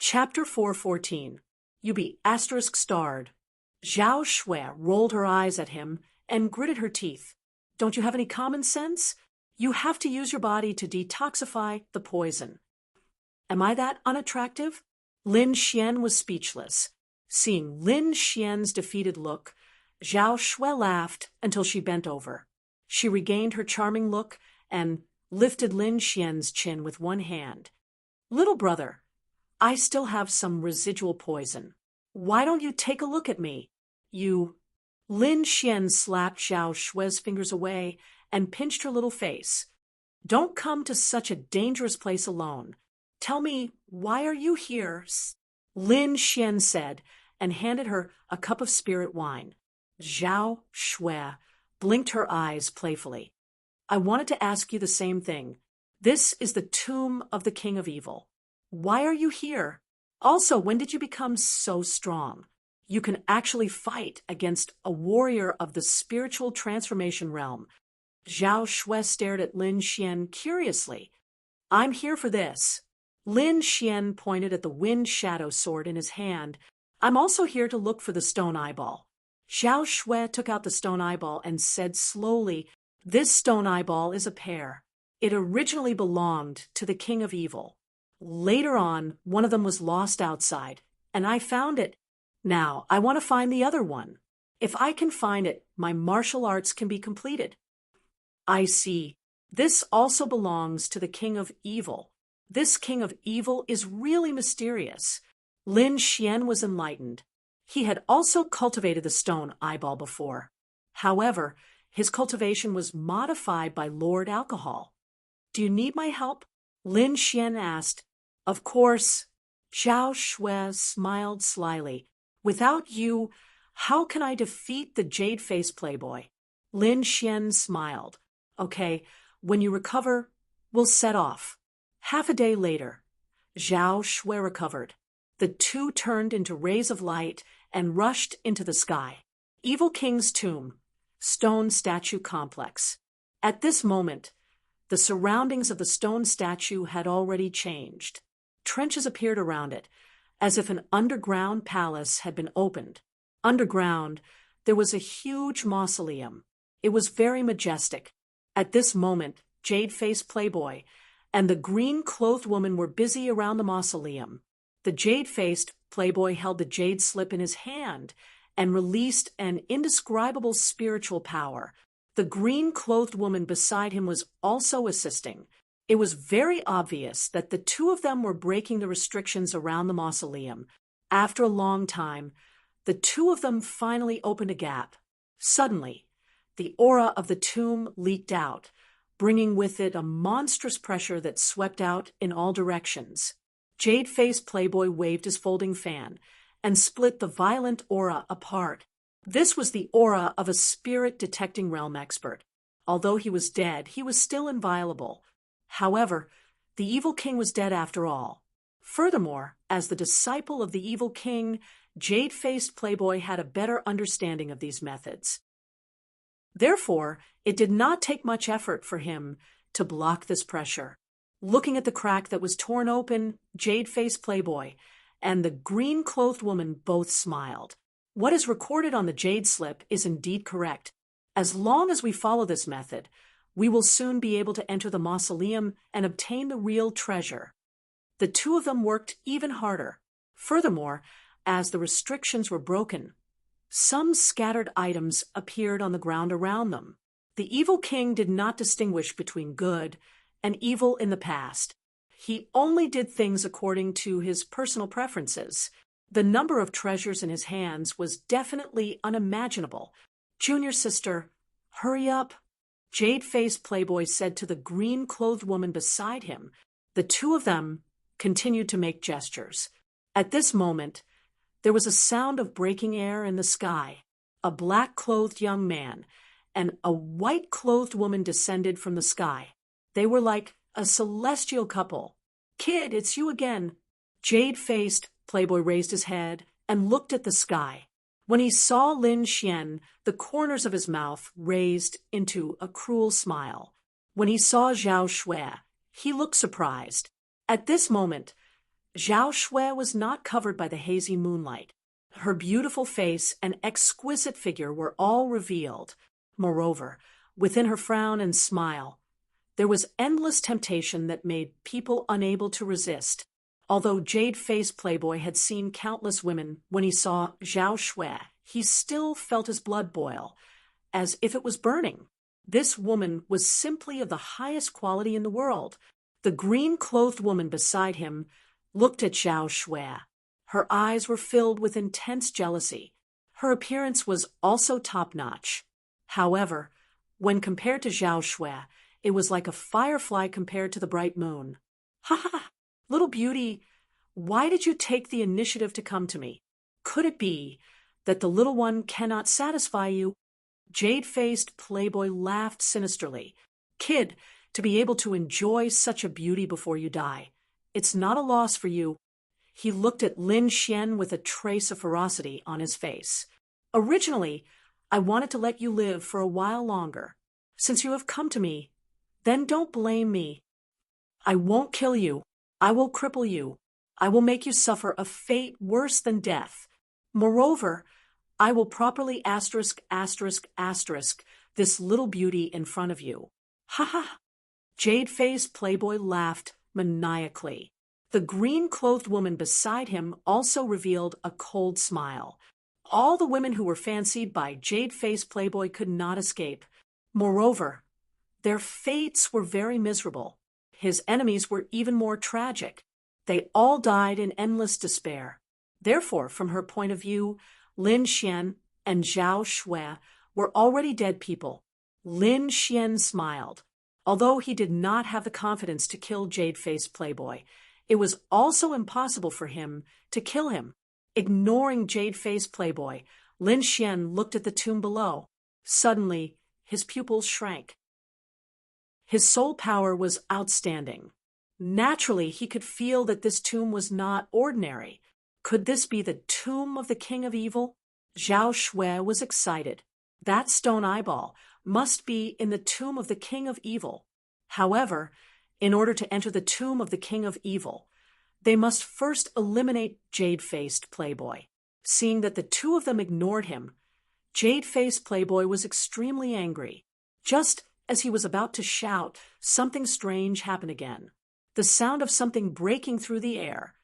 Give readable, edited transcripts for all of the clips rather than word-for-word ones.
Chapter 414. You be asterisk starred. Zhao Shui rolled her eyes at him and gritted her teeth. Don't you have any common sense? You have to use your body to detoxify the poison. Am I that unattractive? Lin Xian was speechless. Seeing Lin Xian's defeated look, Zhao Shui laughed until she bent over. She regained her charming look and lifted Lin Xian's chin with one hand. Little brother, I still have some residual poison. Why don't you take a look at me? Lin Xian slapped Zhao Shui's fingers away and pinched her little face. Don't come to such a dangerous place alone. Tell me, why are you here? Lin Xian said, and handed her a cup of spirit wine. Zhao Shui blinked her eyes playfully. I wanted to ask you the same thing. This is the tomb of the King of Evil. Why are you here? Also, when did you become so strong? You can actually fight against a warrior of the spiritual transformation realm. Zhao Shui stared at Lin Xian curiously. I'm here for this. Lin Xian pointed at the wind shadow sword in his hand. I'm also here to look for the stone eyeball. Zhao Shui took out the stone eyeball and said slowly, This stone eyeball is a pair. It originally belonged to the King of Evil. Later on, one of them was lost outside, and I found it. Now, I want to find the other one. If I can find it, my martial arts can be completed. I see. This also belongs to the King of Evil. This King of Evil is really mysterious. Lin Xian was enlightened. He had also cultivated the stone eyeball before. However, his cultivation was modified by Lord Alcohol. Do you need my help? Lin Xian asked. Of course. Zhao Shui smiled slyly. Without you, how can I defeat the jade-faced playboy? Lin Xian smiled. Okay, when you recover, we'll set off. Half a day later, Zhao Shui recovered. The two turned into rays of light and rushed into the sky. Evil King's Tomb, Stone Statue Complex. At this moment, the surroundings of the stone statue had already changed. Trenches appeared around it, as if an underground palace had been opened. Underground, there was a huge mausoleum. It was very majestic. At this moment, Jade-faced Playboy and the green-clothed woman were busy around the mausoleum. The jade-faced Playboy held the jade slip in his hand and released an indescribable spiritual power. The green-clothed woman beside him was also assisting. It was very obvious that the two of them were breaking the restrictions around the mausoleum. After a long time, the two of them finally opened a gap. Suddenly, the aura of the tomb leaked out, bringing with it a monstrous pressure that swept out in all directions. Jade-faced Playboy waved his folding fan and split the violent aura apart. This was the aura of a spirit-detecting realm expert. Although he was dead, he was still inviolable. However, the evil king was dead after all. Furthermore, as the disciple of the evil king, Jade-faced Playboy had a better understanding of these methods. Therefore, it did not take much effort for him to block this pressure. Looking at the crack that was torn open, Jade-faced Playboy and the green-clothed woman both smiled. What is recorded on the jade slip is indeed correct. As long as we follow this method, we will soon be able to enter the mausoleum and obtain the real treasure. The two of them worked even harder. Furthermore, as the restrictions were broken, some scattered items appeared on the ground around them. The evil king did not distinguish between good and evil in the past. He only did things according to his personal preferences. The number of treasures in his hands was definitely unimaginable. Junior sister, hurry up. Jade-faced Playboy said to the green-clothed woman beside him. The two of them continued to make gestures. At this moment, there was a sound of breaking air in the sky. A black-clothed young man and a white-clothed woman descended from the sky. They were like a celestial couple. Kid, it's you again. Jade-faced Playboy raised his head and looked at the sky. When he saw Lin Xian, the corners of his mouth raised into a cruel smile. When he saw Zhao Shui, he looked surprised. At this moment, Zhao Shui was not covered by the hazy moonlight. Her beautiful face and exquisite figure were all revealed. Moreover, within her frown and smile, there was endless temptation that made people unable to resist. Although Jade-Faced Playboy had seen countless women, when he saw Zhao Shui, he still felt his blood boil, as if it was burning. This woman was simply of the highest quality in the world. The green-clothed woman beside him looked at Zhao Shui. Her eyes were filled with intense jealousy. Her appearance was also top-notch. However, when compared to Zhao Shui, it was like a firefly compared to the bright moon. Ha ha! Little beauty, why did you take the initiative to come to me? Could it be that the little one cannot satisfy you? Jade-Faced Playboy laughed sinisterly. Kid, to be able to enjoy such a beauty before you die, it's not a loss for you. He looked at Lin Xian with a trace of ferocity on his face. Originally, I wanted to let you live for a while longer. Since you have come to me, then don't blame me. I won't kill you. I will cripple you. I will make you suffer a fate worse than death. Moreover, I will properly *** this little beauty in front of you. Ha ha! Jade-Faced Playboy laughed maniacally. The green-clothed woman beside him also revealed a cold smile. All the women who were fancied by Jade-Faced Playboy could not escape. Moreover, their fates were very miserable. His enemies were even more tragic. They all died in endless despair. Therefore, from her point of view, Lin Xian and Zhao Shui were already dead people. Lin Xian smiled. Although he did not have the confidence to kill Jade-Faced Playboy, it was also impossible for him to kill him. Ignoring Jade-Faced Playboy, Lin Xian looked at the tomb below. Suddenly, his pupils shrank. His soul power was outstanding. Naturally, he could feel that this tomb was not ordinary. Could this be the tomb of the King of Evil? Zhao Shui was excited. That stone eyeball must be in the tomb of the King of Evil. However, in order to enter the tomb of the King of Evil, they must first eliminate Jade-Faced Playboy. Seeing that the two of them ignored him, Jade-Faced Playboy was extremely angry. Just as he was about to shout, something strange happened again. The sound of something breaking through the air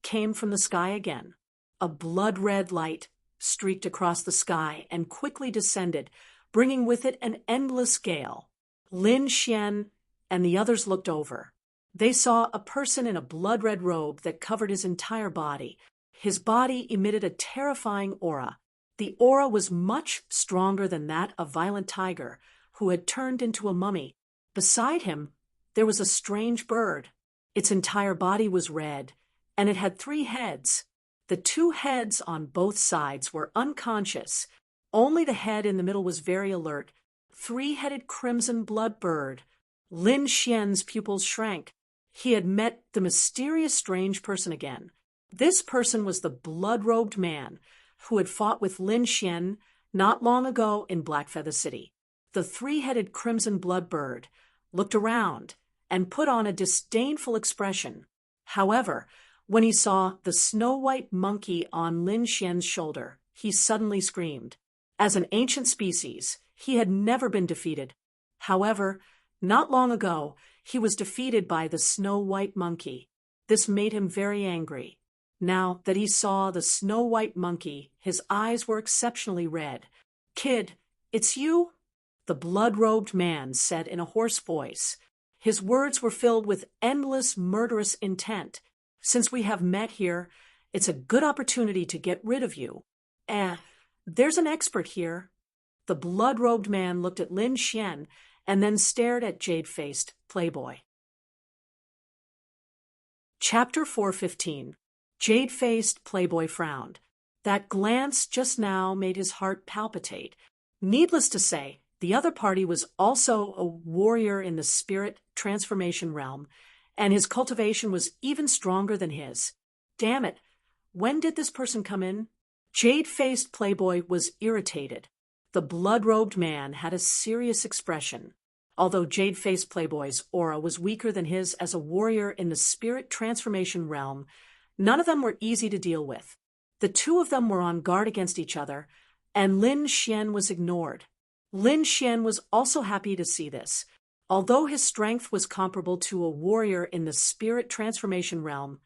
came from the sky again. A blood-red light streaked across the sky and quickly descended, bringing with it an endless gale. Lin Xian and the others looked over. They saw a person in a blood-red robe that covered his entire body. His body emitted a terrifying aura. The aura was much stronger than that of Violent Tiger, who had turned into a mummy. Beside him, there was a strange bird. Its entire body was red, and it had 3 heads. The 2 heads on both sides were unconscious. Only the head in the middle was very alert. 3-headed crimson blood bird. Lin Xian's pupils shrank. He had met the mysterious strange person again. This person was the blood-robed man who had fought with Lin Xian not long ago in Blackfeather City. The 3-headed crimson blood bird looked around and put on a disdainful expression. However, when he saw the snow-white monkey on Lin Xian's shoulder, he suddenly screamed. As an ancient species, he had never been defeated. However, not long ago, he was defeated by the snow-white monkey. This made him very angry. Now that he saw the snow-white monkey, his eyes were exceptionally red. "Kid, it's you?" the blood-robed man said in a hoarse voice. His words were filled with endless murderous intent. "Since we have met here, it's a good opportunity to get rid of you. There's an expert here." The blood-robed man looked at Lin Xian and then stared at Jade-Faced Playboy. Chapter 415. Jade-Faced Playboy frowned. That glance just now made his heart palpitate. Needless to say, the other party was also a warrior in the spirit transformation realm, and his cultivation was even stronger than his. Damn it, when did this person come in? Jade-Faced Playboy was irritated. The blood-robed man had a serious expression. Although Jade-Faced Playboy's aura was weaker than his as a warrior in the spirit transformation realm, None of them were easy to deal with. The two of them were on guard against each other, and Lin Xian was ignored. Lin Xian was also happy to see this. Although his strength was comparable to a warrior in the spirit transformation realm,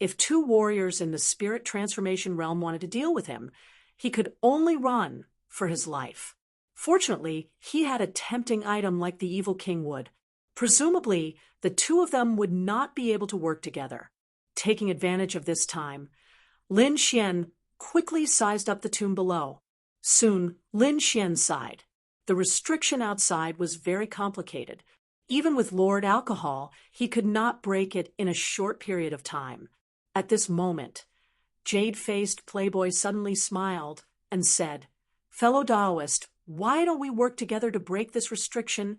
if two warriors in the spirit transformation realm wanted to deal with him, he could only run for his life. Fortunately, he had a tempting item like the evil king would. Presumably, the two of them would not be able to work together. Taking advantage of this time, Lin Xian quickly sized up the tomb below. Soon, Lin Xian sighed. The restriction outside was very complicated. Even with Lord Alcohol, he could not break it in a short period of time. At this moment, jade-faced Playboy suddenly smiled and said, "Fellow Taoist, why don't we work together to break this restriction?"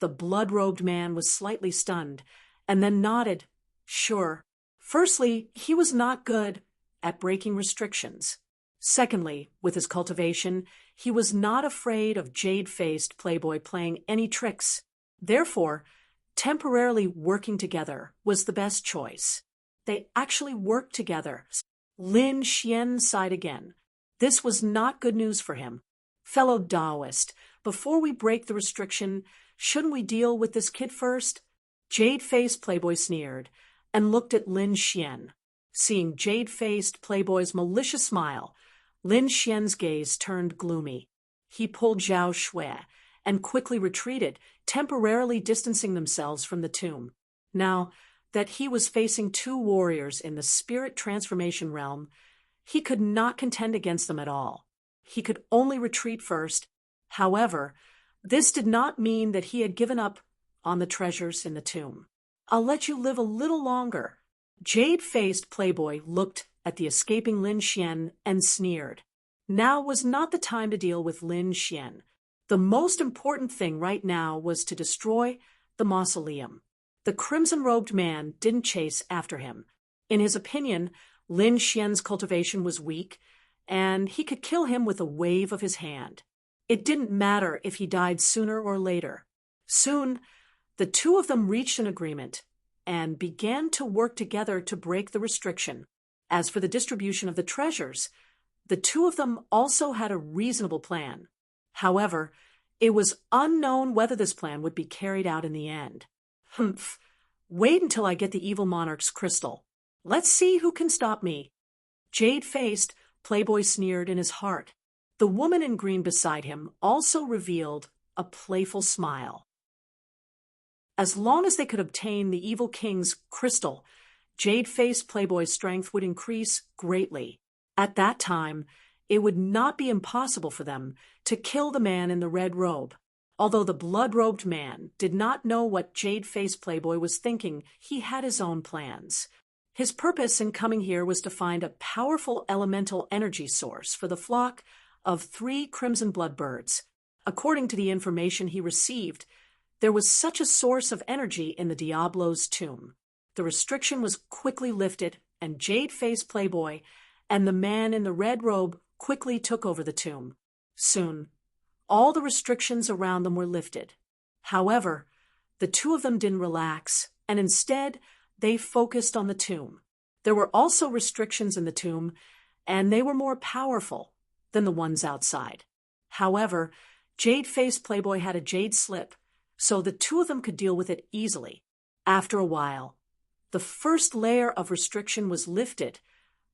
The blood-robed man was slightly stunned, and then nodded. Sure. Firstly, he was not good at breaking restrictions. Secondly, with his cultivation, he was not afraid of jade-faced Playboy playing any tricks. Therefore, temporarily working together was the best choice. They actually worked together. Lin Xian sighed again. This was not good news for him. Fellow Taoist, before we break the restriction, shouldn't we deal with this kid first? Jade-faced Playboy sneered and looked at Lin Xian. Seeing jade-faced Playboy's malicious smile, Lin Xian's gaze turned gloomy. He pulled Zhao Shui and quickly retreated, temporarily distancing themselves from the tomb. Now that he was facing two warriors in the spirit transformation realm, he could not contend against them at all. He could only retreat first. However, this did not mean that he had given up on the treasures in the tomb. "I'll let you live a little longer." Jade-faced Playboy looked at the escaping Lin Xian and sneered. Now was not the time to deal with Lin Xian. The most important thing right now was to destroy the mausoleum. The crimson-robed man didn't chase after him. In his opinion, Lin Xian's cultivation was weak, and he could kill him with a wave of his hand. It didn't matter if he died sooner or later. Soon, the two of them reached an agreement and began to work together to break the restriction. As for the distribution of the treasures, the two of them also had a reasonable plan. However, it was unknown whether this plan would be carried out in the end. Humph. Wait until I get the evil monarch's crystal. Let's see who can stop me. Jade-faced, Playboy sneered in his heart. The woman in green beside him also revealed a playful smile. As long as they could obtain the evil king's crystal, jade-faced Playboy's strength would increase greatly. At that time, it would not be impossible for them to kill the man in the red robe. Although the blood-robed man did not know what jade-faced Playboy was thinking, he had his own plans. His purpose in coming here was to find a powerful elemental energy source for the flock of 3 crimson bloodbirds. According to the information he received, there was such a source of energy in the Diablo's tomb. The restriction was quickly lifted, and jade-faced Playboy and the man in the red robe quickly took over the tomb. Soon, all the restrictions around them were lifted. However, the two of them didn't relax, and instead, they focused on the tomb. There were also restrictions in the tomb, and they were more powerful than the ones outside. However, jade-faced Playboy had a jade slip, so the two of them could deal with it easily. After a while, the first layer of restriction was lifted,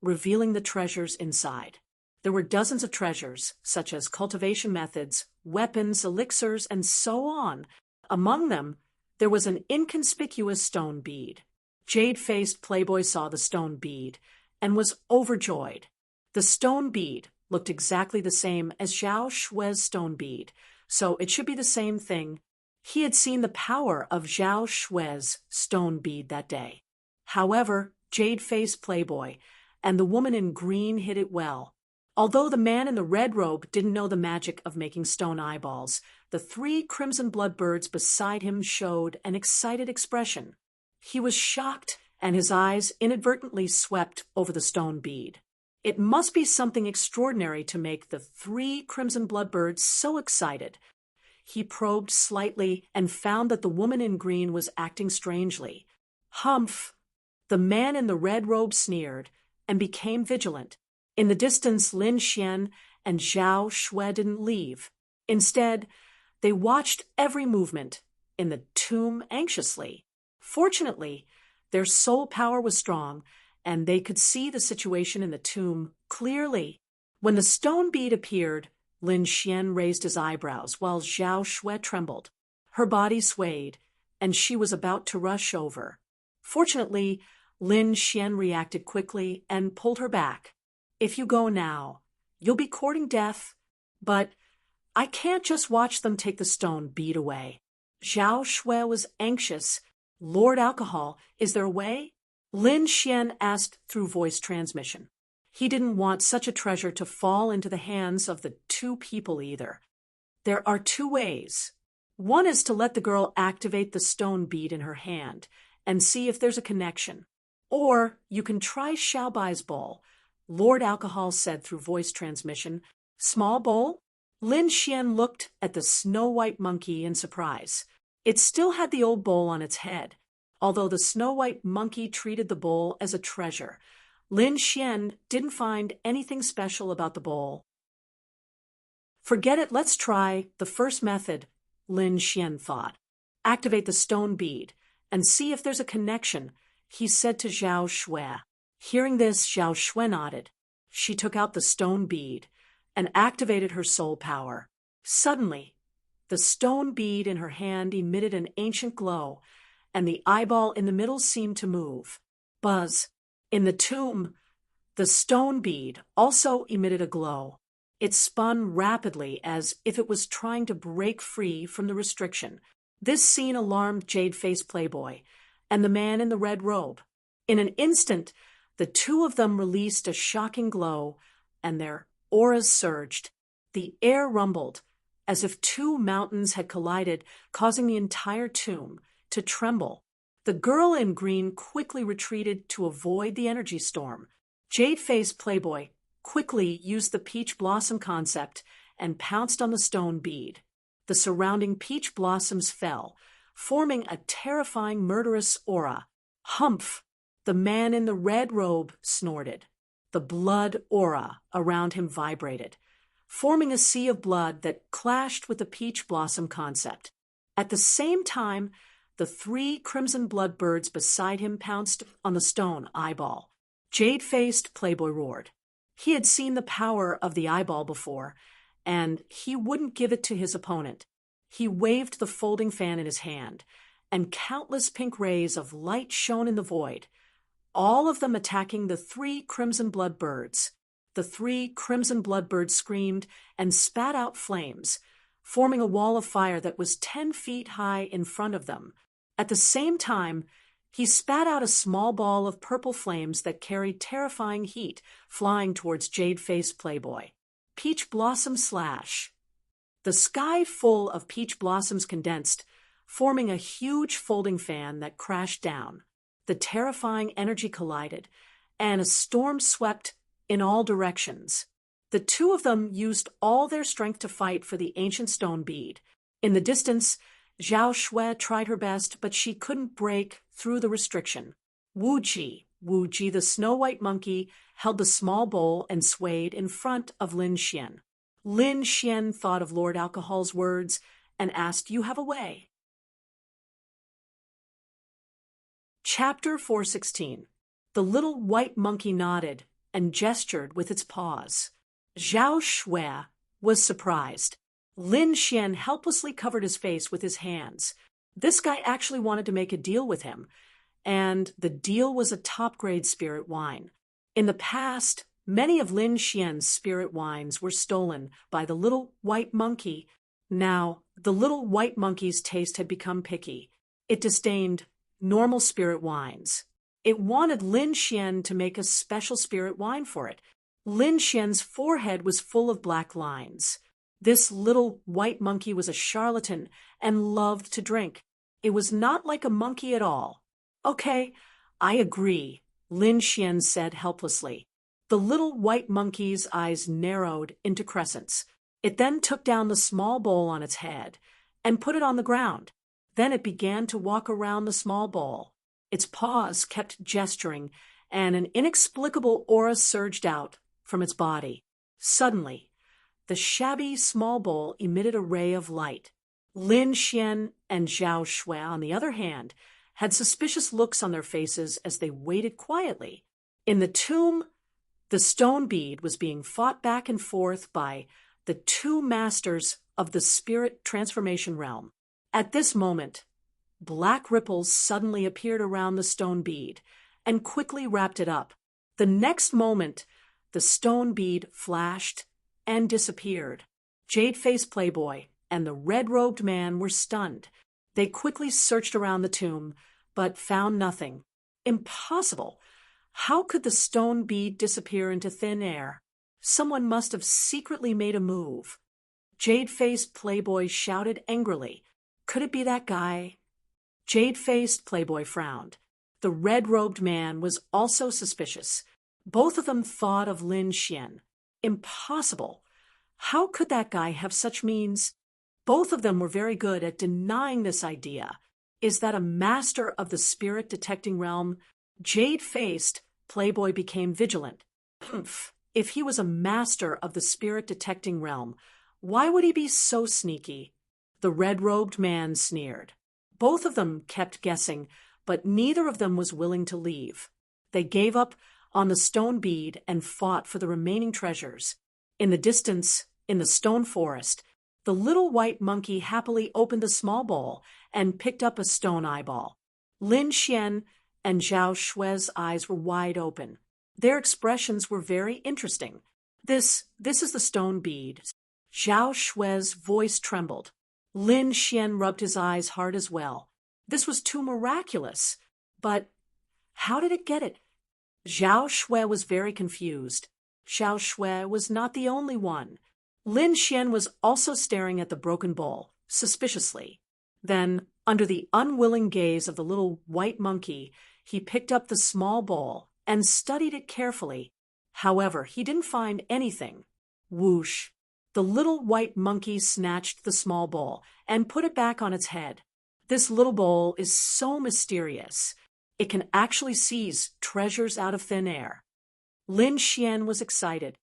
revealing the treasures inside. There were dozens of treasures, such as cultivation methods, weapons, elixirs, and so on. Among them, there was an inconspicuous stone bead. Jade-faced Playboy saw the stone bead and was overjoyed. The stone bead looked exactly the same as Zhao Shui's stone bead, so it should be the same thing. He had seen the power of Zhao Shui's stone bead that day. However, jade-faced Playboy and the woman in green hid it well. Although the man in the red robe didn't know the magic of making stone eyeballs, the 3 crimson bloodbirds beside him showed an excited expression. He was shocked, and his eyes inadvertently swept over the stone bead. It must be something extraordinary to make the 3 crimson bloodbirds so excited. He probed slightly and found that the woman in green was acting strangely. Humph! The man in the red robe sneered and became vigilant. In the distance, Lin Xian and Zhao Shui didn't leave. Instead, they watched every movement in the tomb anxiously. Fortunately, their soul power was strong, and they could see the situation in the tomb clearly. When the stone bead appeared, Lin Xian raised his eyebrows while Zhao Shui trembled. Her body swayed, and she was about to rush over. Fortunately, Lin Xian reacted quickly and pulled her back. If you go now, you'll be courting death, but I can't just watch them take the stone bead away. Zhao Shui was anxious. Lord Alcohol, is there a way? Lin Xian asked through voice transmission. He didn't want such a treasure to fall into the hands of the two people either. There are two ways. One is to let the girl activate the stone bead in her hand and see if there's a connection. Or you can try Xiaobai's bowl. Lord Alcohol said through voice transmission. Small bowl? Lin Xian looked at the snow-white monkey in surprise. It still had the old bowl on its head, although the snow-white monkey treated the bowl as a treasure. Lin Xian didn't find anything special about the bowl. Forget it, let's try the first method, Lin Xian thought. Activate the stone bead and see if there's a connection, he said to Zhao Shui. Hearing this, Zhao Shui nodded. She took out the stone bead and activated her soul power. Suddenly, the stone bead in her hand emitted an ancient glow, and the eyeball in the middle seemed to move. Buzz. In the tomb, the stone bead also emitted a glow. It spun rapidly as if it was trying to break free from the restriction. This scene alarmed Jade-Faced Playboy and the man in the red robe. In an instant, the two of them released a shocking glow, and their auras surged. The air rumbled, as if two mountains had collided, causing the entire tomb to tremble. The girl in green quickly retreated to avoid the energy storm. Jade-Faced Playboy quickly used the peach blossom concept and pounced on the stone bead. The surrounding peach blossoms fell, forming a terrifying murderous aura. Humph! The man in the red robe snorted. The blood aura around him vibrated, forming a sea of blood that clashed with the peach blossom concept. At the same time, the three crimson blood birds beside him pounced on the stone eyeball. Jade-Faced Playboy roared. He had seen the power of the eyeball before, and he wouldn't give it to his opponent. He waved the folding fan in his hand, and countless pink rays of light shone in the void, all of them attacking the three crimson blood birds. The three crimson blood birds screamed and spat out flames, forming a wall of fire that was 10 feet high in front of them. At the same time, he spat out a small ball of purple flames that carried terrifying heat, flying towards Jade-Faced Playboy. Peach Blossom Slash. The sky full of peach blossoms condensed, forming a huge folding fan that crashed down. The terrifying energy collided, and a storm swept in all directions. The two of them used all their strength to fight for the ancient stone bead. In the distance, Zhao Shui tried her best, but she couldn't break through the restriction. Wu Ji, the snow-white monkey, held the small bowl and swayed in front of Lin Xian. Lin Xian thought of Lord Alcohol's words and asked, "You have a way?" Chapter 416. The little white monkey nodded and gestured with its paws. Zhao Shui was surprised. Lin Xian helplessly covered his face with his hands. This guy actually wanted to make a deal with him, and the deal was a top-grade spirit wine. In the past, many of Lin Xian's spirit wines were stolen by the little white monkey. Now, the little white monkey's taste had become picky. It disdained normal spirit wines. It wanted Lin Xian to make a special spirit wine for it. Lin Xian's forehead was full of black lines. This little white monkey was a charlatan and loved to drink. It was not like a monkey at all. "Okay, I agree," Lin Xian said helplessly. The little white monkey's eyes narrowed into crescents. It then took down the small bowl on its head and put it on the ground. Then it began to walk around the small bowl. Its paws kept gesturing, and an inexplicable aura surged out from its body. Suddenly, the shabby small bowl emitted a ray of light. Lin Xian and Zhao Shui, on the other hand, had suspicious looks on their faces as they waited quietly. In the tomb, the stone bead was being fought back and forth by the two masters of the spirit transformation realm. At this moment, black ripples suddenly appeared around the stone bead and quickly wrapped it up. The next moment, the stone bead flashed and disappeared. Jade-faced Playboy and the red-robed man were stunned. They quickly searched around the tomb, but found nothing. Impossible! How could the stone bead disappear into thin air? Someone must have secretly made a move. Jade-faced Playboy shouted angrily. Could it be that guy? Jade-faced Playboy frowned. The red-robed man was also suspicious. Both of them thought of Lin Xian. Impossible! How could that guy have such means? Both of them were very good at denying this idea. Is that a master of the spirit detecting realm? Jade-faced Playboy became vigilant. Humph! If he was a master of the spirit detecting realm, why would he be so sneaky? The red-robed man sneered. Both of them kept guessing, but neither of them was willing to leave. They gave up on the stone bead and fought for the remaining treasures. In the distance, in the stone forest, the little white monkey happily opened the small bowl and picked up a stone eyeball. Lin Xian and Zhao Shui's eyes were wide open. Their expressions were very interesting. This is the stone bead. Zhao Shui's voice trembled. Lin Xian rubbed his eyes hard as well. This was too miraculous. But how did it get it? Zhao Shui was very confused. Zhao Shui was not the only one. Lin Xian was also staring at the broken bowl, suspiciously. Then, under the unwilling gaze of the little white monkey, he picked up the small bowl and studied it carefully. However, he didn't find anything. Whoosh! The little white monkey snatched the small bowl and put it back on its head. This little bowl is so mysterious. It can actually seize treasures out of thin air. Lin Xian was excited.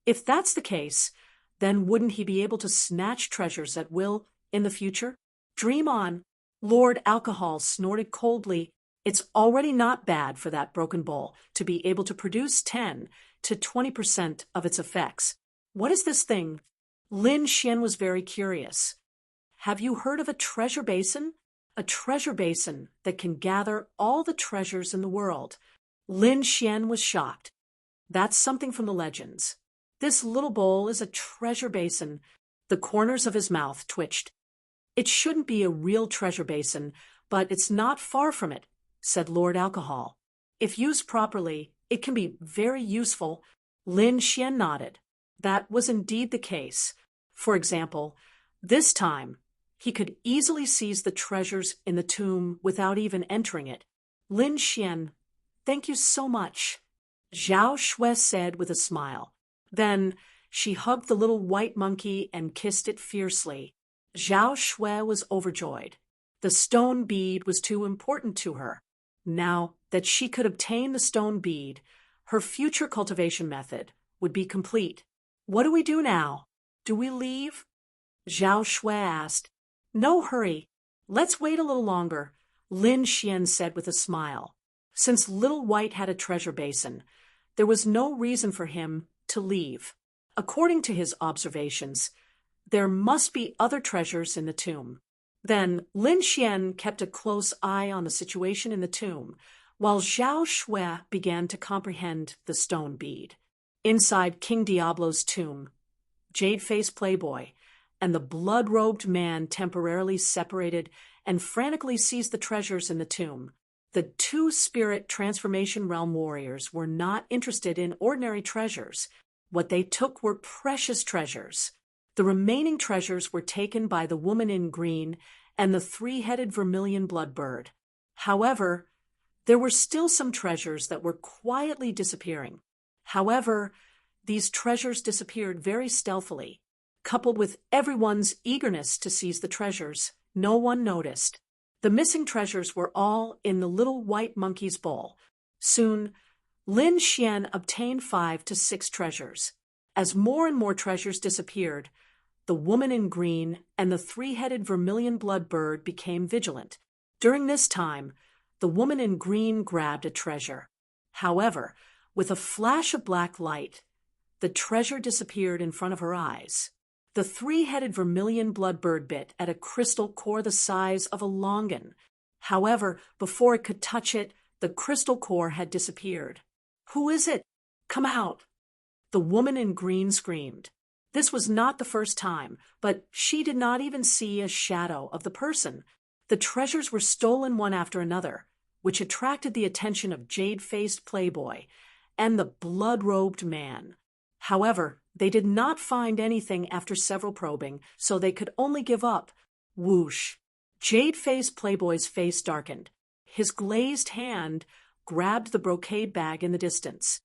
If that's the case, then wouldn't he be able to snatch treasures at will in the future? Dream on. Lord Alcohol snorted coldly. It's already not bad for that broken bowl to be able to produce 10 to 20% of its effects. What is this thing? Lin Xian was very curious. Have you heard of a treasure basin? A treasure basin that can gather all the treasures in the world. Lin Xian was shocked. That's something from the legends. This little bowl is a treasure basin. The corners of his mouth twitched. It shouldn't be a real treasure basin, but it's not far from it, said Lord Alcohol. If used properly, it can be very useful. Lin Xian nodded. That was indeed the case. For example, this time, he could easily seize the treasures in the tomb without even entering it. Lin Xian, thank you so much, Zhao Shui said with a smile. Then she hugged the little white monkey and kissed it fiercely. Zhao Shui was overjoyed. The stone bead was too important to her. Now that she could obtain the stone bead, her future cultivation method would be complete. What do we do now? Do we leave? Zhao Shui asked. No hurry. Let's wait a little longer, Lin Xian said with a smile. Since Little White had a treasure basin, there was no reason for him to leave. According to his observations, there must be other treasures in the tomb. Then Lin Xian kept a close eye on the situation in the tomb, while Zhao Shui began to comprehend the stone bead. Inside King Diablo's tomb, Jade-faced Playboy and the blood-robed man temporarily separated and frantically seized the treasures in the tomb. The two spirit transformation realm warriors were not interested in ordinary treasures. What they took were precious treasures. The remaining treasures were taken by the woman in green and the three-headed vermilion bloodbird. However, there were still some treasures that were quietly disappearing. However, these treasures disappeared very stealthily. Coupled with everyone's eagerness to seize the treasures, no one noticed. The missing treasures were all in the little white monkey's bowl. Soon, Lin Xian obtained 5 to 6 treasures. As more and more treasures disappeared, the woman in green and the 3-headed vermilion blood bird became vigilant. During this time, the woman in green grabbed a treasure. However, with a flash of black light, the treasure disappeared in front of her eyes. The 3-headed vermilion blood bird bit at a crystal core the size of a longan. However, before it could touch it, the crystal core had disappeared. "Who is it? Come out!" the woman in green screamed. This was not the first time, but she did not even see a shadow of the person. The treasures were stolen one after another, which attracted the attention of jade-faced playboy and the blood-robed man. However, they did not find anything after several probing, so they could only give up. Whoosh! Jade-faced playboy's face darkened. His glazed hand grabbed the brocade bag in the distance.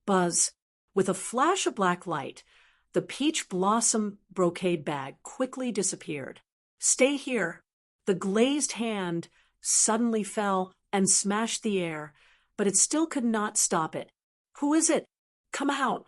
Buzz! With a flash of black light, the peach blossom brocade bag quickly disappeared. "Stay here." The glazed hand suddenly fell and smashed the air, but it still could not stop it. "Who is it? Come out!"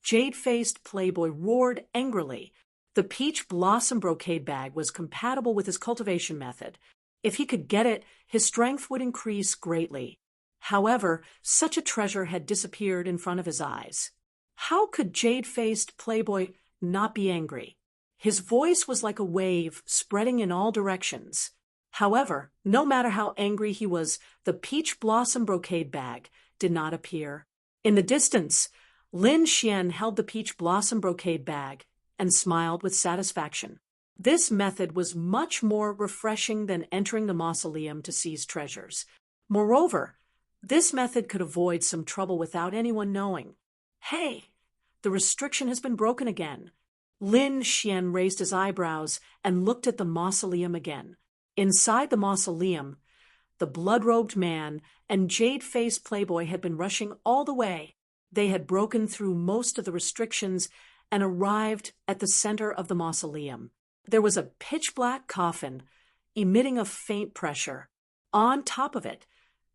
Jade-faced playboy roared angrily. The peach blossom brocade bag was compatible with his cultivation method. If he could get it, his strength would increase greatly. However, such a treasure had disappeared in front of his eyes. How could jade-faced playboy not be angry? His voice was like a wave spreading in all directions. However, no matter how angry he was, the peach blossom brocade bag did not appear. In the distance, Lin Xian held the peach blossom brocade bag and smiled with satisfaction. This method was much more refreshing than entering the mausoleum to seize treasures. Moreover, this method could avoid some trouble without anyone knowing. "Hey, the restriction has been broken again." Lin Xian raised his eyebrows and looked at the mausoleum again. Inside the mausoleum, the blood-robed man and jade-faced playboy had been rushing all the way. They had broken through most of the restrictions and arrived at the center of the mausoleum. There was a pitch-black coffin emitting a faint pressure. On top of it,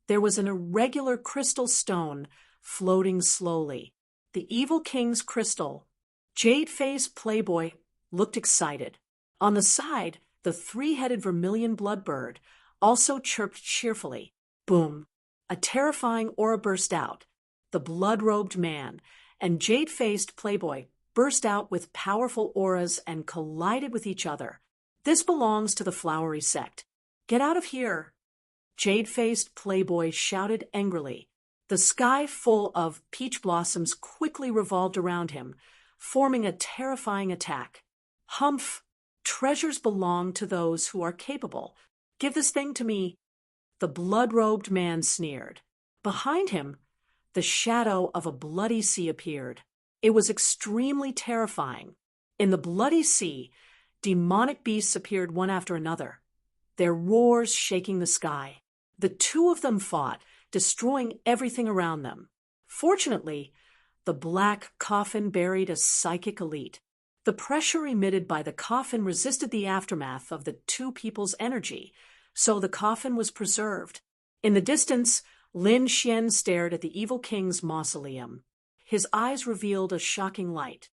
there was an irregular crystal stone floating slowly. The evil king's crystal. Jade-faced playboy looked excited. On the side, the 3-headed vermilion blood bird also chirped cheerfully. Boom! A terrifying aura burst out. The blood-robed man and jade-faced playboy burst out with powerful auras and collided with each other. "This belongs to the flowery sect. Get out of here!" Jade-faced playboy shouted angrily. The sky full of peach blossoms quickly revolved around him, forming a terrifying attack. "Humph! Treasures belong to those who are capable. Give this thing to me." The blood-robed man sneered. Behind him, the shadow of a bloody sea appeared. It was extremely terrifying. In the bloody sea, demonic beasts appeared one after another, their roars shaking the sky. The two of them fought, destroying everything around them. Fortunately, the black coffin buried a psychic elite. The pressure emitted by the coffin resisted the aftermath of the two people's energy, so the coffin was preserved. In the distance, Lin Xian stared at the evil king's mausoleum. His eyes revealed a shocking light.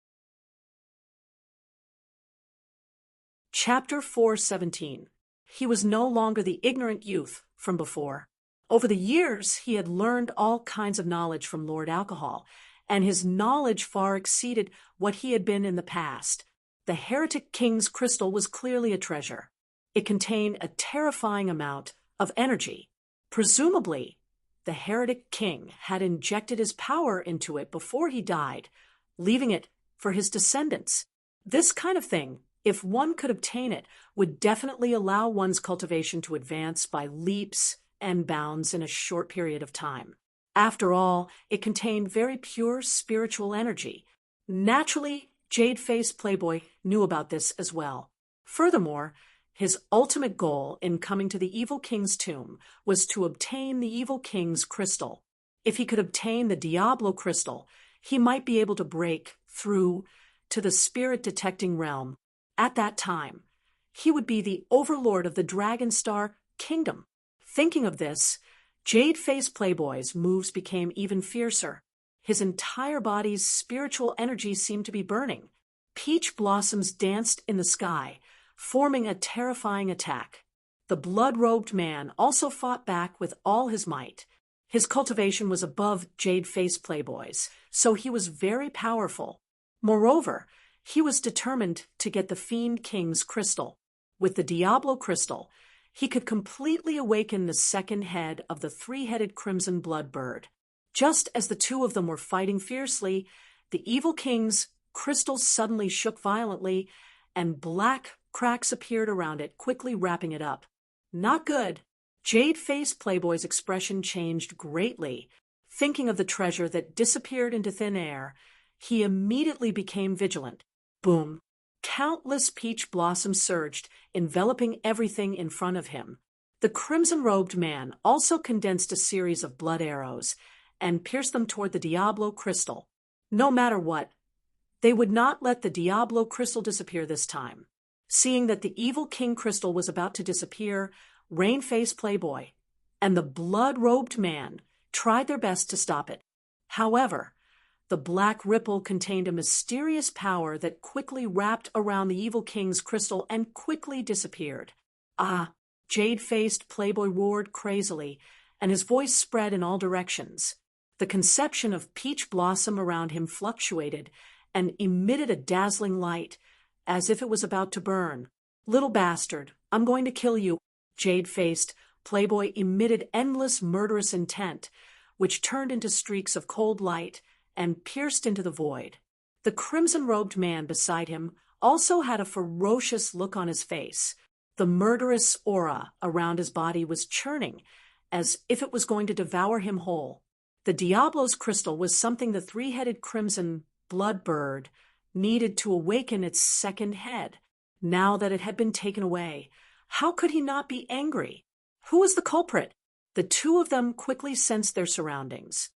Chapter 417. He was no longer the ignorant youth from before. Over the years, he had learned all kinds of knowledge from Lord Alcohol, and his knowledge far exceeded what he had been in the past. The heretic king's crystal was clearly a treasure. It contained a terrifying amount of energy. Presumably, the heretic king had injected his power into it before he died, leaving it for his descendants. This kind of thing, if one could obtain it, would definitely allow one's cultivation to advance by leaps and bounds in a short period of time. After all, it contained very pure spiritual energy. Naturally, Jade-faced Playboy knew about this as well. Furthermore, his ultimate goal in coming to the evil king's tomb was to obtain the evil king's crystal. If he could obtain the Diablo crystal, he might be able to break through to the spirit-detecting realm. At that time, He would be the overlord of the Dragon Star Kingdom. Thinking of this, Jade-faced Playboy's moves became even fiercer. His entire body's spiritual energy seemed to be burning. Peach blossoms danced in the sky, forming a terrifying attack. The blood-robed man also fought back with all his might. His cultivation was above Jade-faced Playboy's, so he was very powerful. Moreover, he was determined to get the Fiend King's crystal. With the Diablo crystal, he could completely awaken the second head of the three-headed crimson blood bird. Just as the two of them were fighting fiercely, the evil king's crystal suddenly shook violently, and black cracks appeared around it, quickly wrapping it up. Not good. Jade-faced Playboy's expression changed greatly. Thinking of the treasure that disappeared into thin air, he immediately became vigilant. Boom! Countless peach blossoms surged, enveloping everything in front of him. The crimson-robed man also condensed a series of blood arrows and pierced them toward the Diablo crystal. No matter what, they would not let the Diablo crystal disappear this time. Seeing that the evil king crystal was about to disappear, Rain-faced Playboy and the blood-robed man tried their best to stop it. However, the black ripple contained a mysterious power that quickly wrapped around the evil king's crystal and quickly disappeared. Ah! Jade-faced Playboy roared crazily, and his voice spread in all directions. The conception of peach blossom around him fluctuated and emitted a dazzling light, as if it was about to burn. Little bastard, I'm going to kill you. Jade-faced Playboy emitted endless murderous intent, which turned into streaks of cold light and pierced into the void. The crimson-robed man beside him also had a ferocious look on his face. The murderous aura around his body was churning, as if it was going to devour him whole. The Diablo's crystal was something the three-headed crimson blood bird needed to awaken its second head. Now that it had been taken away, how could he not be angry? Who was the culprit? The two of them quickly sensed their surroundings.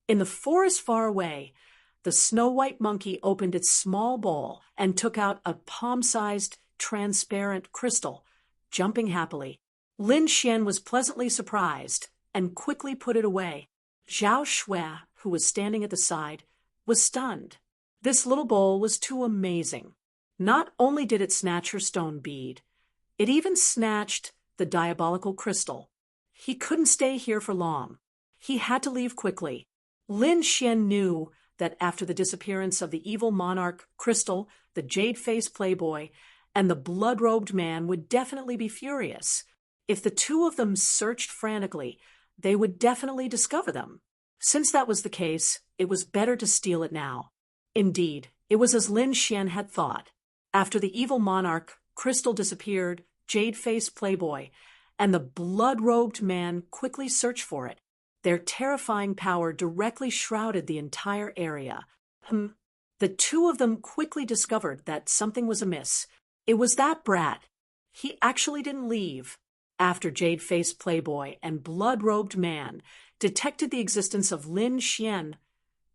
In the forest far away, the snow-white monkey opened its small bowl and took out a palm-sized, transparent crystal, jumping happily. Lin Xian was pleasantly surprised and quickly put it away. Zhao Shui, who was standing at the side, was stunned. This little bowl was too amazing. Not only did it snatch her stone bead, it even snatched the diabolical crystal. He couldn't stay here for long. He had to leave quickly. Lin Xian knew that after the disappearance of the evil monarch crystal, the jade-faced Playboy, and the blood-robed man would definitely be furious. If the two of them searched frantically, they would definitely discover them. Since that was the case, it was better to steal it now. Indeed, it was as Lin Xian had thought. After the evil monarch crystal disappeared, Jade-faced Playboy and the blood-robed man quickly searched for it. Their terrifying power directly shrouded the entire area. The two of them quickly discovered that something was amiss. It was that brat. He actually didn't leave. After Jade-faced Playboy and blood-robed man detected the existence of Lin Xian,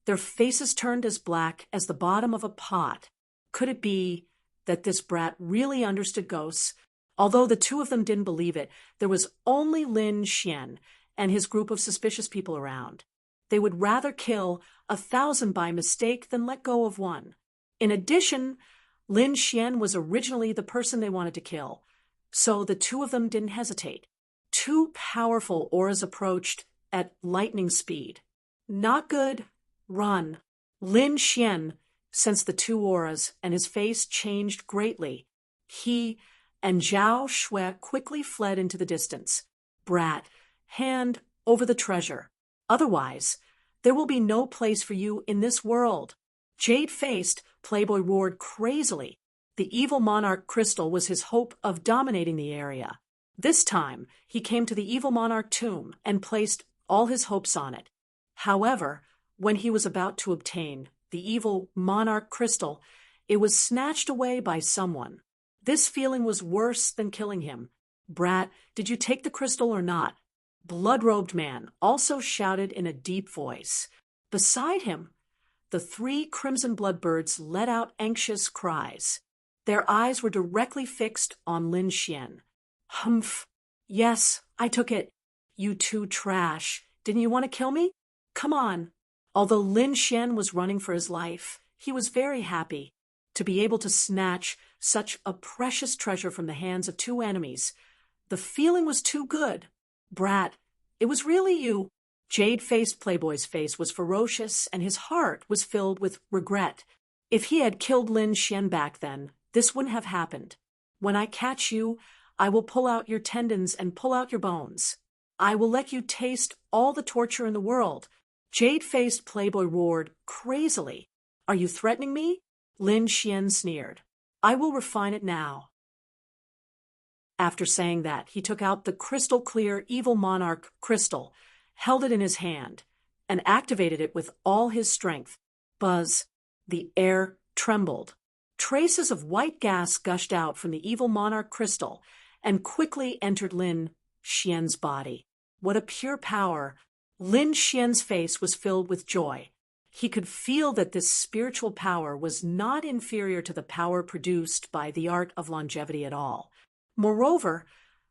their faces turned as black as the bottom of a pot. Could it be that this brat really understood ghosts? Although the two of them didn't believe it, there was only Lin Xian and his group of suspicious people around. They would rather kill 1,000 by mistake than let go of one. In addition, Lin Xian was originally the person they wanted to kill, so the two of them didn't hesitate. Two powerful auras approached at lightning speed. Not good. Run. Lin Xian sensed the two auras, and his face changed greatly. He and Zhao Shui quickly fled into the distance. Brat, hand over the treasure. Otherwise, there will be no place for you in this world. Jade-faced Playboy roared crazily. The evil monarch crystal was his hope of dominating the area. This time, he came to the evil monarch tomb and placed all his hopes on it. However, when he was about to obtain the evil monarch crystal, it was snatched away by someone. This feeling was worse than killing him. Brat, did you take the crystal or not? Blood-robed man also shouted in a deep voice. Beside him, the three crimson bloodbirds let out anxious cries. Their eyes were directly fixed on Lin Xian. Humph. Yes, I took it. You two trash. Didn't you want to kill me? Come on. Although Lin Xian was running for his life, he was very happy to be able to snatch such a precious treasure from the hands of two enemies. The feeling was too good. Brat, it was really you. Jade-faced Playboy's face was ferocious, and his heart was filled with regret. If he had killed Lin Xian back then, this wouldn't have happened. When I catch you, I will pull out your tendons and pull out your bones. I will let you taste all the torture in the world. Jade-faced Playboy roared crazily. Are you threatening me? Lin Xian sneered. I will refine it now. After saying that, he took out the crystal-clear Evil Monarch crystal, held it in his hand, and activated it with all his strength. Buzz. The air trembled. Traces of white gas gushed out from the Evil Monarch crystal and quickly entered Lin Xian's body. What a pure power! Lin Xian's face was filled with joy. He could feel that this spiritual power was not inferior to the power produced by the art of longevity at all. Moreover,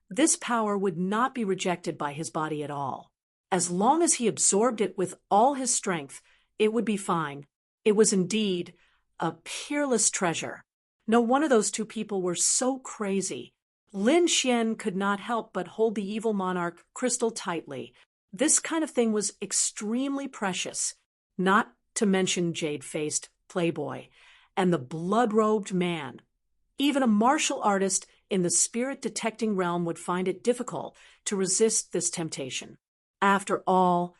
this power would not be rejected by his body at all. As long as he absorbed it with all his strength, it would be fine. It was indeed a peerless treasure. No one of those two people were so crazy. Lin Xian could not help but hold the Evil Monarch crystal tightly. This kind of thing was extremely precious, not to mention jade-faced Playboy and the blood-robed man. Even a martial artist in the spirit-detecting realm would find it difficult to resist this temptation. After all,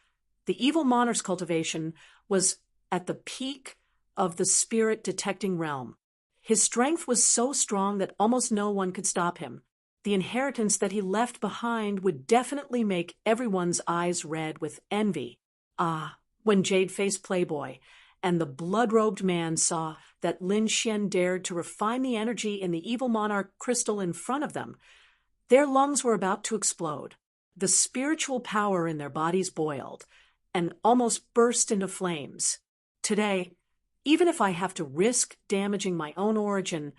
the Evil Monarch's cultivation was at the peak of the spirit-detecting realm. His strength was so strong that almost no one could stop him. The inheritance that he left behind would definitely make everyone's eyes red with envy. Ah, when Jade-faced Playboy and the blood-robed man saw that Lin Xian dared to refine the energy in the Evil Monarch crystal in front of them, their lungs were about to explode. The spiritual power in their bodies boiled and almost burst into flames. Today, even if I have to risk damaging my own origin,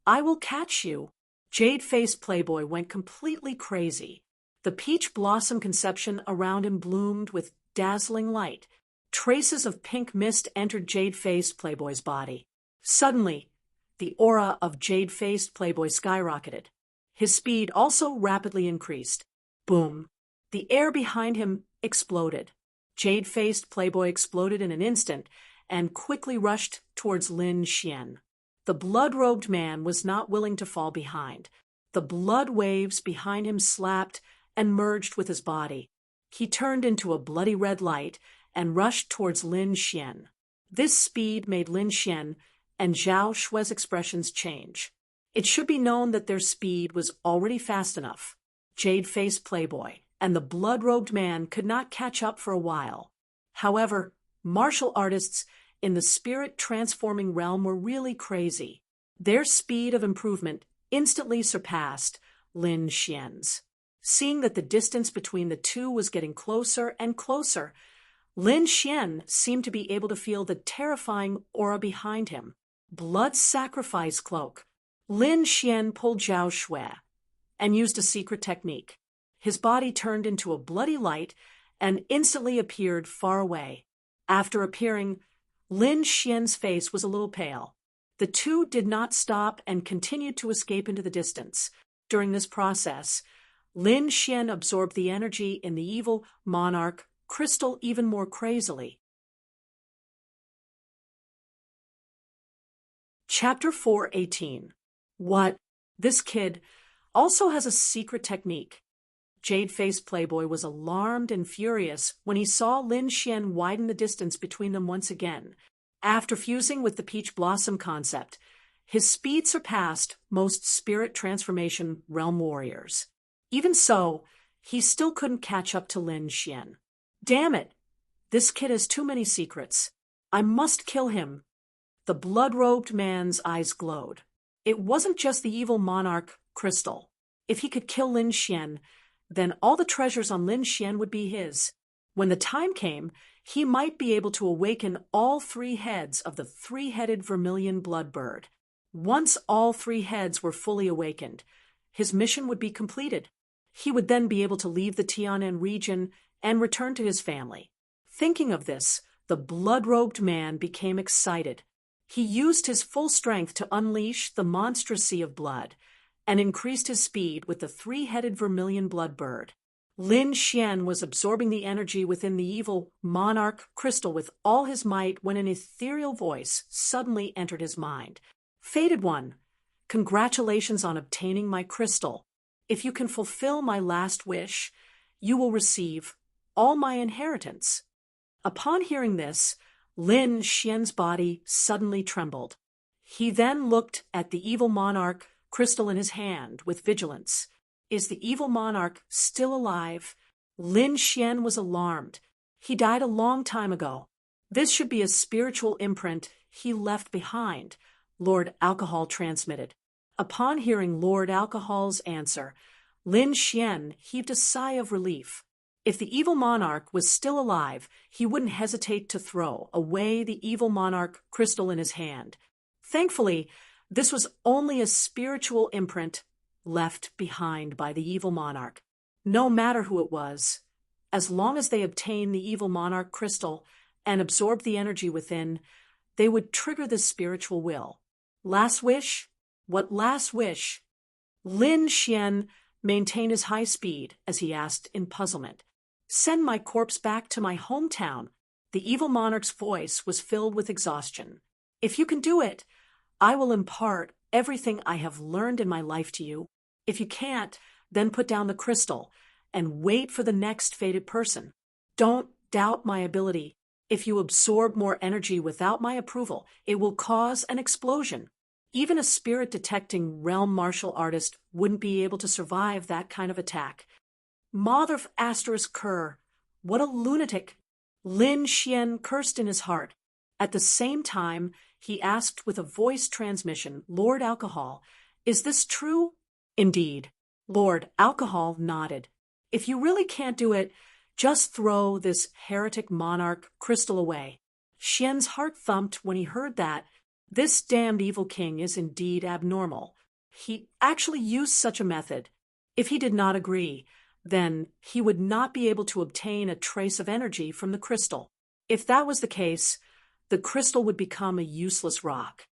I will catch you. Jade-faced Playboy went completely crazy. The peach blossom conception around him bloomed with dazzling light. Traces of pink mist entered Jade-faced Playboy's body. Suddenly, the aura of Jade-faced Playboy skyrocketed. His speed also rapidly increased. Boom! The air behind him exploded. Jade-faced Playboy exploded in an instant and quickly rushed towards Lin Xian. The blood-robed man was not willing to fall behind. The blood waves behind him slapped and merged with his body. He turned into a bloody red light and rushed towards Lin Xian. This speed made Lin Xian and Zhao Shue's expressions change. It should be known that their speed was already fast enough. Jade-faced Playboy and the blood-robed man could not catch up for a while. However, martial artists in the spirit-transforming realm were really crazy. Their speed of improvement instantly surpassed Lin Xian's. Seeing that the distance between the two was getting closer and closer, Lin Xian seemed to be able to feel the terrifying aura behind him. Blood sacrifice cloak. Lin Xian pulled Zhao Shui and used a secret technique. His body turned into a bloody light and instantly appeared far away. After appearing, Lin Xian's face was a little pale. The two did not stop and continued to escape into the distance. During this process, Lin Xian absorbed the energy in the Evil Monarch crystal even more crazily. Chapter 4:18. What? This kid also has a secret technique. Jade-faced Playboy was alarmed and furious when he saw Lin Xian widen the distance between them once again. After fusing with the peach blossom concept, his speed surpassed most spirit transformation realm warriors. Even so, he still couldn't catch up to Lin Xian. Damn it! This kid has too many secrets. I must kill him. The blood-robed man's eyes glowed. It wasn't just the Evil Monarch crystal. If he could kill Lin Xian, then all the treasures on Lin Xian would be his. When the time came, he might be able to awaken all three heads of the three-headed vermilion blood bird. Once all 3 heads were fully awakened, his mission would be completed. He would then be able to leave the Tianan region and return to his family. Thinking of this, the blood-robed man became excited. He used his full strength to unleash the monstrous sea of blood and increased his speed with the 3-headed vermilion blood bird. Lin Xian was absorbing the energy within the evil monarch crystal with all his might when an ethereal voice suddenly entered his mind. Fated one, congratulations on obtaining my crystal. If you can fulfill my last wish, you will receive all my inheritance. Upon hearing this, Lin Xian's body suddenly trembled. He then looked at the evil monarch crystal in his hand with vigilance. Is the evil monarch still alive? Lin Xian was alarmed. He died a long time ago. This should be a spiritual imprint he left behind, Lord Alcohol transmitted. Upon hearing Lord Alcohol's answer, Lin Xian heaved a sigh of relief. If the evil monarch was still alive, he wouldn't hesitate to throw away the evil monarch crystal in his hand. Thankfully, this was only a spiritual imprint left behind by the evil monarch. No matter who it was, as long as they obtained the evil monarch crystal and absorbed the energy within, they would trigger the spiritual will. Last wish? What last wish? Lin Xian maintained his high speed as he asked in puzzlement. Send my corpse back to my hometown. The evil monarch's voice was filled with exhaustion. If you can do it, I will impart everything I have learned in my life to you. If you can't, then put down the crystal and wait for the next fated person. Don't doubt my ability. If you absorb more energy without my approval, it will cause an explosion. Even a spirit-detecting realm martial artist wouldn't be able to survive that kind of attack. Mother of asterisk Kerr, what a lunatic! Lin Xian cursed in his heart. At the same time, he asked with a voice transmission, Lord Alcohol, is this true? Indeed. Lord Alcohol nodded. If you really can't do it, just throw this heretic monarch crystal away. Xian's heart thumped when he heard that. This damned evil king is indeed abnormal. He actually used such a method. If he did not agree, then he would not be able to obtain a trace of energy from the crystal. If that was the case, the crystal would become a useless rock.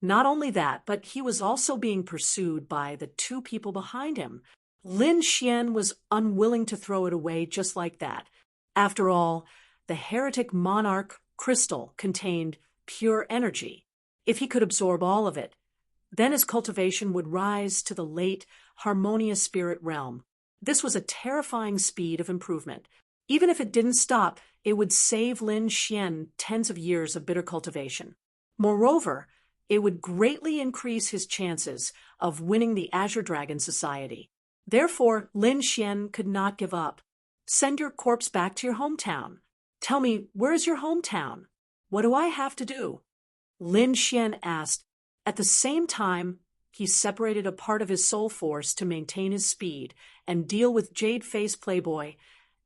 Not only that, but he was also being pursued by the 2 people behind him. Lin Xian was unwilling to throw it away just like that. After all, the heretic monarch crystal contained pure energy. If he could absorb all of it, then his cultivation would rise to the late harmonious spirit realm. This was a terrifying speed of improvement. Even if it didn't stop, it would save Lin Xian tens of years of bitter cultivation. Moreover, it would greatly increase his chances of winning the Azure Dragon Society. Therefore, Lin Xian could not give up. Send your corpse back to your hometown. Tell me, where is your hometown? What do I have to do? Lin Xian asked. At the same time, he separated a part of his soul force to maintain his speed and deal with Jade-Face Playboy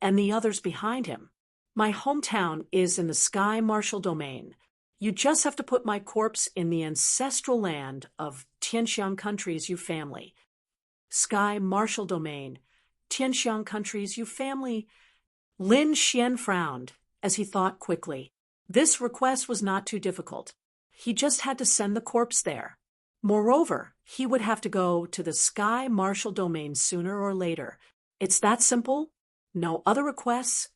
and the others behind him. My hometown is in the Sky Martial Domain. You just have to put my corpse in the ancestral land of Tianxiang countries, you family. Sky Martial Domain, Tianxiang countries, you family. Lin Xian frowned as he thought quickly. This request was not too difficult. He just had to send the corpse there. Moreover, he would have to go to the Sky Martial Domain sooner or later. It's that simple? No other requests?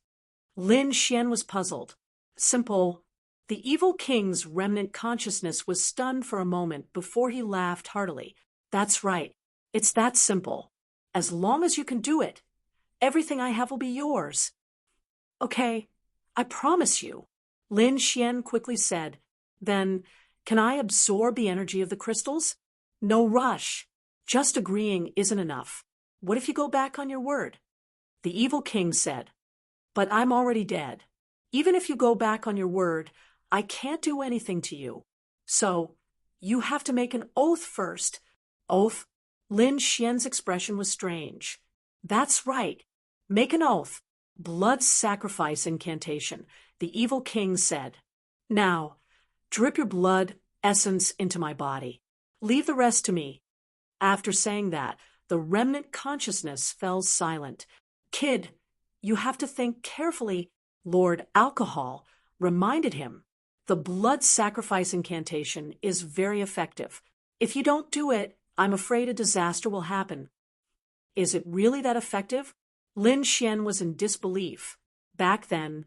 Lin Xian was puzzled. Simple. The evil king's remnant consciousness was stunned for a moment before he laughed heartily. That's right. It's that simple. As long as you can do it, everything I have will be yours. Okay, I promise you, Lin Xian quickly said. Then, can I absorb the energy of the crystals? No rush. Just agreeing isn't enough. What if you go back on your word? The evil king said. But I'm already dead. Even if you go back on your word, I can't do anything to you. So, you have to make an oath first. Oath? Lin Xian's expression was strange. That's right. Make an oath. Blood sacrifice incantation, the evil king said. Now, drip your blood essence into my body. Leave the rest to me." After saying that, the remnant consciousness fell silent. "Kid, you have to think carefully," Lord Alcohol reminded him. "The blood sacrifice incantation is very effective. If you don't do it, I'm afraid a disaster will happen." "Is it really that effective?" Lin Xian was in disbelief. Back then,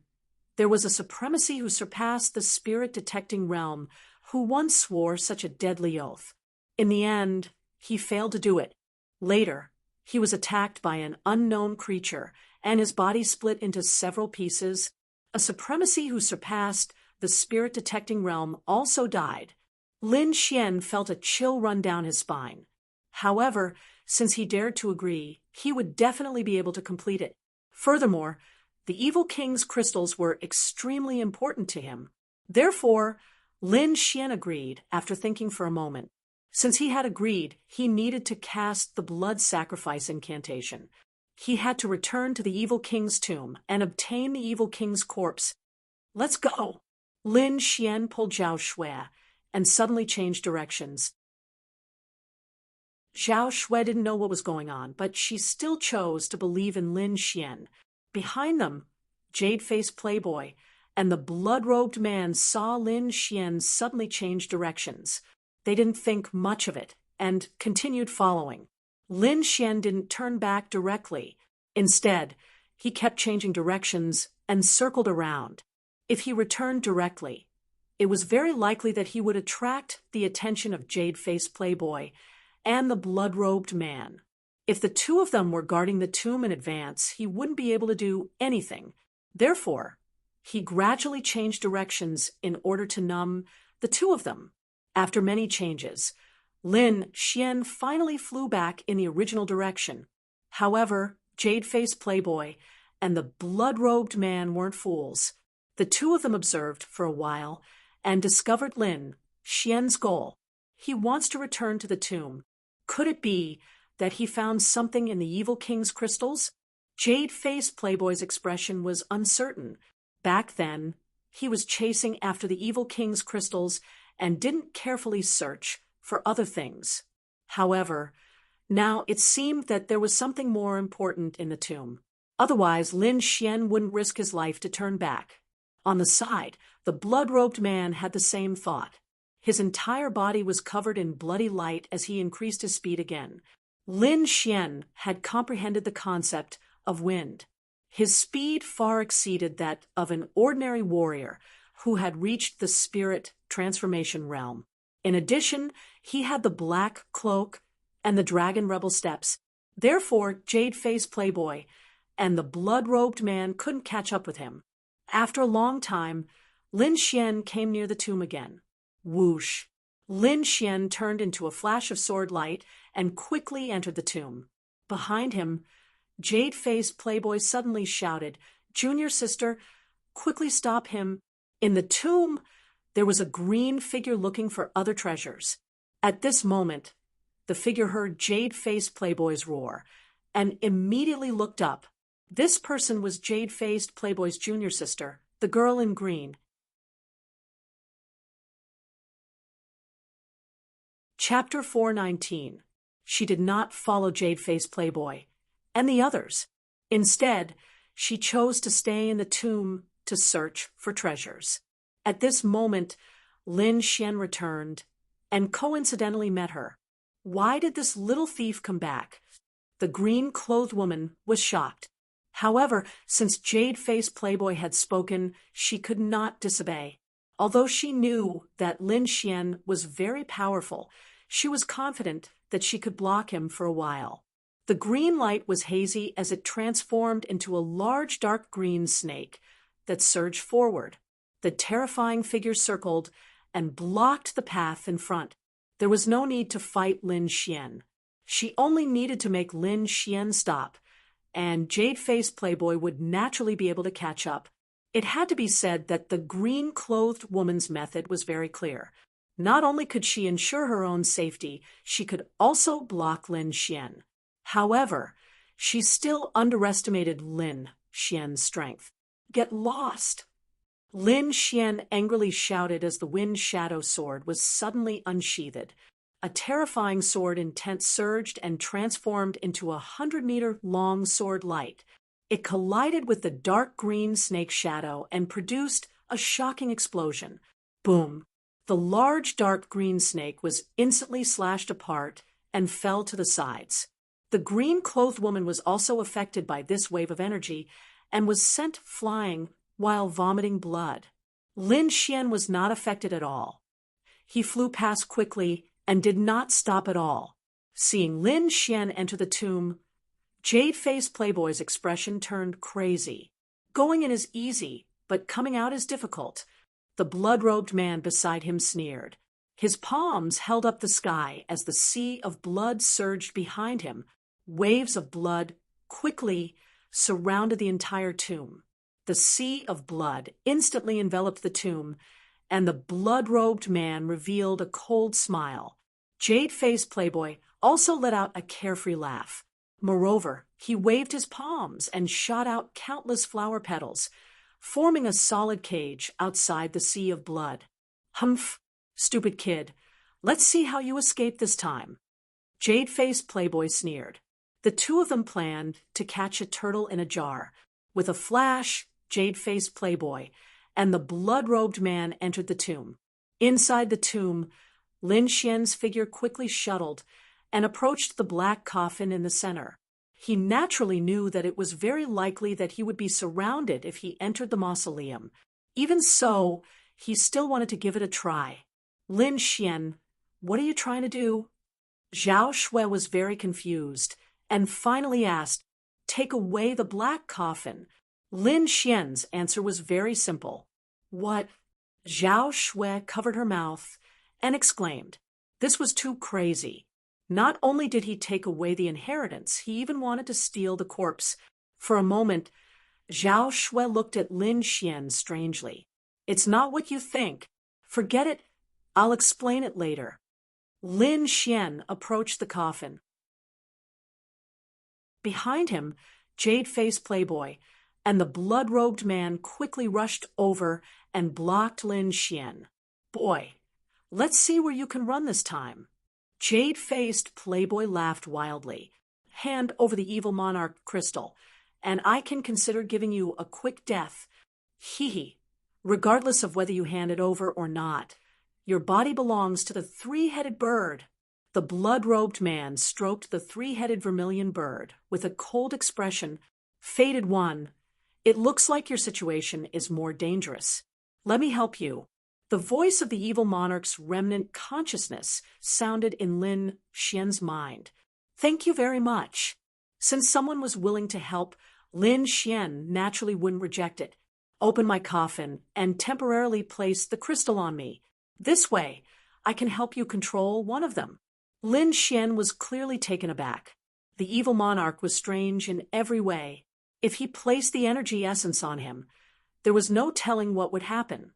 there was a supremacy who surpassed the spirit-detecting realm, who once swore such a deadly oath. In the end, he failed to do it. Later, he was attacked by an unknown creature, and his body split into several pieces. A supremacy who surpassed the spirit-detecting realm also died. Lin Xian felt a chill run down his spine. However, since he dared to agree, he would definitely be able to complete it. Furthermore, the Evil King's crystals were extremely important to him. Therefore, Lin Xian agreed after thinking for a moment. Since he had agreed, he needed to cast the blood sacrifice incantation. He had to return to the Evil King's tomb and obtain the Evil King's corpse. "Let's go!" Lin Xian pulled Zhao Shui and suddenly changed directions. Zhao Shui didn't know what was going on, but she still chose to believe in Lin Xian. Behind them, Jade-Faced Playboy and the blood-robed man saw Lin Xian suddenly change directions. They didn't think much of it and continued following. Lin Xian didn't turn back directly. Instead, he kept changing directions and circled around. If he returned directly, it was very likely that he would attract the attention of Jade-Faced Playboy and the blood-robed man. If the two of them were guarding the tomb in advance, he wouldn't be able to do anything. Therefore, he gradually changed directions in order to numb the two of them. After many changes, Lin Xian finally flew back in the original direction. However, Jade-Faced Playboy and the blood-robed man weren't fools. The two of them observed for a while and discovered Lin Xian's goal. He wants to return to the tomb. Could it be that he found something in the Evil King's crystals? Jade-Faced Playboy's expression was uncertain. Back then, he was chasing after the Evil King's crystals and didn't carefully search for other things. However, now it seemed that there was something more important in the tomb. Otherwise, Lin Xian wouldn't risk his life to turn back. On the side, the blood-robed man had the same thought. His entire body was covered in bloody light as he increased his speed again. Lin Xian had comprehended the concept of wind. His speed far exceeded that of an ordinary warrior who had reached the spirit transformation realm. In addition, he had the black cloak and the dragon rebel steps. Therefore, Jade-Faced Playboy and the blood-robed man couldn't catch up with him. After a long time, Lin Xian came near the tomb again. Whoosh! Lin Xian turned into a flash of sword light and quickly entered the tomb. Behind him, Jade-Faced Playboy suddenly shouted, "Junior sister, quickly stop him." In the tomb, there was a green figure looking for other treasures. At this moment, the figure heard Jade-Faced Playboy's roar and immediately looked up. This person was Jade-Faced Playboy's junior sister, the girl in green. Chapter 419. She did not follow Jade-Faced Playboy and the others. Instead, she chose to stay in the tomb to search for treasures. At this moment, Lin Xian returned and coincidentally met her. Why did this little thief come back? The green-clothed woman was shocked. However, since Jade-Faced Playboy had spoken, she could not disobey. Although she knew that Lin Xian was very powerful, she was confident that she could block him for a while. The green light was hazy as it transformed into a large dark green snake that surged forward. The terrifying figure circled and blocked the path in front. There was no need to fight Lin Xian. She only needed to make Lin Xian stop, and Jade-Faced Playboy would naturally be able to catch up. It had to be said that the green-clothed woman's method was very clear. Not only could she ensure her own safety, she could also block Lin Xian. However, she still underestimated Lin Xian's strength. Get lost! Lin Xian angrily shouted as the wind shadow sword was suddenly unsheathed. A terrifying sword intent surged and transformed into 100-meter-long sword light. It collided with the dark green snake shadow and produced a shocking explosion. Boom! The large dark green snake was instantly slashed apart and fell to the sides. The green-clothed woman was also affected by this wave of energy and was sent flying while vomiting blood. Lin Xian was not affected at all. He flew past quickly and did not stop at all. Seeing Lin Xian enter the tomb, Jade-faced Playboy's expression turned crazy. Going in is easy, but coming out is difficult. The blood-robed man beside him sneered. His palms held up the sky as the sea of blood surged behind him. Waves of blood quickly surrounded the entire tomb. The sea of blood instantly enveloped the tomb, and the blood-robed man revealed a cold smile. Jade-faced Playboy also let out a carefree laugh. Moreover, he waved his palms and shot out countless flower petals, forming a solid cage outside the sea of blood. Humph, stupid kid. Let's see how you escape this time. Jade-faced Playboy sneered. The two of them planned to catch a turtle in a jar. With a flash, Jade-faced Playboy and the blood-robed man entered the tomb. Inside the tomb, Lin Xian's figure quickly shuttled and approached the black coffin in the center. He naturally knew that it was very likely that he would be surrounded if he entered the mausoleum. Even so, he still wanted to give it a try. Lin Xian, what are you trying to do? Zhao Shui was very confused and finally asked, take away the black coffin. Lin Xian's answer was very simple. What? Zhao Shui covered her mouth and exclaimed. This was too crazy. Not only did he take away the inheritance, he even wanted to steal the corpse. For a moment, Zhao Shui looked at Lin Xian strangely. It's not what you think. Forget it. I'll explain it later. Lin Xian approached the coffin. Behind him, Jade-faced Playboy and the blood-robed man quickly rushed over and blocked Lin Xian. Boy, let's see where you can run this time. Jade-faced Playboy laughed wildly. Hand over the evil monarch crystal, and I can consider giving you a quick death. Hee. Regardless of whether you hand it over or not, your body belongs to the three-headed bird. The blood-robed man stroked the three-headed vermilion bird with a cold expression. Fated one, it looks like your situation is more dangerous. Let me help you. The voice of the evil monarch's remnant consciousness sounded in Lin Xian's mind. Thank you very much. Since someone was willing to help, Lin Xian naturally wouldn't reject it. Open my coffin and temporarily place the crystal on me. This way, I can help you control one of them. Lin Xian was clearly taken aback. The evil monarch was strange in every way. If he placed the energy essence on him, there was no telling what would happen.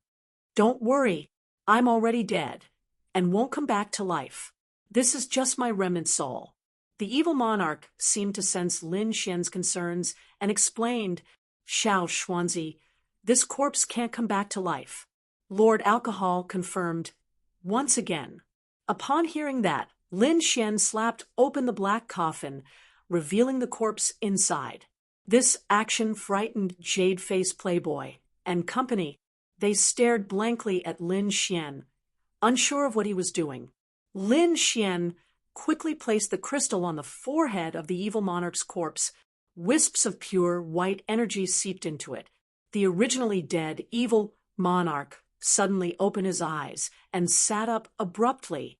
Don't worry, I'm already dead and won't come back to life. This is just my remnant soul. The evil monarch seemed to sense Lin Xian's concerns and explained, Xiao Xuanzi, this corpse can't come back to life. Lord Alcohol confirmed, once again. Upon hearing that, Lin Xian slapped open the black coffin, revealing the corpse inside. This action frightened Jade-faced Playboy and company. They stared blankly at Lin Xian, unsure of what he was doing. Lin Xian quickly placed the crystal on the forehead of the evil monarch's corpse. Wisps of pure white energy seeped into it. The originally dead evil monarch suddenly opened his eyes and sat up abruptly.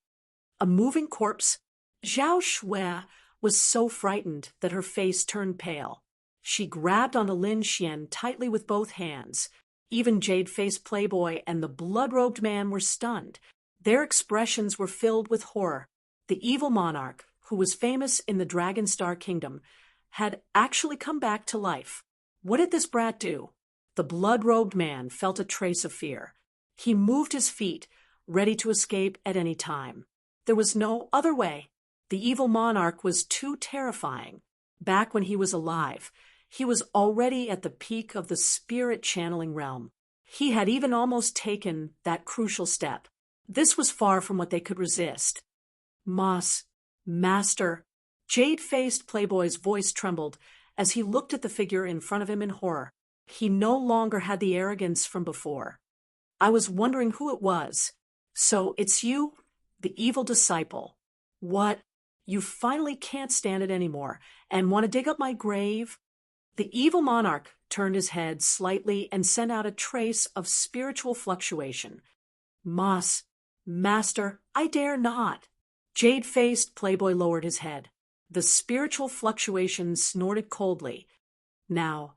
A moving corpse? Zhao Shui was so frightened that her face turned pale. She grabbed onto Lin Xian tightly with both hands. Even Jade-faced Playboy and the blood-robed man were stunned. Their expressions were filled with horror. The evil monarch, who was famous in the Dragon Star Kingdom, had actually come back to life. What did this brat do? The blood-robed man felt a trace of fear. He moved his feet, ready to escape at any time. There was no other way. The evil monarch was too terrifying. Back when he was alive, he was already at the peak of the spirit channeling realm. He had even almost taken that crucial step. This was far from what they could resist. Master. Jade-faced Playboy's voice trembled as he looked at the figure in front of him in horror. He no longer had the arrogance from before. I was wondering who it was. So it's you, the evil disciple. What? You finally can't stand it anymore and want to dig up my grave? The evil monarch turned his head slightly and sent out a trace of spiritual fluctuation. Master, I dare not. Jade-faced Playboy lowered his head. The spiritual fluctuation snorted coldly. Now,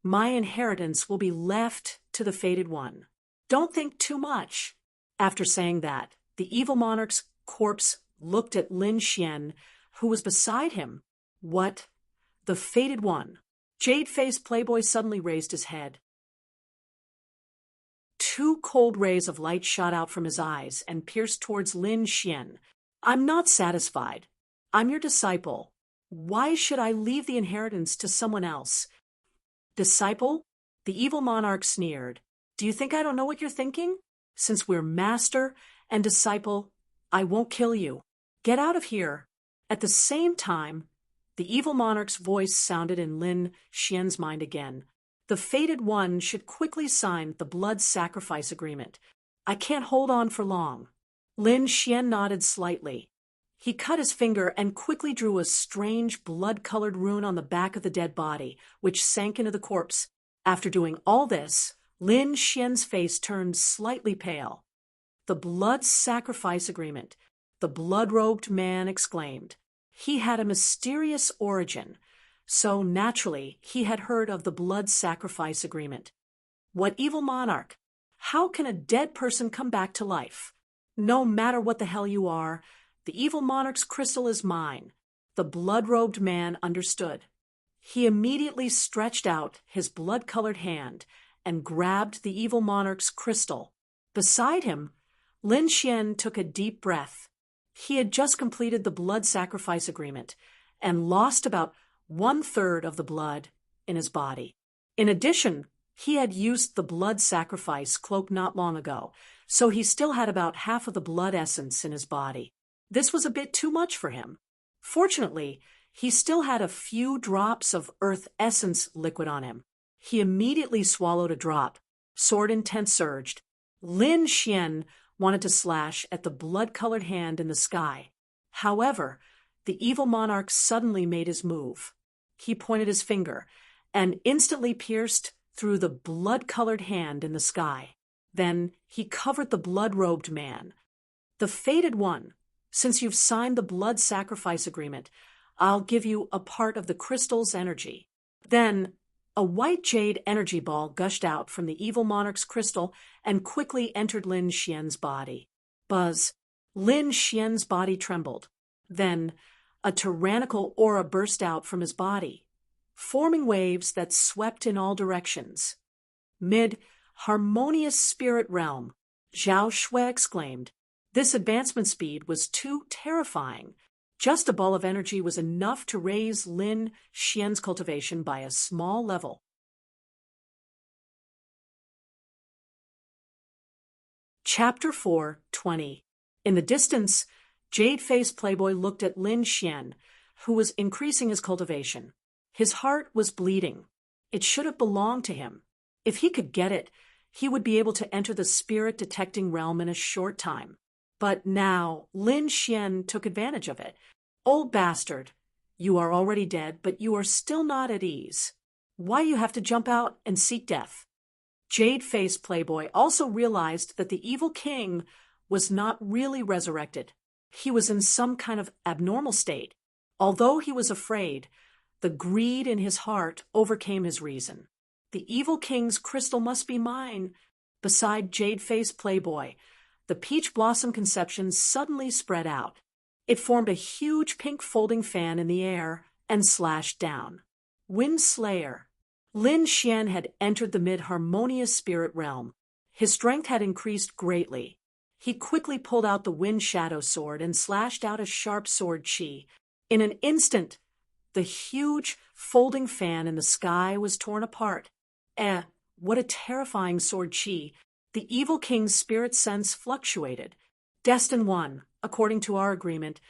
my inheritance will be left to the fated one. Don't think too much. After saying that, the evil monarch's corpse looked at Lin Xian, who was beside him. What? The fated one. Jade-faced Playboy suddenly raised his head. Two cold rays of light shot out from his eyes and pierced towards Lin Xian. I'm not satisfied. I'm your disciple. Why should I leave the inheritance to someone else? Disciple? The evil monarch sneered. Do you think I don't know what you're thinking? Since we're master and disciple, I won't kill you. Get out of here. At the same time, the evil monarch's voice sounded in Lin Xian's mind again. The fated one should quickly sign the blood sacrifice agreement. I can't hold on for long. Lin Xian nodded slightly. He cut his finger and quickly drew a strange blood-colored rune on the back of the dead body, which sank into the corpse. After doing all this, Lin Xian's face turned slightly pale. The blood sacrifice agreement, the blood-robed man exclaimed. He had a mysterious origin, so naturally he had heard of the blood sacrifice agreement. What evil monarch? How can a dead person come back to life? No matter what the hell you are, the evil monarch's crystal is mine. The blood-robed man understood. He immediately stretched out his blood-colored hand and grabbed the evil monarch's crystal. Beside him, Lin Xian took a deep breath. He had just completed the blood sacrifice agreement and lost about 1/3 of the blood in his body. In addition, he had used the blood sacrifice cloak not long ago, so he still had about half of the blood essence in his body. This was a bit too much for him. Fortunately, he still had a few drops of earth essence liquid on him. He immediately swallowed a drop. Sword intent surged. Lin Xian wanted to slash at the blood-colored hand in the sky. However, the evil monarch suddenly made his move. He pointed his finger and instantly pierced through the blood-colored hand in the sky. Then he covered the blood-robed man. The fated one, since you've signed the blood sacrifice agreement, I'll give you a part of the crystal's energy. Then a white jade energy ball gushed out from the evil monarch's crystal and quickly entered Lin Xian's body. Buzz. Lin Xian's body trembled. Then a tyrannical aura burst out from his body, forming waves that swept in all directions. Harmonious spirit realm, Zhao Shui exclaimed. This advancement speed was too terrifying. Just a ball of energy was enough to raise Lin Xian's cultivation by a small level. Chapter 4:20. In the distance, Jade-faced Playboy looked at Lin Xian, who was increasing his cultivation. His heart was bleeding. It should have belonged to him. If he could get it, he would be able to enter the spirit-detecting realm in a short time. But now, Lin Xian took advantage of it. Old bastard, you are already dead, but you are still not at ease. Why you have to jump out and seek death? Jade-faced Playboy also realized that the evil king was not really resurrected. He was in some kind of abnormal state. Although he was afraid, the greed in his heart overcame his reason. The evil king's crystal must be mine. Beside Jade-faced Playboy, the peach blossom conception suddenly spread out. It formed a huge pink folding fan in the air and slashed down. Wind Slayer. Lin Xian had entered the mid-harmonious spirit realm. His strength had increased greatly. He quickly pulled out the Wind Shadow Sword and slashed out a sharp sword chi. In an instant, the huge folding fan in the sky was torn apart. what a terrifying sword chi! The evil king's spirit sense fluctuated. Destin 1, according to our agreement,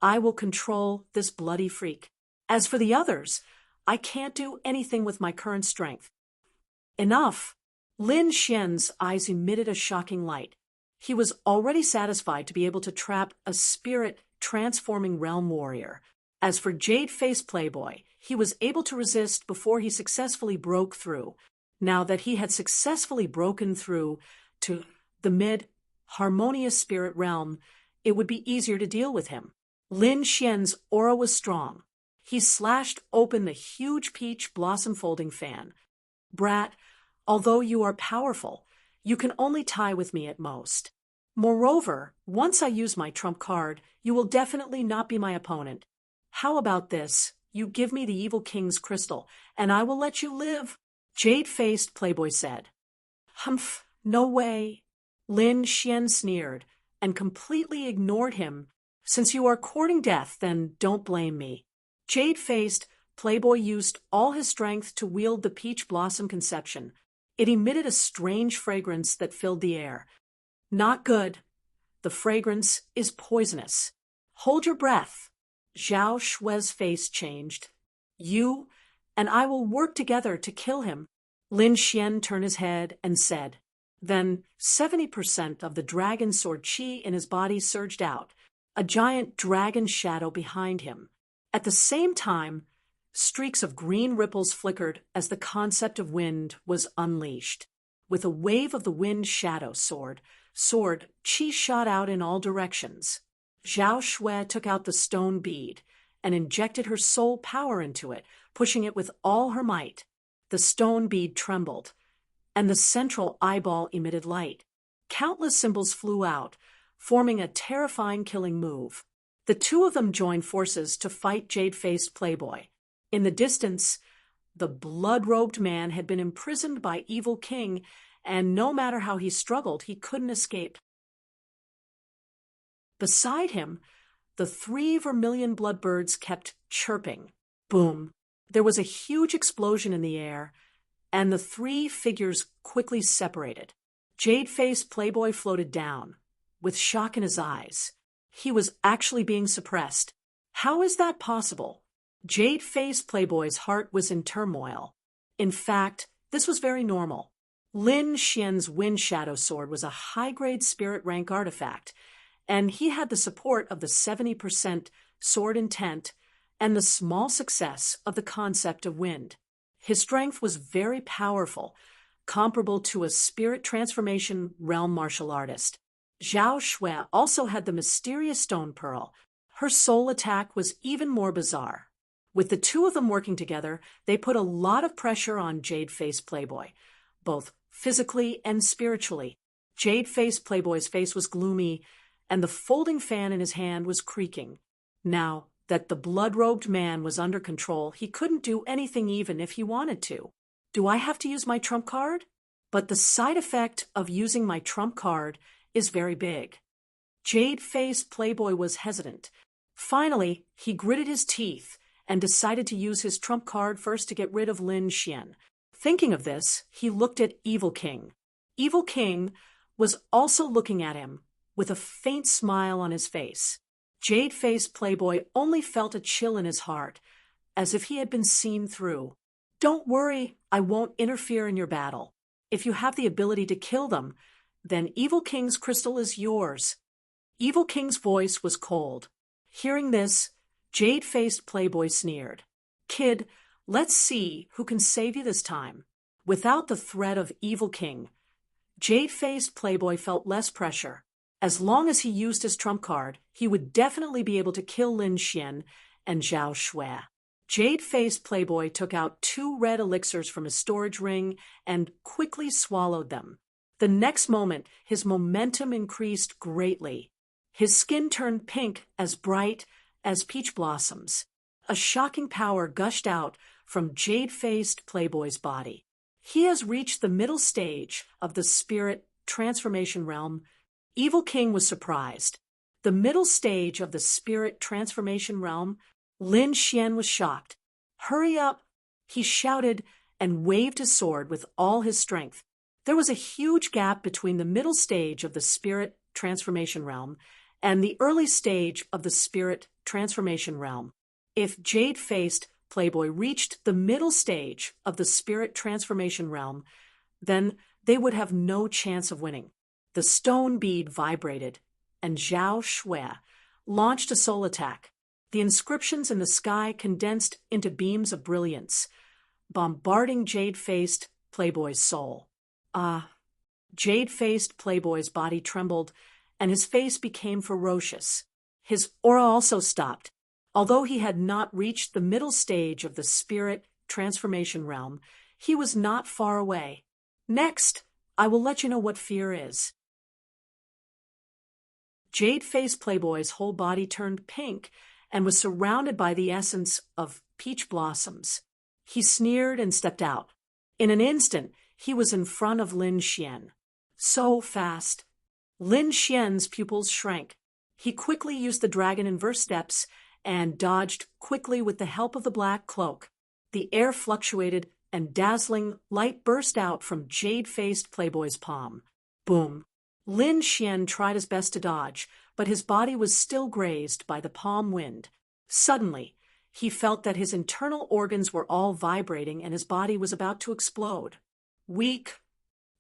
I will control this bloody freak. As for the others, I can't do anything with my current strength. Enough! Lin Xian's eyes emitted a shocking light. He was already satisfied to be able to trap a spirit-transforming realm warrior. As for Jade-Faced Playboy, he was able to resist before he successfully broke through. Now that he had successfully broken through to the mid-harmonious spirit realm, it would be easier to deal with him. Lin Xian's aura was strong. He slashed open the huge peach blossom folding fan. Brat, although you are powerful, you can only tie with me at most. Moreover, once I use my trump card, you will definitely not be my opponent. How about this? You give me the evil king's crystal, and I will let you live. Jade-Faced Playboy said. Humph, no way. Lin Xian sneered and completely ignored him. Since you are courting death, then don't blame me. Jade-Faced Playboy used all his strength to wield the peach blossom conception. It emitted a strange fragrance that filled the air. Not good. The fragrance is poisonous. Hold your breath. Zhao Shue's face changed. You and I will work together to kill him. Lin Xian turned his head and said. Then 70% of the dragon sword chi in his body surged out, a giant dragon shadow behind him. At the same time, streaks of green ripples flickered as the concept of wind was unleashed. With a wave of the wind shadow sword, chi shot out in all directions. Zhao Shui took out the stone bead and injected her soul power into it, pushing it with all her might. The stone bead trembled, and the central eyeball emitted light. Countless symbols flew out, forming a terrifying killing move. The two of them joined forces to fight Jade-Faced Playboy. In the distance, the blood-robed man had been imprisoned by Evil King, and no matter how he struggled, he couldn't escape. Beside him, the 3 vermilion bloodbirds kept chirping. Boom! There was a huge explosion in the air, and the 3 figures quickly separated. Jade-Faced Playboy floated down, with shock in his eyes. He was actually being suppressed. How is that possible? Jade-Faced Playboy's heart was in turmoil. In fact, this was very normal. Lin Xian's Wind Shadow Sword was a high-grade spirit rank artifact, and he had the support of the 70% sword intent and the small success of the concept of wind. His strength was very powerful, comparable to a spirit transformation realm martial artist. Zhao Shui also had the mysterious stone pearl. Her soul attack was even more bizarre. With the two of them working together, they put a lot of pressure on Jade-Faced Playboy, both physically and spiritually. Jade-Faced Playboy's face was gloomy, and the folding fan in his hand was creaking. Now that the blood-robed man was under control, he couldn't do anything even if he wanted to. Do I have to use my trump card? But the side effect of using my trump card is very big. Jade-Faced Playboy was hesitant. Finally, he gritted his teeth and decided to use his trump card first to get rid of Lin Xian. Thinking of this, he looked at Evil King. Evil King was also looking at him, with a faint smile on his face. Jade-Faced Playboy only felt a chill in his heart, as if he had been seen through. Don't worry, I won't interfere in your battle. If you have the ability to kill them, then Evil King's crystal is yours. Evil King's voice was cold. Hearing this, Jade-Faced Playboy sneered. Kid, let's see who can save you this time. Without the threat of Evil King, Jade-Faced Playboy felt less pressure. As long as he used his trump card, he would definitely be able to kill Lin Xian and Zhao Shui. Jade-Faced Playboy took out 2 red elixirs from his storage ring and quickly swallowed them. The next moment, his momentum increased greatly. His skin turned pink, as bright as peach blossoms. A shocking power gushed out from Jade-Faced Playboy's body. He has reached the middle stage of the spirit transformation realm. Evil King was surprised. The middle stage of the spirit transformation realm? Lin Xian was shocked. Hurry up, he shouted and waved his sword with all his strength. There was a huge gap between the middle stage of the spirit transformation realm and the early stage of the spirit transformation realm. If jade-faced Playboy reached the middle stage of the spirit transformation realm, then they would have no chance of winning. The stone bead vibrated, and Zhao Shui launched a soul attack. The inscriptions in the sky condensed into beams of brilliance, bombarding jade-faced Playboy's soul. Jade-faced Playboy's body trembled, and his face became ferocious. His aura also stopped. Although he had not reached the middle stage of the spirit transformation realm, he was not far away. Next, I will let you know what fear is. Jade-faced Playboy's whole body turned pink and was surrounded by the essence of peach blossoms. He sneered and stepped out. In an instant, he was in front of Lin Xian. So fast. Lin Xian's pupils shrank. He quickly used the dragon inverse steps and dodged quickly with the help of the black cloak. The air fluctuated and dazzling light burst out from jade-faced Playboy's palm. Boom. Lin Xian tried his best to dodge, but his body was still grazed by the palm wind. Suddenly, he felt that his internal organs were all vibrating and his body was about to explode. Weak.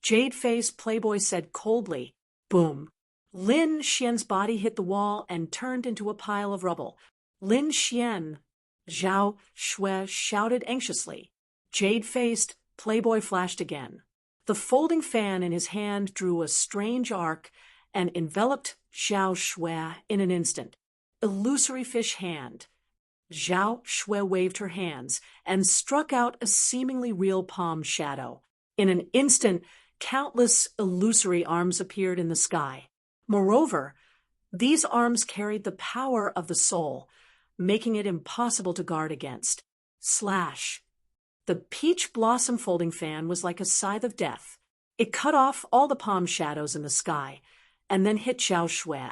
Jade-faced Playboy said coldly. Boom. Lin Xian's body hit the wall and turned into a pile of rubble. Lin Xian, Zhao Shui shouted anxiously. Jade-faced Playboy flashed again. The folding fan in his hand drew a strange arc and enveloped Zhao Shui in an instant. Illusory fish hand. Zhao Shui waved her hands and struck out a seemingly real palm shadow. In an instant, countless illusory arms appeared in the sky. Moreover, these arms carried the power of the soul, making it impossible to guard against. Slash. The peach blossom folding fan was like a scythe of death. It cut off all the palm shadows in the sky, and then hit Zhao Shui.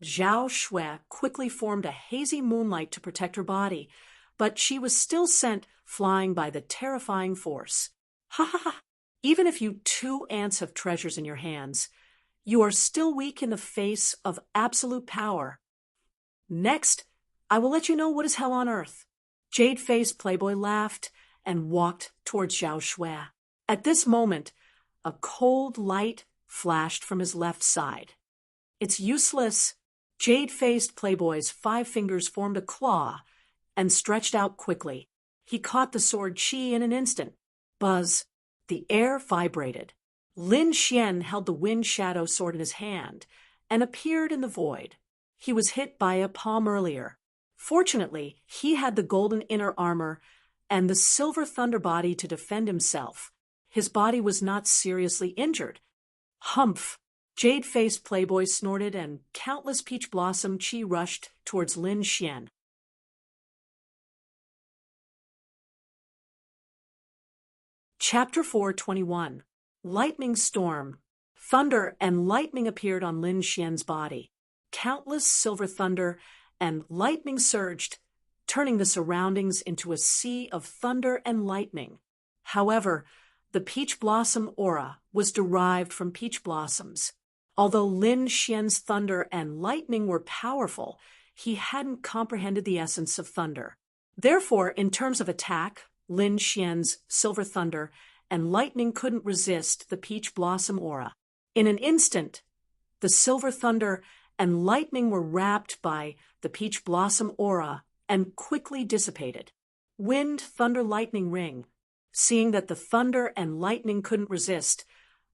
Zhao Shui quickly formed a hazy moonlight to protect her body, but she was still sent flying by the terrifying force. Ha ha ha! Even if you 2 ants have treasures in your hands, you are still weak in the face of absolute power. Next, I will let you know what is hell on earth. Jade-faced Playboy laughed and walked towards Zhao Shui. At this moment, a cold light flashed from his left side. It's useless. Jade-faced Playboy's 5 fingers formed a claw and stretched out quickly. He caught the sword chi in an instant. Buzz. The air vibrated. Lin Xian held the wind shadow sword in his hand and appeared in the void. He was hit by a palm earlier. Fortunately, he had the golden inner armor and the silver thunder body to defend himself. His body was not seriously injured. Humph! Jade-faced Playboy snorted and countless peach blossom chi rushed towards Lin Xian. Chapter 421. Lightning Storm. Thunder and lightning appeared on Lin Xian's body. Countless silver thunder and lightning surged, turning the surroundings into a sea of thunder and lightning. However, the peach blossom aura was derived from peach blossoms. Although Lin Xian's thunder and lightning were powerful, he hadn't comprehended the essence of thunder. Therefore, in terms of attack, Lin Xian's silver thunder and lightning couldn't resist the peach blossom aura. In an instant, the silver thunder and lightning were wrapped by the peach blossom aura and quickly dissipated. Wind, thunder, lightning ring. Seeing that the thunder and lightning couldn't resist,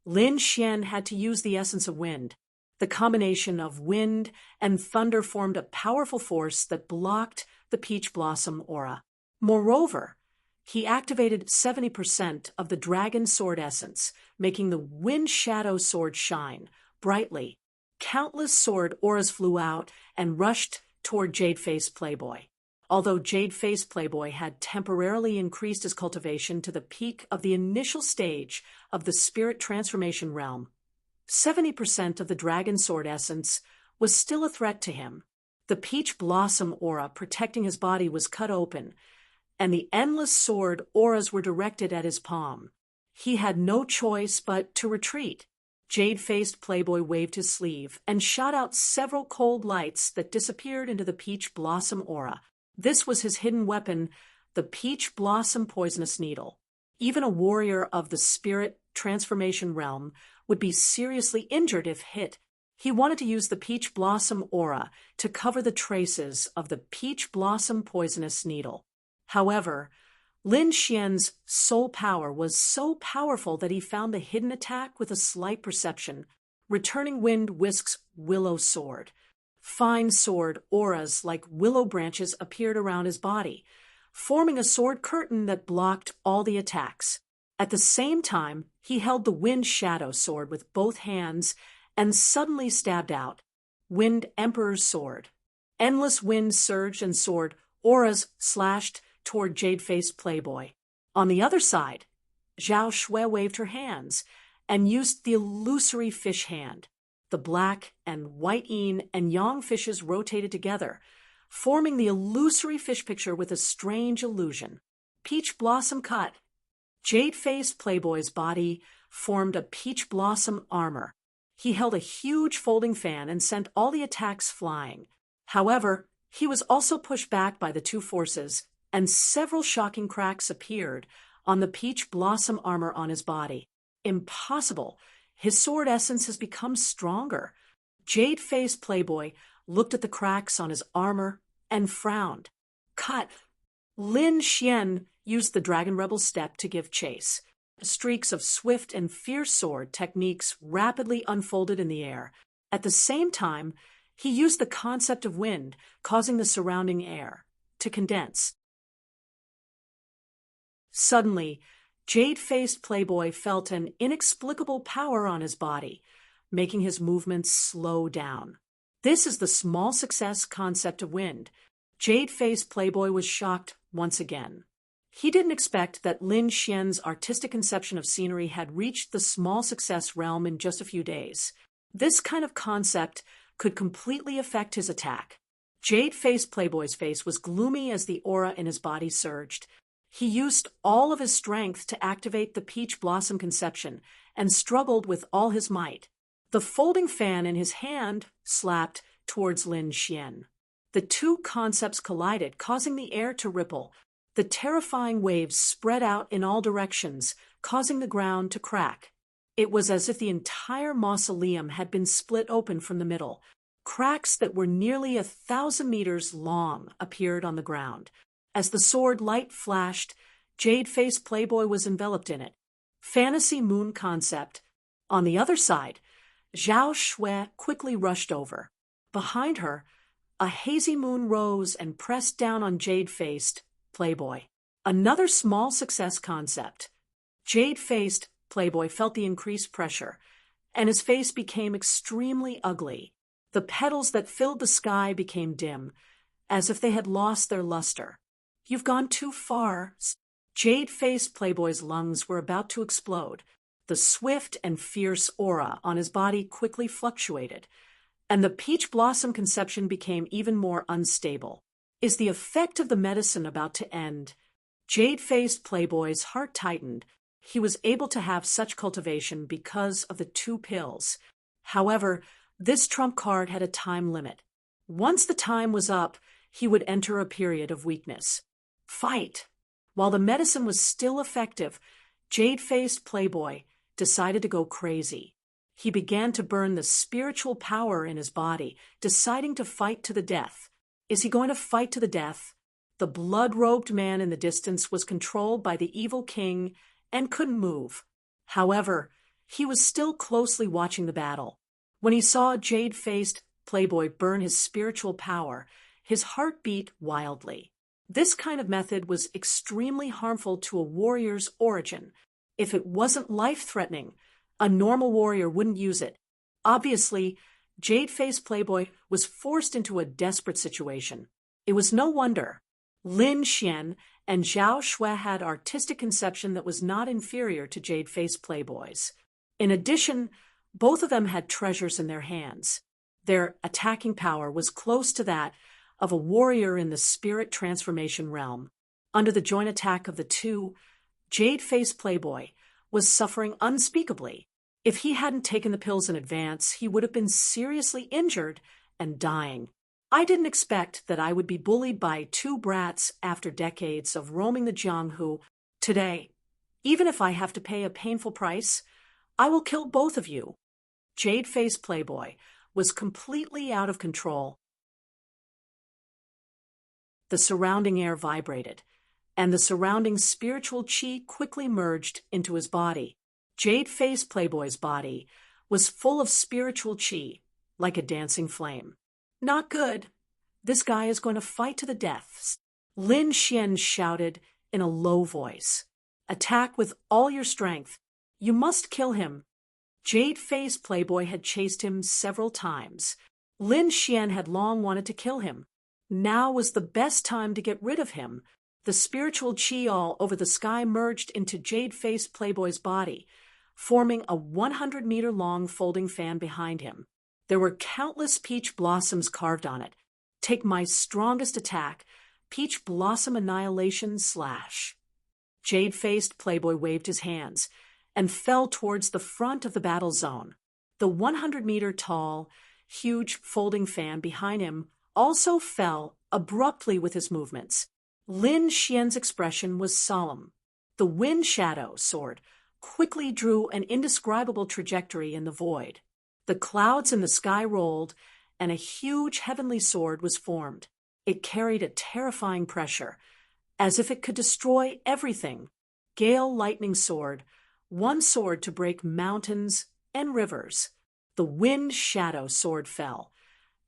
Lin Xian had to use the essence of wind. The combination of wind and thunder formed a powerful force that blocked the peach blossom aura. Moreover, he activated 70% of the dragon sword essence, making the wind shadow sword shine brightly. Countless sword auras flew out and rushed toward Jade-faced Playboy. Although Jade-faced Playboy had temporarily increased his cultivation to the peak of the initial stage of the spirit transformation realm, 70% of the dragon sword essence was still a threat to him. The peach blossom aura protecting his body was cut open, and the endless sword auras were directed at his palm. He had no choice but to retreat. Jade-faced Playboy waved his sleeve and shot out several cold lights that disappeared into the peach blossom aura. This was his hidden weapon, the peach blossom poisonous needle. Even a warrior of the spirit transformation realm would be seriously injured if hit. He wanted to use the peach blossom aura to cover the traces of the peach blossom poisonous needle. However, Lin Xian's soul power was so powerful that he found the hidden attack with a slight perception. Returning Wind Whisk's willow sword. Fine sword auras like willow branches appeared around his body, forming a sword curtain that blocked all the attacks. At the same time, he held the Wind Shadow sword with both hands and suddenly stabbed out. Wind Emperor's sword. Endless wind surged and sword auras slashed toward Jade-faced Playboy. On the other side, Zhao Shui waved her hands and used the illusory fish hand. The black and white yin and yang fishes rotated together, forming the illusory fish picture with a strange illusion. Peach blossom cut. Jade-faced Playboy's body formed a peach blossom armor. He held a huge folding fan and sent all the attacks flying. However, he was also pushed back by the two forces, and several shocking cracks appeared on the peach blossom armor on his body. Impossible! His sword essence has become stronger. Jade-faced Playboy looked at the cracks on his armor and frowned. Cut! Lin Xian used the Dragon Rebel step to give chase. Streaks of swift and fierce sword techniques rapidly unfolded in the air. At the same time, he used the concept of wind, causing the surrounding air to condense. Suddenly, Jade-faced Playboy felt an inexplicable power on his body, making his movements slow down. This is the small success concept of wind. Jade-faced Playboy was shocked once again. He didn't expect that Lin Xian's artistic conception of scenery had reached the small success realm in just a few days. This kind of concept could completely affect his attack. Jade-faced Playboy's face was gloomy as the aura in his body surged. He used all of his strength to activate the peach blossom conception and struggled with all his might. The folding fan in his hand slapped towards Lin Xian. The two concepts collided, causing the air to ripple. The terrifying waves spread out in all directions, causing the ground to crack. It was as if the entire mausoleum had been split open from the middle. Cracks that were nearly 1,000 meters long appeared on the ground. As the sword light flashed, Jade-faced Playboy was enveloped in it. Fantasy moon concept. On the other side, Zhao Shui quickly rushed over. Behind her, a hazy moon rose and pressed down on Jade-faced Playboy. Another small success concept. Jade-faced Playboy felt the increased pressure, and his face became extremely ugly. The petals that filled the sky became dim, as if they had lost their luster. You've gone too far. Jade-faced Playboy's lungs were about to explode. The swift and fierce aura on his body quickly fluctuated, and the peach blossom conception became even more unstable. Is the effect of the medicine about to end? Jade-faced Playboy's heart tightened. He was able to have such cultivation because of the 2 pills. However, this trump card had a time limit. Once the time was up, he would enter a period of weakness. Fight! While the medicine was still effective, Jade-faced Playboy decided to go crazy. He began to burn the spiritual power in his body, deciding to fight to the death. Is he going to fight to the death? The blood-robed man in the distance was controlled by the evil king and couldn't move. However, he was still closely watching the battle. When he saw Jade-faced Playboy burn his spiritual power, his heart beat wildly. This kind of method was extremely harmful to a warrior's origin. If it wasn't life-threatening, a normal warrior wouldn't use it. Obviously, Jade-faced Playboy was forced into a desperate situation. It was no wonder. Lin Xian and Zhao Shui had artistic conception that was not inferior to Jade-faced Playboy's. In addition, both of them had treasures in their hands. Their attacking power was close to that of a warrior in the spirit transformation realm. Under the joint attack of the two, Jade-faced Playboy was suffering unspeakably. If he hadn't taken the pills in advance, he would have been seriously injured and dying. I didn't expect that I would be bullied by two brats after decades of roaming the Jianghu. Today, even if I have to pay a painful price, I will kill both of you. Jade-faced Playboy was completely out of control. The surrounding air vibrated, and the surrounding spiritual chi quickly merged into his body. Jade-faced Playboy's body was full of spiritual chi, like a dancing flame. Not good. This guy is going to fight to the death. Lin Xian shouted in a low voice. Attack with all your strength. You must kill him. Jade-faced Playboy had chased him several times. Lin Xian had long wanted to kill him. Now was the best time to get rid of him. The spiritual chi all over the sky merged into Jade-faced Playboy's body, forming a 100-meter-long folding fan behind him. There were countless peach blossoms carved on it. Take my strongest attack, Peach Blossom Annihilation Slash. Jade-faced Playboy waved his hands and fell towards the front of the battle zone. The 100-meter-tall, huge folding fan behind him also fell abruptly with his movements. Lin Xian's expression was solemn. The wind shadow sword quickly drew an indescribable trajectory in the void. The clouds in the sky rolled, and a huge heavenly sword was formed. It carried a terrifying pressure, as if it could destroy everything. Gale Lightning Sword, one sword to break mountains and rivers. The wind shadow sword fell,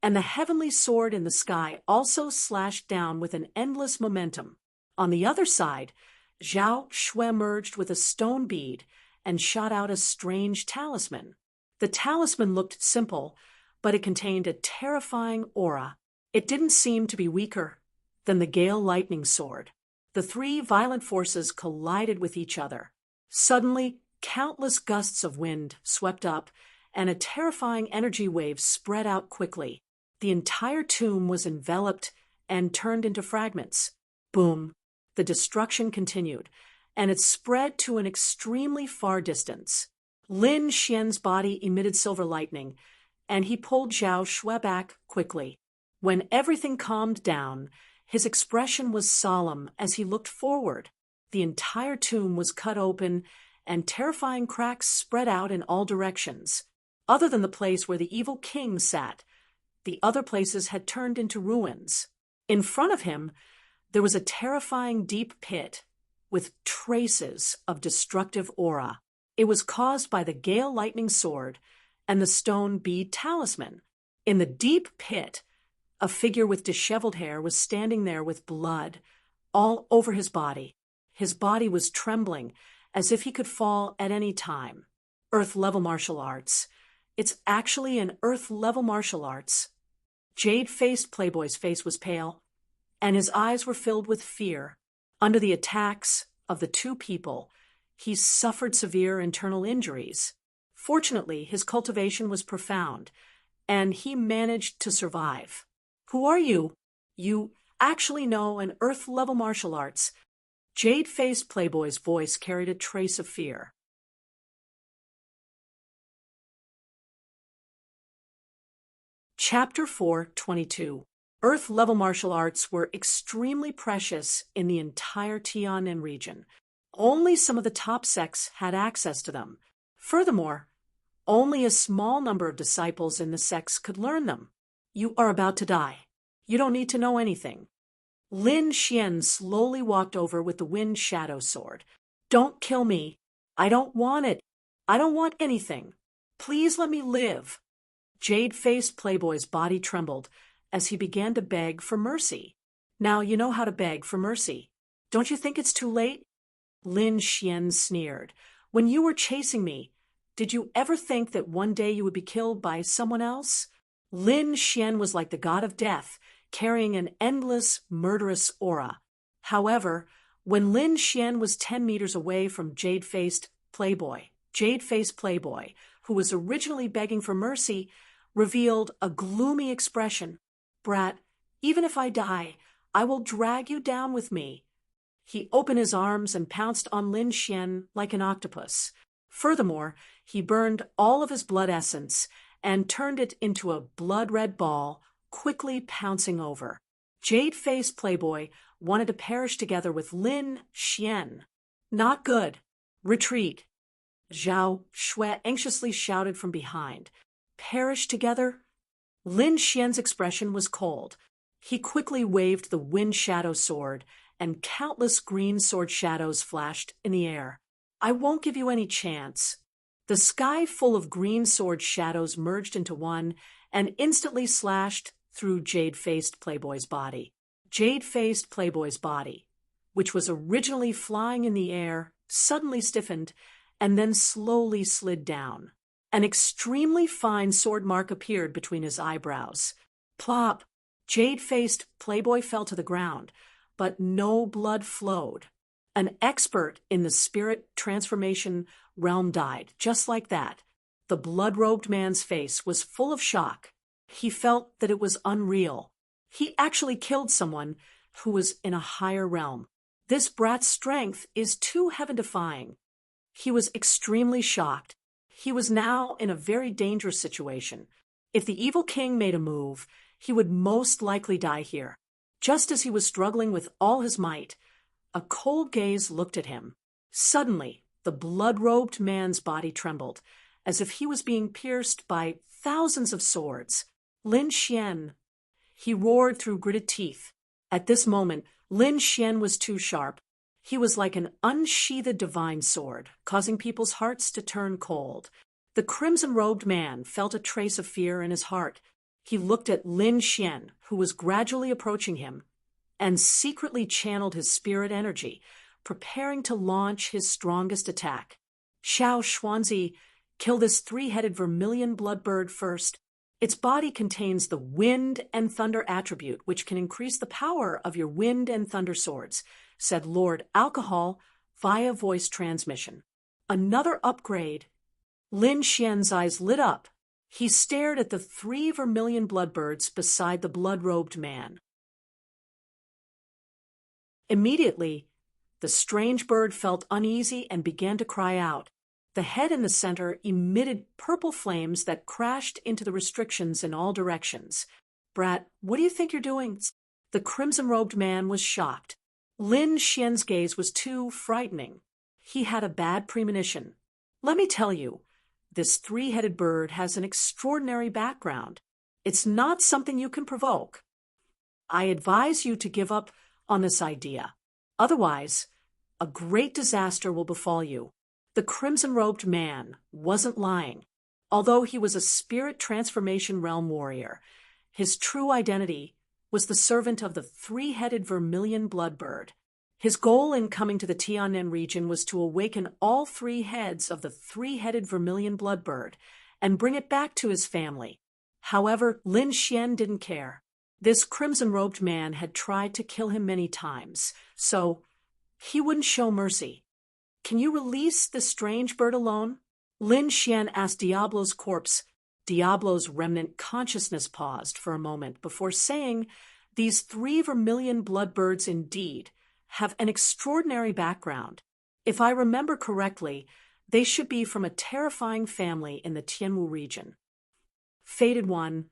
and the heavenly sword in the sky also slashed down with an endless momentum. On the other side, Zhao Shui merged with a stone bead and shot out a strange talisman. The talisman looked simple, but it contained a terrifying aura. It didn't seem to be weaker than the Gale Lightning Sword. The three violent forces collided with each other. Suddenly, countless gusts of wind swept up, and a terrifying energy wave spread out quickly. The entire tomb was enveloped and turned into fragments. Boom! The destruction continued, and it spread to an extremely far distance. Lin Xian's body emitted silver lightning, and he pulled Zhao Shui back quickly. When everything calmed down, his expression was solemn as he looked forward. The entire tomb was cut open, and terrifying cracks spread out in all directions. Other than the place where the evil king sat, the other places had turned into ruins. In front of him, there was a terrifying deep pit with traces of destructive aura. It was caused by the Gale Lightning Sword and the stone bead talisman. In the deep pit, a figure with disheveled hair was standing there with blood all over his body. His body was trembling as if he could fall at any time. Earth-level martial arts. It's actually an Earth-level martial arts. Jade-faced Playboy's face was pale, and his eyes were filled with fear. Under the attacks of the two people, he suffered severe internal injuries. Fortunately, his cultivation was profound, and he managed to survive. Who are you? You actually know an Earth-level martial arts. Jade-faced Playboy's voice carried a trace of fear. Chapter 4:22. Earth-level martial arts were extremely precious in the entire Tianan region. Only some of the top sects had access to them. Furthermore, only a small number of disciples in the sects could learn them. You are about to die. You don't need to know anything. Lin Xian slowly walked over with the wind shadow sword. Don't kill me. I don't want it. I don't want anything. Please let me live. Jade-faced Playboy's body trembled as he began to beg for mercy. Now you know how to beg for mercy. Don't you think it's too late? Lin Xian sneered. When you were chasing me, did you ever think that one day you would be killed by someone else? Lin Xian was like the god of death, carrying an endless, murderous aura. However, when Lin Xian was 10 meters away from Jade-faced Playboy, who was originally begging for mercy, revealed a gloomy expression. Brat, even if I die, I will drag you down with me. He opened his arms and pounced on Lin Xian like an octopus. Furthermore, he burned all of his blood essence and turned it into a blood-red ball, quickly pouncing over. Jade-faced Playboy wanted to perish together with Lin Xian. Not good. Retreat. Zhao Shui anxiously shouted from behind. Perish together? Lin Xian's expression was cold. He quickly waved the wind shadow sword, and countless green sword shadows flashed in the air. I won't give you any chance. The sky full of green sword shadows merged into one and instantly slashed through Jade-faced Playboy's body. Jade-faced Playboy's body, which was originally flying in the air, suddenly stiffened and then slowly slid down. An extremely fine sword mark appeared between his eyebrows. Plop! Jade-faced Playboy fell to the ground, but no blood flowed. An expert in the spirit transformation realm died, just like that. The blood-robed man's face was full of shock. He felt that it was unreal. He actually killed someone who was in a higher realm. This brat's strength is too heaven-defying. He was extremely shocked. He was now in a very dangerous situation. If the evil king made a move, he would most likely die here. Just as he was struggling with all his might, a cold gaze looked at him. Suddenly, the blood-robed man's body trembled, as if he was being pierced by thousands of swords. Lin Xian. He roared through gritted teeth. At this moment, Lin Xian was too sharp. He was like an unsheathed divine sword, causing people's hearts to turn cold. The crimson-robed man felt a trace of fear in his heart. He looked at Lin Xian, who was gradually approaching him, and secretly channeled his spirit energy, preparing to launch his strongest attack. Xiao Xuanzi, kill this three-headed vermilion bloodbird first. Its body contains the wind and thunder attribute, which can increase the power of your wind and thunder swords, said Lord Alcohol via voice transmission. Another upgrade. Lin Xian's eyes lit up. He stared at the 3 vermilion bloodbirds beside the blood-robed man. Immediately, the strange bird felt uneasy and began to cry out. The head in the center emitted purple flames that crashed into the restrictions in all directions. Brat, what do you think you're doing? The crimson-robed man was shocked. Lin Xian's gaze was too frightening. He had a bad premonition. Let me tell you, this 3-headed bird has an extraordinary background. It's not something you can provoke. I advise you to give up on this idea. Otherwise, a great disaster will befall you. The crimson-robed man wasn't lying. Although he was a spirit transformation realm warrior, his true identity was the servant of the 3-headed vermilion bloodbird. His goal in coming to the Tiannan region was to awaken all 3 heads of the 3-headed vermilion bloodbird and bring it back to his family. However, Lin Xian didn't care. This crimson-robed man had tried to kill him many times, so he wouldn't show mercy. Can you release the strange bird alone? Lin Xian asked Diablo's corpse. Diablo's remnant consciousness paused for a moment before saying, these 3 vermilion bloodbirds indeed have an extraordinary background. If I remember correctly, they should be from a terrifying family in the Tianwu region. Fated One,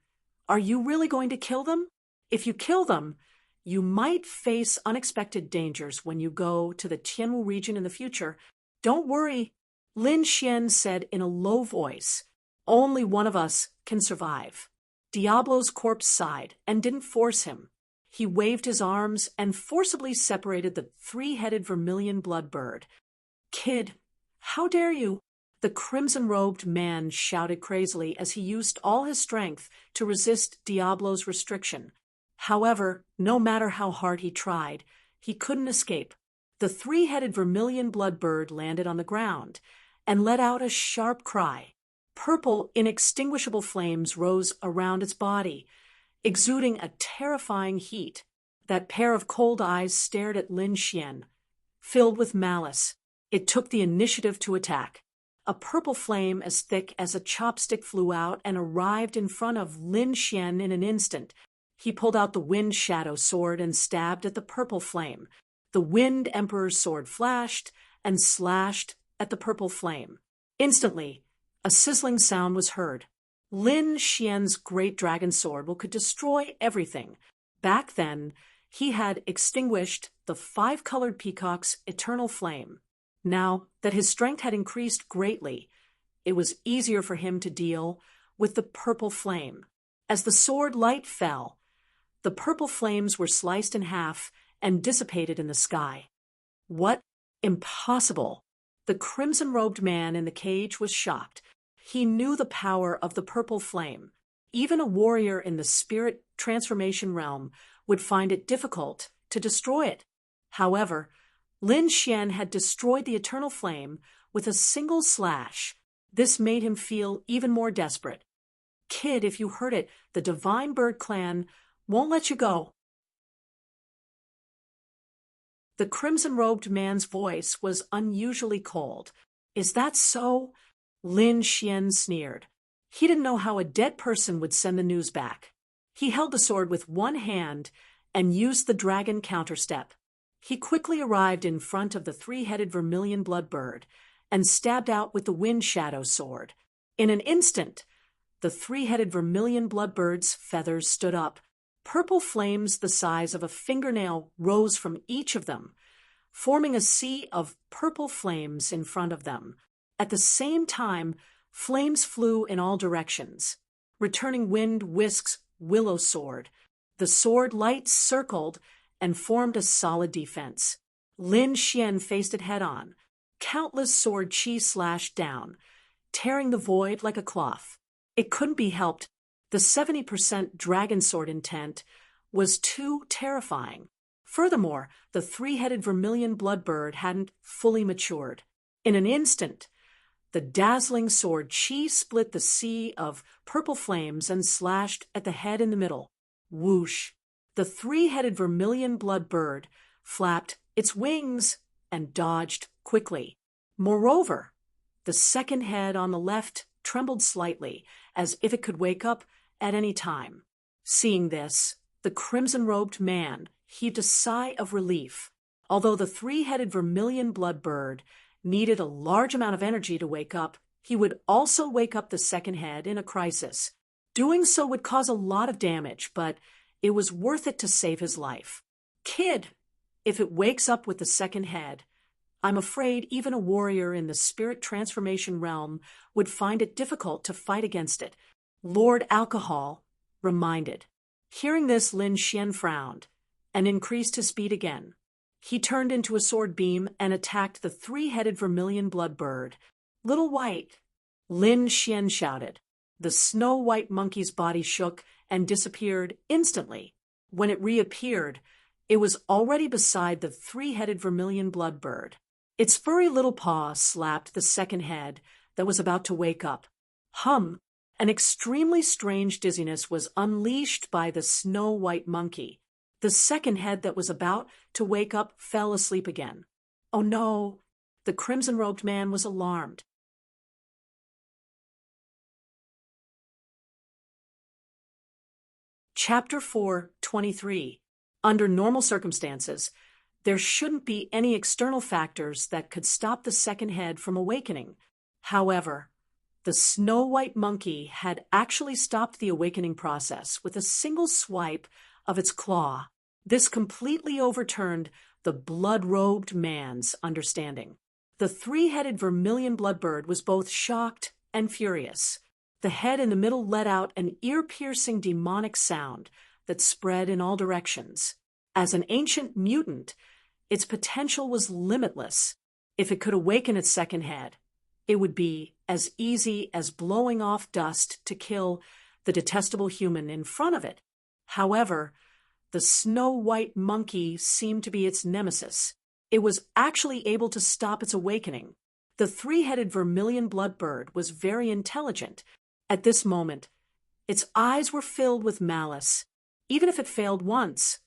are you really going to kill them? If you kill them, you might face unexpected dangers when you go to the Tianwu region in the future. Don't worry, Lin Xian said in a low voice. Only one of us can survive. Diablo's corpse sighed and didn't force him. He waved his arms and forcibly separated the 3-headed vermilion bloodbird. Kid, how dare you? The crimson-robed man shouted crazily as he used all his strength to resist Diablo's restriction. However, no matter how hard he tried, he couldn't escape. The 3-headed vermilion bloodbird landed on the ground and let out a sharp cry. Purple, inextinguishable flames rose around its body, exuding a terrifying heat. That pair of cold eyes stared at Lin Xian, filled with malice. It took the initiative to attack. A purple flame as thick as a chopstick flew out and arrived in front of Lin Xian in an instant. He pulled out the wind shadow sword and stabbed at the purple flame. The Wind Emperor's sword flashed and slashed at the purple flame. Instantly, a sizzling sound was heard. Lin Xian's great dragon sword could destroy everything. Back then, he had extinguished the five-colored peacock's eternal flame. Now that his strength had increased greatly, it was easier for him to deal with the purple flame. As the sword light fell, the purple flames were sliced in half and dissipated in the sky. What? Impossible! The crimson-robed man in the cage was shocked. He knew the power of the purple flame. Even a warrior in the spirit transformation realm would find it difficult to destroy it. However, Lin Xian had destroyed the eternal flame with a single slash. This made him feel even more desperate. Kid, if you heard it, the Divine Bird Clan won't let you go. The crimson-robed man's voice was unusually cold. Is that so? Lin Xian sneered. He didn't know how a dead person would send the news back. He held the sword with one hand and used the dragon counterstep. He quickly arrived in front of the three-headed vermilion blood bird and stabbed out with the wind shadow sword. In an instant, the three-headed vermilion blood bird's feathers stood up. Purple flames the size of a fingernail rose from each of them, forming a sea of purple flames in front of them. At the same time, flames flew in all directions. Returning wind whisk's willow sword. The sword light circled and formed a solid defense. Lin Xian faced it head-on. Countless sword chi slashed down, tearing the void like a cloth. It couldn't be helped. The 70% dragon sword intent was too terrifying. Furthermore, the three-headed vermilion blood bird hadn't fully matured. In an instant, the dazzling sword chi split the sea of purple flames and slashed at the head in the middle. Whoosh! The three-headed vermilion blood bird flapped its wings and dodged quickly. Moreover, the second head on the left trembled slightly, as if it could wake up at any time. Seeing this, the crimson-robed man heaved a sigh of relief. Although the three-headed vermilion blood bird needed a large amount of energy to wake up, he would also wake up the second head in a crisis. Doing so would cause a lot of damage, but it was worth it to save his life. Kid, if it wakes up with the second head, I'm afraid even a warrior in the spirit transformation realm would find it difficult to fight against it. Lord Alcohol reminded. Hearing this, Lin Xian frowned and increased his speed again. He turned into a sword beam and attacked the three-headed vermilion blood bird. Little White, Lin Xian shouted. The snow-white monkey's body shook and disappeared instantly. When it reappeared, it was already beside the three-headed vermilion blood bird. Its furry little paw slapped the second head that was about to wake up. Hum! An extremely strange dizziness was unleashed by the snow-white monkey. The second head that was about to wake up fell asleep again. Oh no! The crimson-robed man was alarmed. Chapter 4:23. Under normal circumstances, there shouldn't be any external factors that could stop the second head from awakening. However, the snow-white monkey had actually stopped the awakening process with a single swipe of its claw. This completely overturned the blood-robed man's understanding. The three-headed vermilion bloodbird was both shocked and furious. The head in the middle let out an ear-piercing demonic sound that spread in all directions. As an ancient mutant, its potential was limitless. If it could awaken its second head, it would be as easy as blowing off dust to kill the detestable human in front of it. However, the snow-white monkey seemed to be its nemesis. It was actually able to stop its awakening. The three-headed vermilion bloodbird was very intelligent. At this moment, its eyes were filled with malice. Even if it failed once,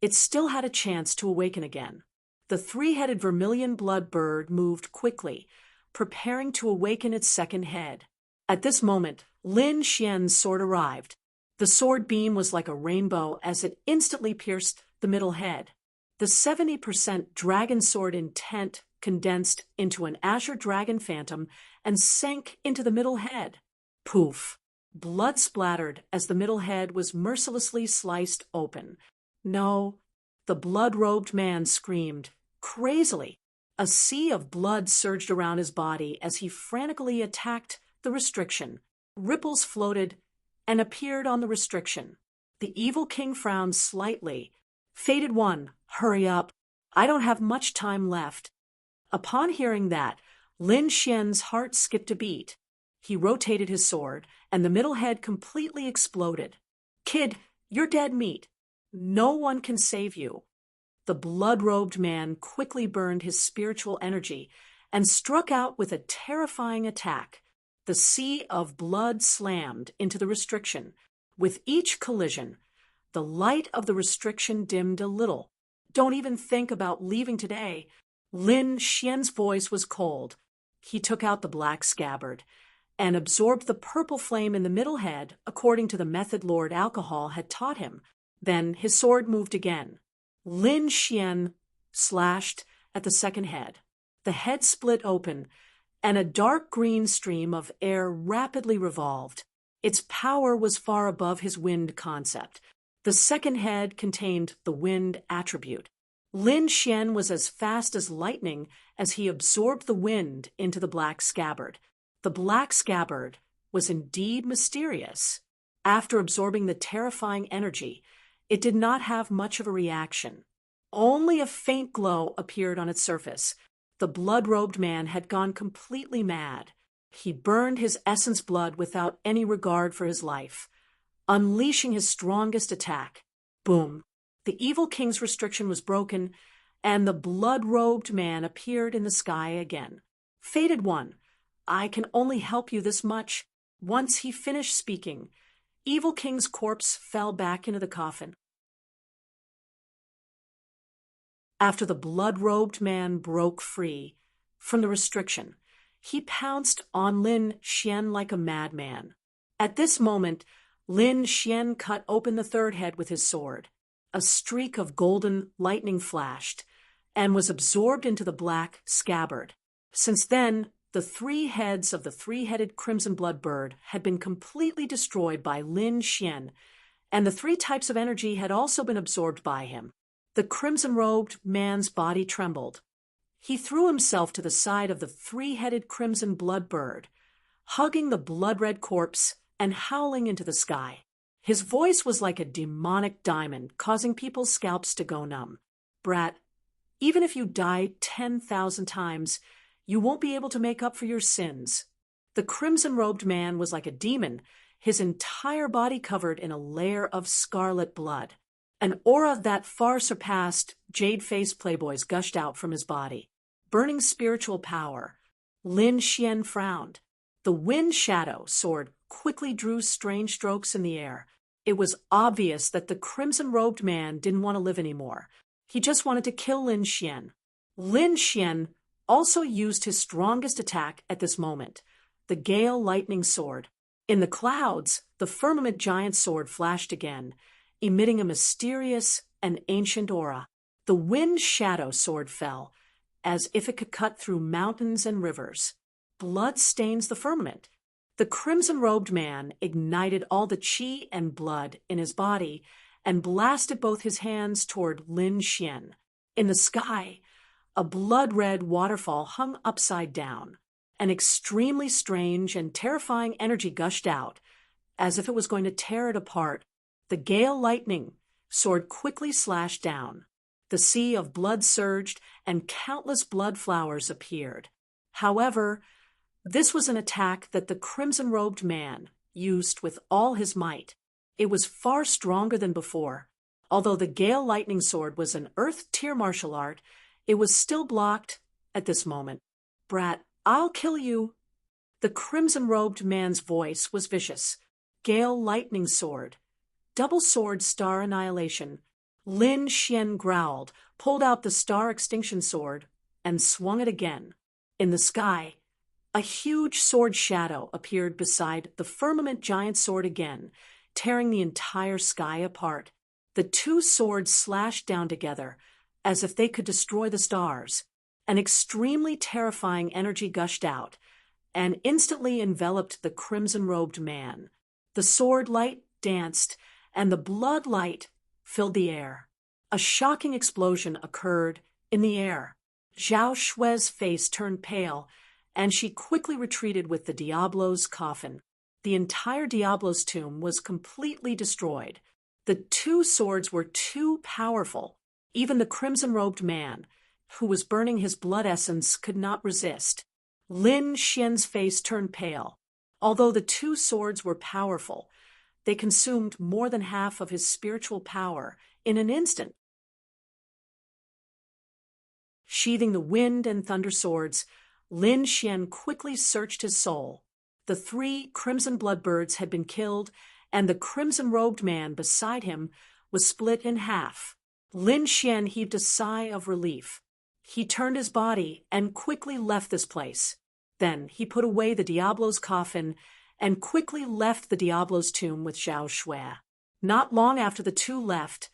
it still had a chance to awaken again. The three-headed vermilion bloodbird moved quickly, preparing to awaken its second head. At this moment, Lin Xian's sword arrived. The sword beam was like a rainbow as it instantly pierced the middle head. The 70% dragon sword intent condensed into an azure dragon phantom and sank into the middle head. Poof! Blood splattered as the middle head was mercilessly sliced open. No, the blood-robed man screamed, crazily. A sea of blood surged around his body as he frantically attacked the restriction. Ripples floated and appeared on the restriction. The evil king frowned slightly. Fated one, hurry up. I don't have much time left. Upon hearing that, Lin Xian's heart skipped a beat. He rotated his sword, and the middle head completely exploded. Kid, you're dead meat. No one can save you. The blood-robed man quickly burned his spiritual energy and struck out with a terrifying attack. The sea of blood slammed into the restriction. With each collision, the light of the restriction dimmed a little. Don't even think about leaving today. Lin Xian's voice was cold. He took out the black scabbard and absorbed the purple flame in the middle head according to the method Lord Alcohol had taught him. Then his sword moved again. Lin Xian slashed at the second head. The head split open, and a dark green stream of air rapidly revolved. Its power was far above his wind concept. The second head contained the wind attribute. Lin Xian was as fast as lightning as he absorbed the wind into the black scabbard. The black scabbard was indeed mysterious. After absorbing the terrifying energy, it did not have much of a reaction. Only a faint glow appeared on its surface. The blood-robed man had gone completely mad. He burned his essence blood without any regard for his life, unleashing his strongest attack. Boom! The evil king's restriction was broken, and the blood-robed man appeared in the sky again. Fated one, I can only help you this much. Once he finished speaking, Evil King's corpse fell back into the coffin. After the blood-robed man broke free from the restriction, he pounced on Lin Xian like a madman. At this moment, Lin Xian cut open the third head with his sword. A streak of golden lightning flashed and was absorbed into the black scabbard. Since then, the three heads of the three-headed crimson blood bird had been completely destroyed by Lin Xian, and the three types of energy had also been absorbed by him. The crimson-robed man's body trembled. He threw himself to the side of the three-headed crimson blood bird, hugging the blood-red corpse and howling into the sky. His voice was like a demonic diamond, causing people's scalps to go numb. Brat, even if you die 10,000 times, you won't be able to make up for your sins. The crimson-robed man was like a demon, his entire body covered in a layer of scarlet blood. An aura that far surpassed jade-faced playboys gushed out from his body. Burning spiritual power. Lin Xian frowned. The wind shadow sword quickly drew strange strokes in the air. It was obvious that the crimson-robed man didn't want to live anymore. He just wanted to kill Lin Xian. Lin Xian also used his strongest attack at this moment, the Gale Lightning Sword. In the clouds, the firmament giant sword flashed again, emitting a mysterious and ancient aura. The wind shadow sword fell, as if it could cut through mountains and rivers. Blood stains the firmament. The crimson-robed man ignited all the qi and blood in his body and blasted both his hands toward Lin Xian. In the sky, a blood-red waterfall hung upside down. An extremely strange and terrifying energy gushed out, as if it was going to tear it apart. The Gale Lightning sword quickly slashed down. The sea of blood surged, and countless blood flowers appeared. However, this was an attack that the crimson-robed man used with all his might. It was far stronger than before. Although the Gale Lightning Sword was an Earth-tier martial art, it was still blocked at this moment. Brat, I'll kill you. The crimson-robed man's voice was vicious. Gale Lightning Sword. Double sword star annihilation. Lin Xian growled, pulled out the star extinction sword, and swung it again. In the sky, a huge sword shadow appeared beside the firmament giant sword again, tearing the entire sky apart. The two swords slashed down together, as if they could destroy the stars. An extremely terrifying energy gushed out and instantly enveloped the crimson-robed man. The sword light danced, and the blood light filled the air. A shocking explosion occurred in the air. Zhao Xue's face turned pale, and she quickly retreated with the Diablo's coffin. The entire Diablo's tomb was completely destroyed. The two swords were too powerful. Even the crimson-robed man, who was burning his blood essence, could not resist. Lin Xian's face turned pale. Although the two swords were powerful, they consumed more than half of his spiritual power in an instant. Sheathing the wind and thunder swords, Lin Xian quickly searched his soul. The 3 crimson bloodbirds had been killed, and the crimson-robed man beside him was split in half. Lin Xian heaved a sigh of relief. He turned his body and quickly left this place. Then he put away the Diablo's coffin and quickly left the Diablo's tomb with Zhao Xue. Not long after the two left,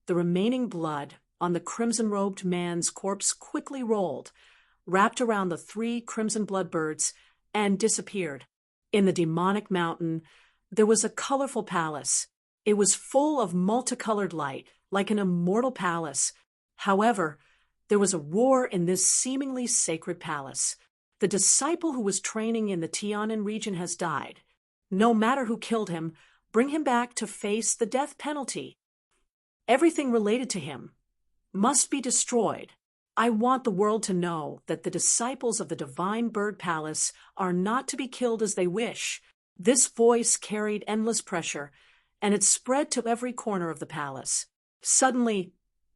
the remaining blood on the crimson-robed man's corpse quickly rolled, wrapped around the 3 crimson bloodbirds, and disappeared. In the demonic mountain, there was a colorful palace. It was full of multicolored light, like an immortal palace. However, there was a roar in this seemingly sacred palace. The disciple who was training in the Tianan region has died. No matter who killed him, bring him back to face the death penalty. Everything related to him must be destroyed. I want the world to know that the disciples of the Divine Bird Palace are not to be killed as they wish. This voice carried endless pressure, and it spread to every corner of the palace. Suddenly,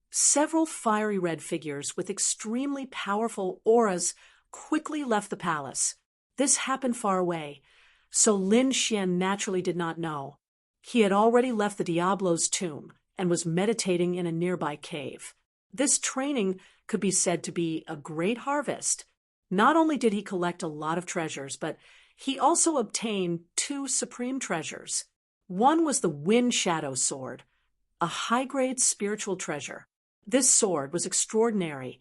several fiery red figures with extremely powerful auras quickly left the palace. This happened far away, so Lin Xian naturally did not know. He had already left the Diablo's tomb and was meditating in a nearby cave. This training could be said to be a great harvest. Not only did he collect a lot of treasures, but he also obtained 2 supreme treasures. One was the Wind Shadow Sword, a high-grade spiritual treasure. This sword was extraordinary,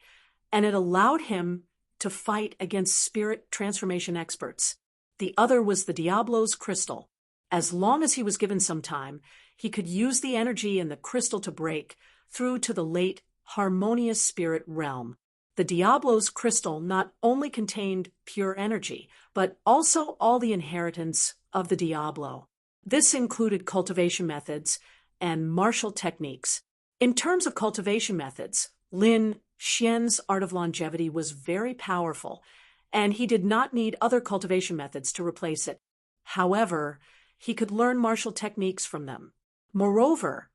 and it allowed him to fight against spirit transformation experts. The other was the Diablo's crystal. As long as he was given some time, he could use the energy in the crystal to break through to the late harmonious spirit realm. The Diablo's crystal not only contained pure energy, but also all the inheritance of the Diablo. This included cultivation methods and martial techniques. In terms of cultivation methods, Lin Xian's art of longevity was very powerful, and he did not need other cultivation methods to replace it. However, he could learn martial techniques from them. Moreover,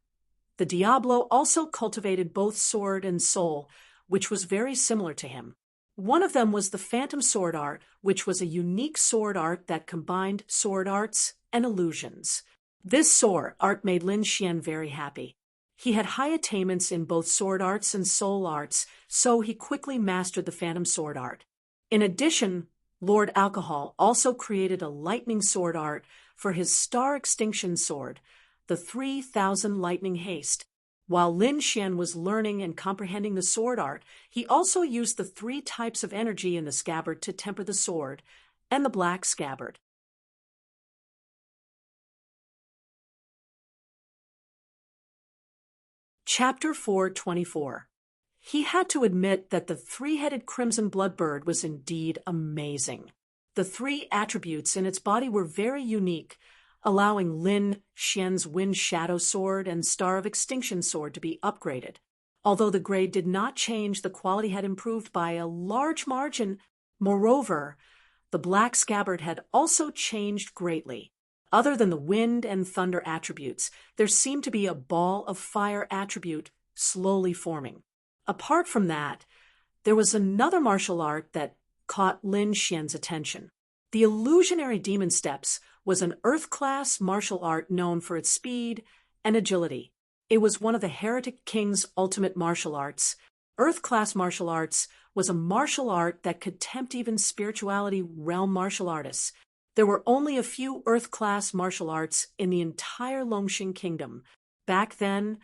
the Diablo also cultivated both sword and soul, which was very similar to him. One of them was the Phantom Sword Art, which was a unique sword art that combined sword arts and illusions. This sword art made Lin Xian very happy. He had high attainments in both sword arts and soul arts, so he quickly mastered the Phantom Sword Art. In addition, Lord Alcohol also created a lightning sword art for his Star Extinction Sword, the 3,000 Lightning Haste. While Lin Xian was learning and comprehending the sword art, he also used the 3 types of energy in the scabbard to temper the sword and the black scabbard. Chapter 424. He had to admit that the 3-headed crimson bloodbird was indeed amazing. The 3 attributes in its body were very unique, allowing Lin Xian's Wind Shadow Sword and Star of Extinction Sword to be upgraded. Although the grade did not change, the quality had improved by a large margin. Moreover, the black scabbard had also changed greatly. Other than the wind and thunder attributes, there seemed to be a ball of fire attribute slowly forming. Apart from that, there was another martial art that caught Lin Xian's attention. The illusionary demon steps was an Earth-class martial art known for its speed and agility. It was one of the Heretic King's ultimate martial arts. Earth-class martial arts was a martial art that could tempt even spirituality realm martial artists. There were only a few Earth-class martial arts in the entire Longxing Kingdom. Back then,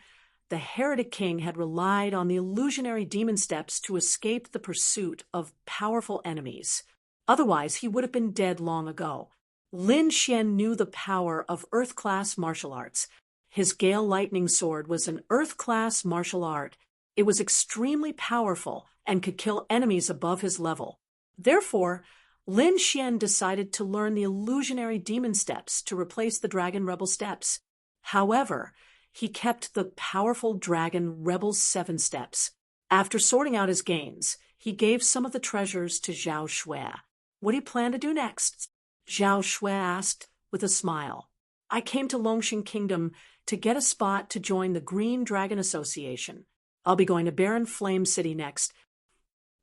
the heretic king had relied on the illusionary demon steps to escape the pursuit of powerful enemies. Otherwise, he would have been dead long ago. Lin Xian knew the power of Earth-class martial arts. His Gale Lightning Sword was an Earth-class martial art. It was extremely powerful and could kill enemies above his level. Therefore, Lin Xian decided to learn the illusionary demon steps to replace the Dragon Rebel steps. However, he kept the powerful Dragon Rebel's 7 steps. After sorting out his gains, he gave some of the treasures to Zhao Shui. What do you plan to do next? Zhao Shui asked with a smile. I came to Longxing Kingdom to get a spot to join the Green Dragon Association. I'll be going to Barren Flame City next.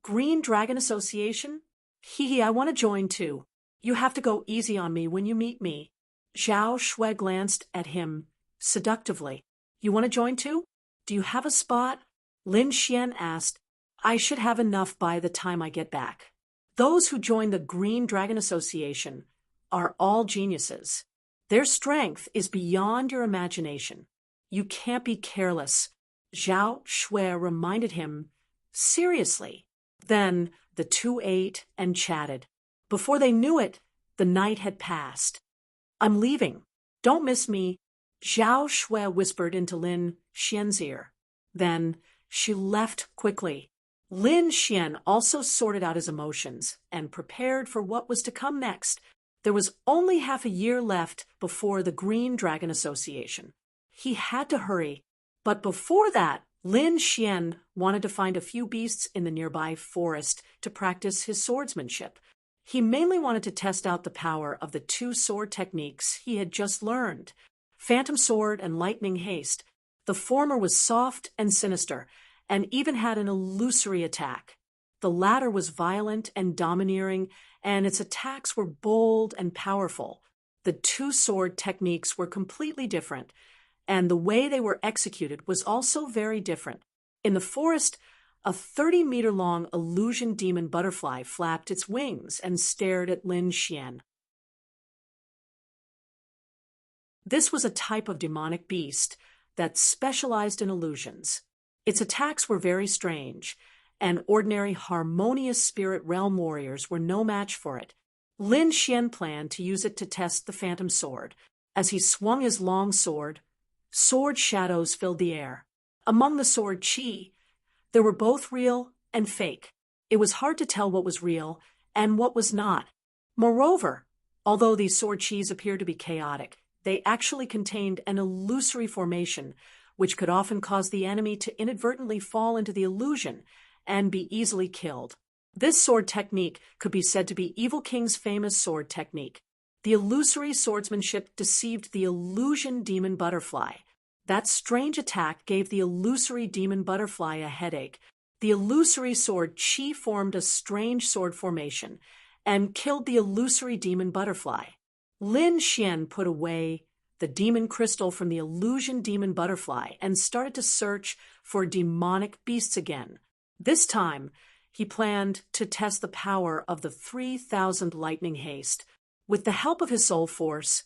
Green Dragon Association? Hee, I want to join too. You have to go easy on me when you meet me. Zhao Shui glanced at him seductively. You want to join too? Do you have a spot? Lin Xian asked. I should have enough by the time I get back. Those who join the Green Dragon Association are all geniuses. Their strength is beyond your imagination. You can't be careless. Zhao Shui reminded him. Seriously. Then the two ate and chatted. Before they knew it, the night had passed. I'm leaving. Don't miss me, Zhao Shui whispered into Lin Xian's ear. Then she left quickly. Lin Xian also sorted out his emotions and prepared for what was to come next. There was only half a year left before the Green Dragon Association. He had to hurry. But before that, Lin Xian wanted to find a few beasts in the nearby forest to practice his swordsmanship. He mainly wanted to test out the power of the 2 sword techniques he had just learned, Phantom Sword and Lightning Haste. The former was soft and sinister, and even had an illusory attack. The latter was violent and domineering, and its attacks were bold and powerful. The 2 sword techniques were completely different, and the way they were executed was also very different. In the forest, a 30-meter-long illusion demon butterfly flapped its wings and stared at Lin Xian. This was a type of demonic beast that specialized in illusions. Its attacks were very strange, and ordinary harmonious spirit realm warriors were no match for it. Lin Xian planned to use it to test the Phantom Sword. As he swung his long sword, sword shadows filled the air. Among the sword chi, there were both real and fake. It was hard to tell what was real and what was not. Moreover, although these sword chis appeared to be chaotic, they actually contained an illusory formation, which could often cause the enemy to inadvertently fall into the illusion and be easily killed. This sword technique could be said to be Evil King's famous sword technique. The illusory swordsmanship deceived the illusion demon butterfly. That strange attack gave the illusory demon butterfly a headache. The illusory sword chi formed a strange sword formation and killed the illusory demon butterfly. Lin Xian put away the demon crystal from the illusion demon butterfly and started to search for demonic beasts again. This time, he planned to test the power of the 3,000 lightning haste. With the help of his soul force,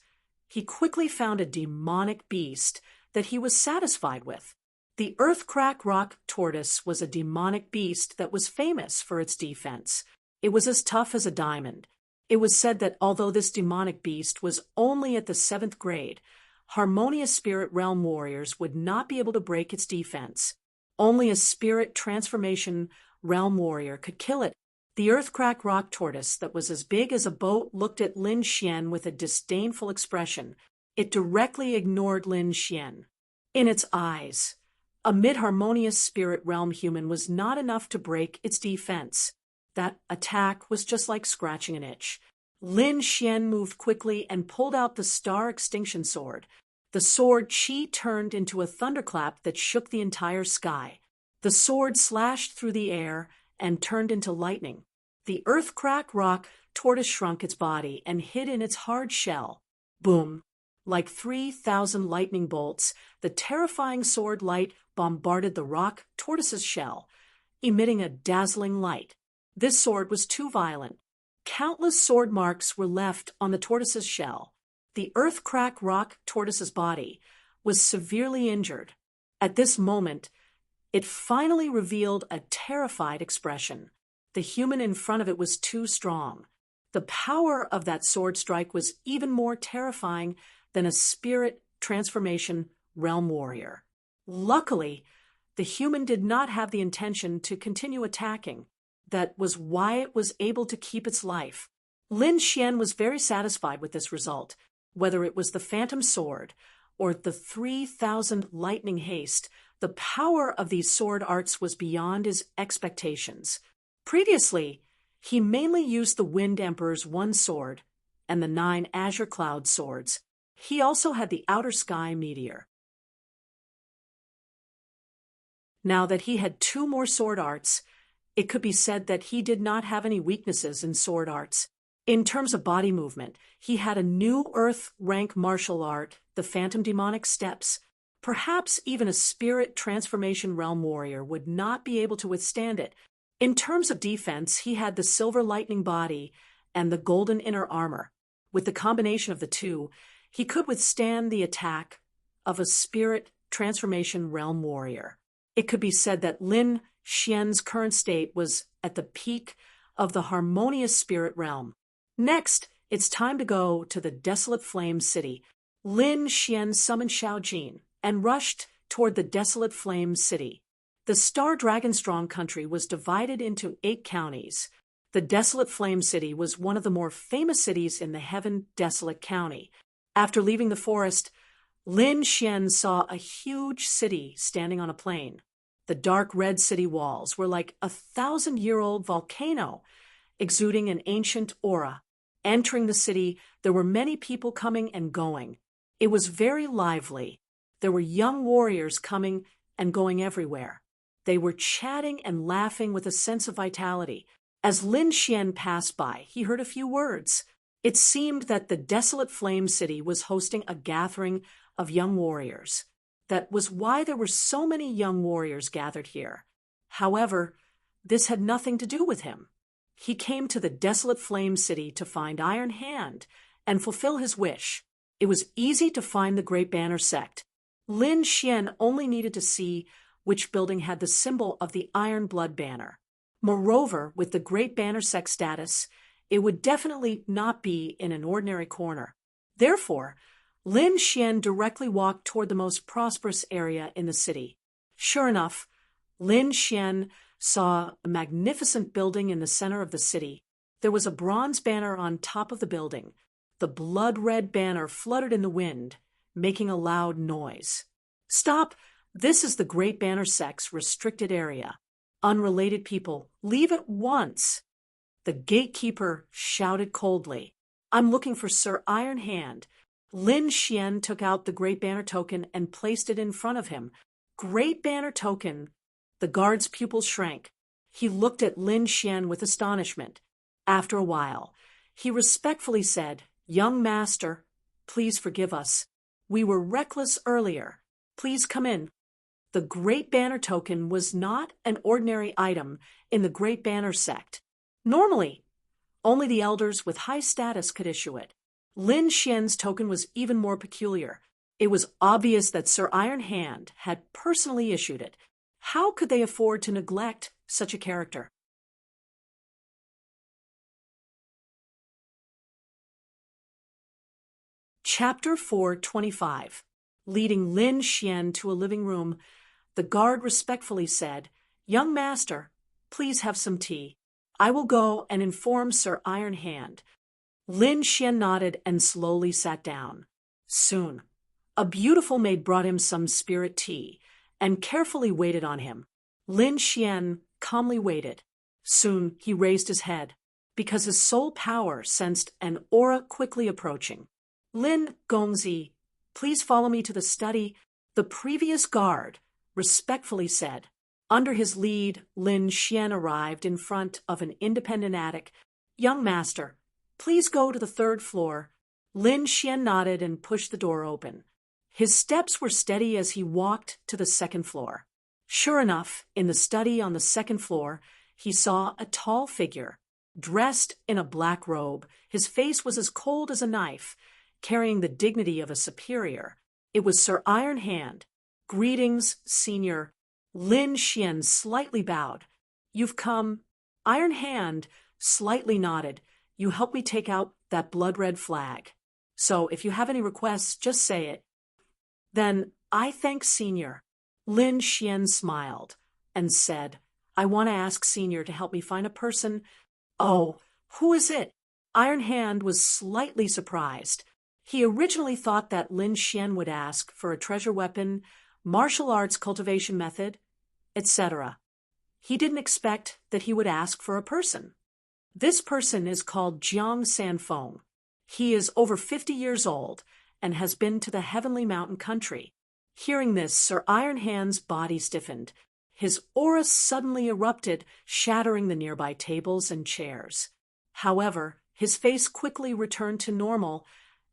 he quickly found a demonic beast that he was satisfied with. The Earthcrack Rock Tortoise was a demonic beast that was famous for its defense. It was as tough as a diamond. It was said that although this demonic beast was only at the 7th grade, harmonious spirit realm warriors would not be able to break its defense. Only a spirit transformation realm warrior could kill it. The Earthcrack Rock Tortoise that was as big as a boat looked at Lin Xian with a disdainful expression. It directly ignored Lin Xian. In its eyes, a mid-harmonious spirit realm human was not enough to break its defense. That attack was just like scratching an itch. Lin Xian moved quickly and pulled out the Star Extinction Sword. The sword chi turned into a thunderclap that shook the entire sky. The sword slashed through the air and turned into lightning. The Earthcrack Rock Tortoise shrunk its body and hid in its hard shell. Boom! Like 3,000 lightning bolts, the terrifying sword light bombarded the rock tortoise's shell, emitting a dazzling light. This sword was too violent. Countless sword marks were left on the tortoise's shell. The Earthcrack Rock Tortoise's body was severely injured. At this moment, it finally revealed a terrified expression. The human in front of it was too strong. The power of that sword strike was even more terrifying than a spirit transformation realm warrior. Luckily, the human did not have the intention to continue attacking. That was why it was able to keep its life. Lin Xian was very satisfied with this result. Whether it was the phantom sword or the 3,000 lightning haste, the power of these sword arts was beyond his expectations. Previously, he mainly used the Wind Emperor's one sword and the 9 Azure Cloud swords. He also had the Outer Sky Meteor. Now that he had 2 more sword arts, it could be said that he did not have any weaknesses in sword arts. In terms of body movement, he had a new Earth rank martial art, the Phantom Demonic Steps. Perhaps even a spirit transformation realm warrior would not be able to withstand it. In terms of defense, he had the Silver Lightning body and the Golden Inner Armor. With the combination of the two, he could withstand the attack of a spirit transformation realm warrior. It could be said that Lin Xian's current state was at the peak of the harmonious spirit realm. Next, it's time to go to the Desolate Flame City. Lin Xian summoned Xiao Jin and rushed toward the Desolate Flame City. The Star Dragonstrong country was divided into 8 counties. The Desolate Flame City was one of the more famous cities in the Heaven Desolate County. After leaving the forest, Lin Xian saw a huge city standing on a plain. The dark red city walls were like a 1,000-year-old volcano, exuding an ancient aura. Entering the city, there were many people coming and going. It was very lively. There were young warriors coming and going everywhere. They were chatting and laughing with a sense of vitality. As Lin Xian passed by, he heard a few words. It seemed that the Desolate Flame City was hosting a gathering of young warriors. That was why there were so many young warriors gathered here. However, this had nothing to do with him. He came to the Desolate Flame City to find Iron Hand and fulfill his wish. It was easy to find the Great Banner Sect. Lin Xian only needed to see which building had the symbol of the Iron Blood Banner. Moreover, with the Great Banner Sect status, it would definitely not be in an ordinary corner. Therefore, Lin Xian directly walked toward the most prosperous area in the city. Sure enough, Lin Xian saw a magnificent building in the center of the city. There was a bronze banner on top of the building. The blood-red banner fluttered in the wind, making a loud noise. "Stop! This is the Great Banner Sect's restricted area. Unrelated people, leave at once." The gatekeeper shouted coldly. "I'm looking for Sir Iron Hand." Lin Xian took out the Great Banner token and placed it in front of him. Great Banner token. The guard's pupils shrank. He looked at Lin Xian with astonishment. After a while, he respectfully said, "Young master, please forgive us. We were reckless earlier. Please come in." The Great Banner token was not an ordinary item in the Great Banner Sect. Normally, only the elders with high status could issue it. Lin Xian's token was even more peculiar. It was obvious that Sir Iron Hand had personally issued it. How could they afford to neglect such a character? Chapter 425. Leading Lin Xian to a living room, the guard respectfully said, "Young master, please have some tea. I will go and inform Sir Iron Hand." Lin Xian nodded and slowly sat down. Soon, a beautiful maid brought him some spirit tea and carefully waited on him. Lin Xian calmly waited. Soon he raised his head, because his soul power sensed an aura quickly approaching. "Lin Gongzi, please follow me to the study," the previous guard respectfully said. Under his lead, Lin Xian arrived in front of an independent attic. "Young master, please go to the 3rd floor." Lin Xian nodded and pushed the door open. His steps were steady as he walked to the 2nd floor. Sure enough, in the study on the 2nd floor, he saw a tall figure. Dressed in a black robe, his face was as cold as a knife, carrying the dignity of a superior. It was Sir Iron Hand. Greetings, Senior. Lin Xian slightly bowed. You've come. Iron Hand slightly nodded. You helped me take out that blood-red flag. So if you have any requests, just say it. Then I thank Senior. Lin Xian smiled and said, I want to ask Senior to help me find a person. Oh, who is it? Iron Hand was slightly surprised. He originally thought that Lin Xian would ask for a treasure weapon, martial arts cultivation method, etc. He didn't expect that he would ask for a person. This person is called Jiang Sanfeng. He is over 50 years old and has been to the Heavenly Mountain country. Hearing this, Sir Iron Hand's body stiffened. His aura suddenly erupted, shattering the nearby tables and chairs. However, his face quickly returned to normal,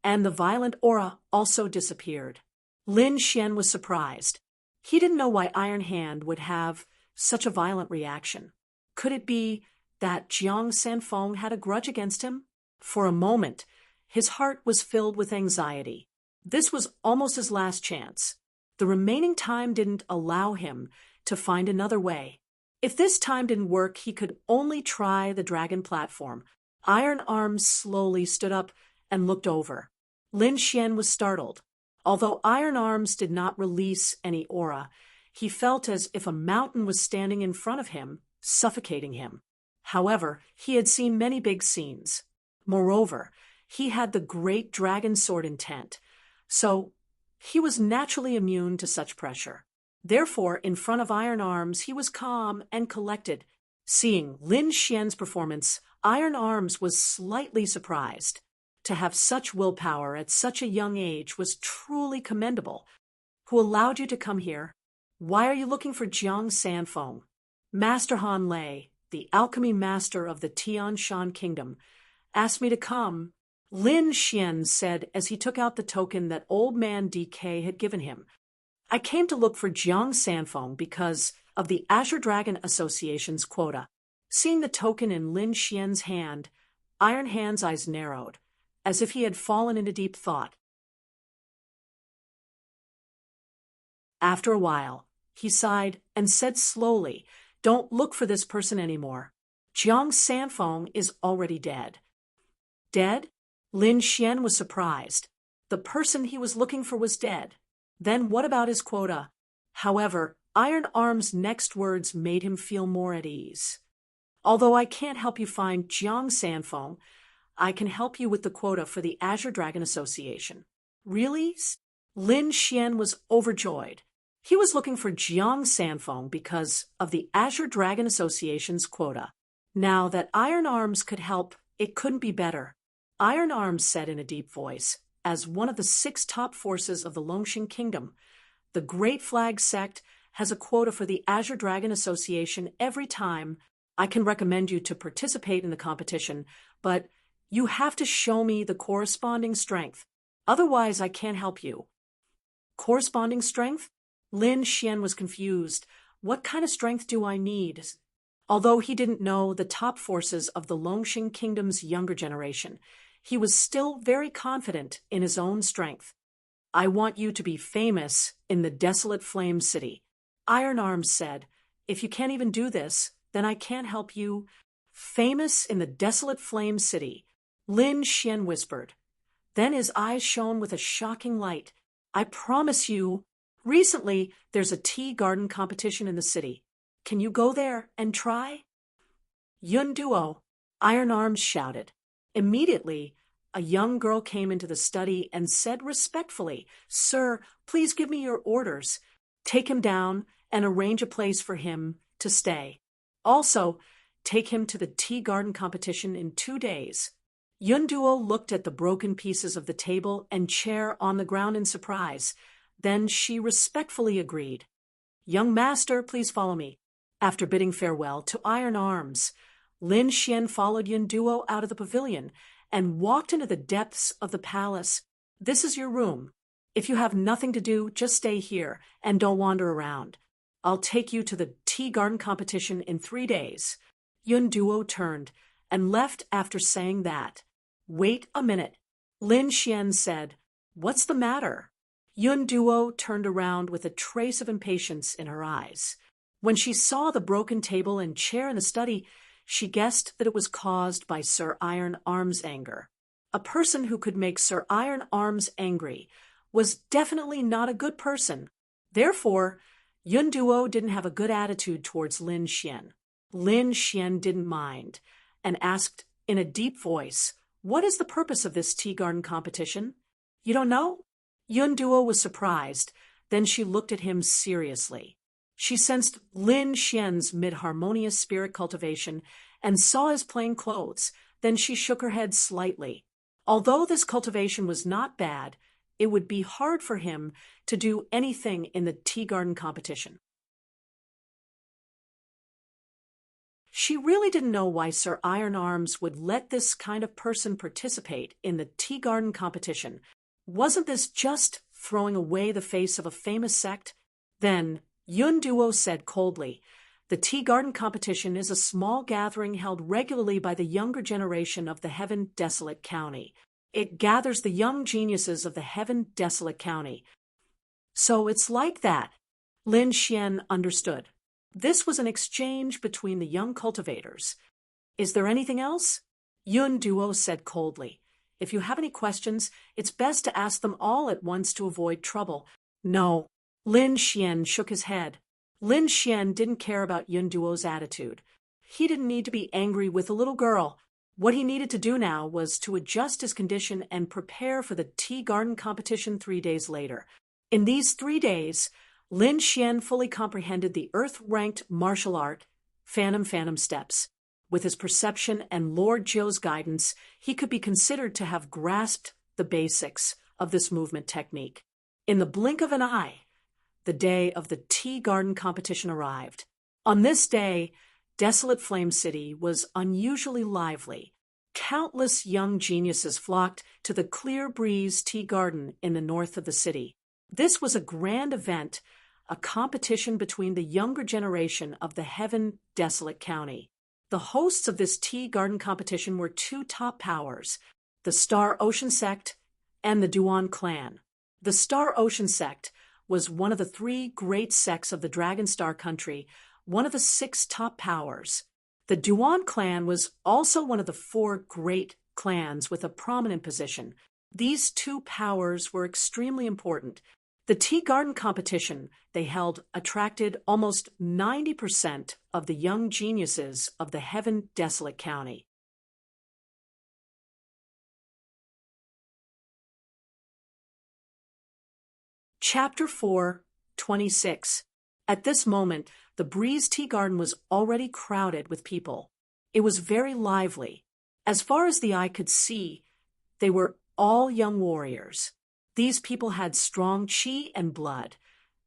and the violent aura also disappeared. Lin Xian was surprised. He didn't know why Iron Hand would have such a violent reaction. Could it be that Jiang Sanfeng had a grudge against him? For a moment, his heart was filled with anxiety. This was almost his last chance. The remaining time didn't allow him to find another way. If this time didn't work, he could only try the dragon platform. Iron Arms slowly stood up and looked over. Lin Xian was startled. Although Iron Arms did not release any aura, he felt as if a mountain was standing in front of him, suffocating him. However, he had seen many big scenes. Moreover, he had the great dragon sword intent, so he was naturally immune to such pressure. Therefore, in front of Iron Arms, he was calm and collected. Seeing Lin Xian's performance, Iron Arms was slightly surprised. To have such willpower at such a young age was truly commendable. Who allowed you to come here? Why are you looking for Jiang Sanfeng? Master Han Lei, the alchemy master of the Tian Shan Kingdom, asked me to come. Lin Xian said as he took out the token that old man DK had given him. I came to look for Jiang Sanfeng because of the Azure Dragon Association's quota. Seeing the token in Lin Xian's hand, Iron Hand's eyes narrowed, as if he had fallen into deep thought. After a while, he sighed and said slowly, Don't look for this person anymore. Jiang Sanfeng is already dead. Dead? Lin Xian was surprised. The person he was looking for was dead. Then what about his quota? However, Iron Arm's next words made him feel more at ease. Although I can't help you find Jiang Sanfeng, I can help you with the quota for the Azure Dragon Association. Really? Lin Xian was overjoyed. He was looking for Jiang Sanfeng because of the Azure Dragon Association's quota. Now that Iron Arms could help, it couldn't be better. Iron Arms said in a deep voice, as one of the 6 top forces of the Longxing Kingdom, the Great Flag Sect has a quota for the Azure Dragon Association every time. I can recommend you to participate in the competition, but you have to show me the corresponding strength. Otherwise, I can't help you. Corresponding strength? Lin Xian was confused. What kind of strength do I need? Although he didn't know the top forces of the Longxing Kingdom's younger generation, he was still very confident in his own strength. I want you to be famous in the desolate Flame City. Iron Arms said, If you can't even do this, then I can't help you. Famous in the desolate Flame City, Lin Xian whispered. Then his eyes shone with a shocking light. I promise you. Recently, there's a tea garden competition in the city. Can you go there and try? Yun Duo, Iron Arms shouted. Immediately, a young girl came into the study and said respectfully, Sir, please give me your orders. Take him down and arrange a place for him to stay. Also, take him to the tea garden competition in 2 days. Yun Duo looked at the broken pieces of the table and chair on the ground in surprise. Then she respectfully agreed. Young master, please follow me. After bidding farewell to Iron Arms, Lin Xian followed Yun Duo out of the pavilion and walked into the depths of the palace. This is your room. If you have nothing to do, just stay here and don't wander around. I'll take you to the tea garden competition in 3 days. Yun Duo turned and left after saying that. Wait a minute. Lin Xian said, What's the matter? Yun Duo turned around with a trace of impatience in her eyes. When she saw the broken table and chair in the study, she guessed that it was caused by Sir Iron Arm's anger. A person who could make Sir Iron Arms angry was definitely not a good person. Therefore, Yun Duo didn't have a good attitude towards Lin Xian. Lin Xian didn't mind and asked in a deep voice, "What is the purpose of this tea garden competition?" "You don't know?" Yun Duo was surprised. Then she looked at him seriously. She sensed Lin Xian's mid-harmonious spirit cultivation and saw his plain clothes. Then she shook her head slightly. Although this cultivation was not bad, it would be hard for him to do anything in the tea garden competition. She really didn't know why Sir Iron Arms would let this kind of person participate in the tea garden competition. Wasn't this just throwing away the face of a famous sect? Then Yun Duo said coldly, "The tea garden competition is a small gathering held regularly by the younger generation of the Heaven Desolate County. It gathers the young geniuses of the Heaven Desolate County." So it's like that. Lin Xian understood. This was an exchange between the young cultivators. "Is there anything else?" Yun Duo said coldly. "If you have any questions, it's best to ask them all at once to avoid trouble." "No." Lin Xian shook his head. Lin Xian didn't care about Yun Duo's attitude. He didn't need to be angry with a little girl. What he needed to do now was to adjust his condition and prepare for the tea garden competition 3 days later. In these 3 days, Lin Xian fully comprehended the Earth-ranked martial art, Phantom Steps. With his perception and Lord Zhou's guidance, he could be considered to have grasped the basics of this movement technique. In the blink of an eye, the day of the tea garden competition arrived. On this day, Desolate Flame City was unusually lively. Countless young geniuses flocked to the Clear Breeze Tea Garden in the north of the city. This was a grand event, a competition between the younger generation of the Heaven Desolate County. The hosts of this tea garden competition were 2 top powers, the Star Ocean Sect and the Duan clan. The Star Ocean Sect was one of the 3 great sects of the Dragon Star country, one of the 6 top powers. The Duan clan was also one of the 4 great clans with a prominent position. These 2 powers were extremely important. The tea garden competition they held attracted almost 90% of the young geniuses of the Heaven Desolate County. Chapter 4, 26. At this moment, the Breeze Tea Garden was already crowded with people. It was very lively. As far as the eye could see, they were all young warriors. These people had strong chi and blood,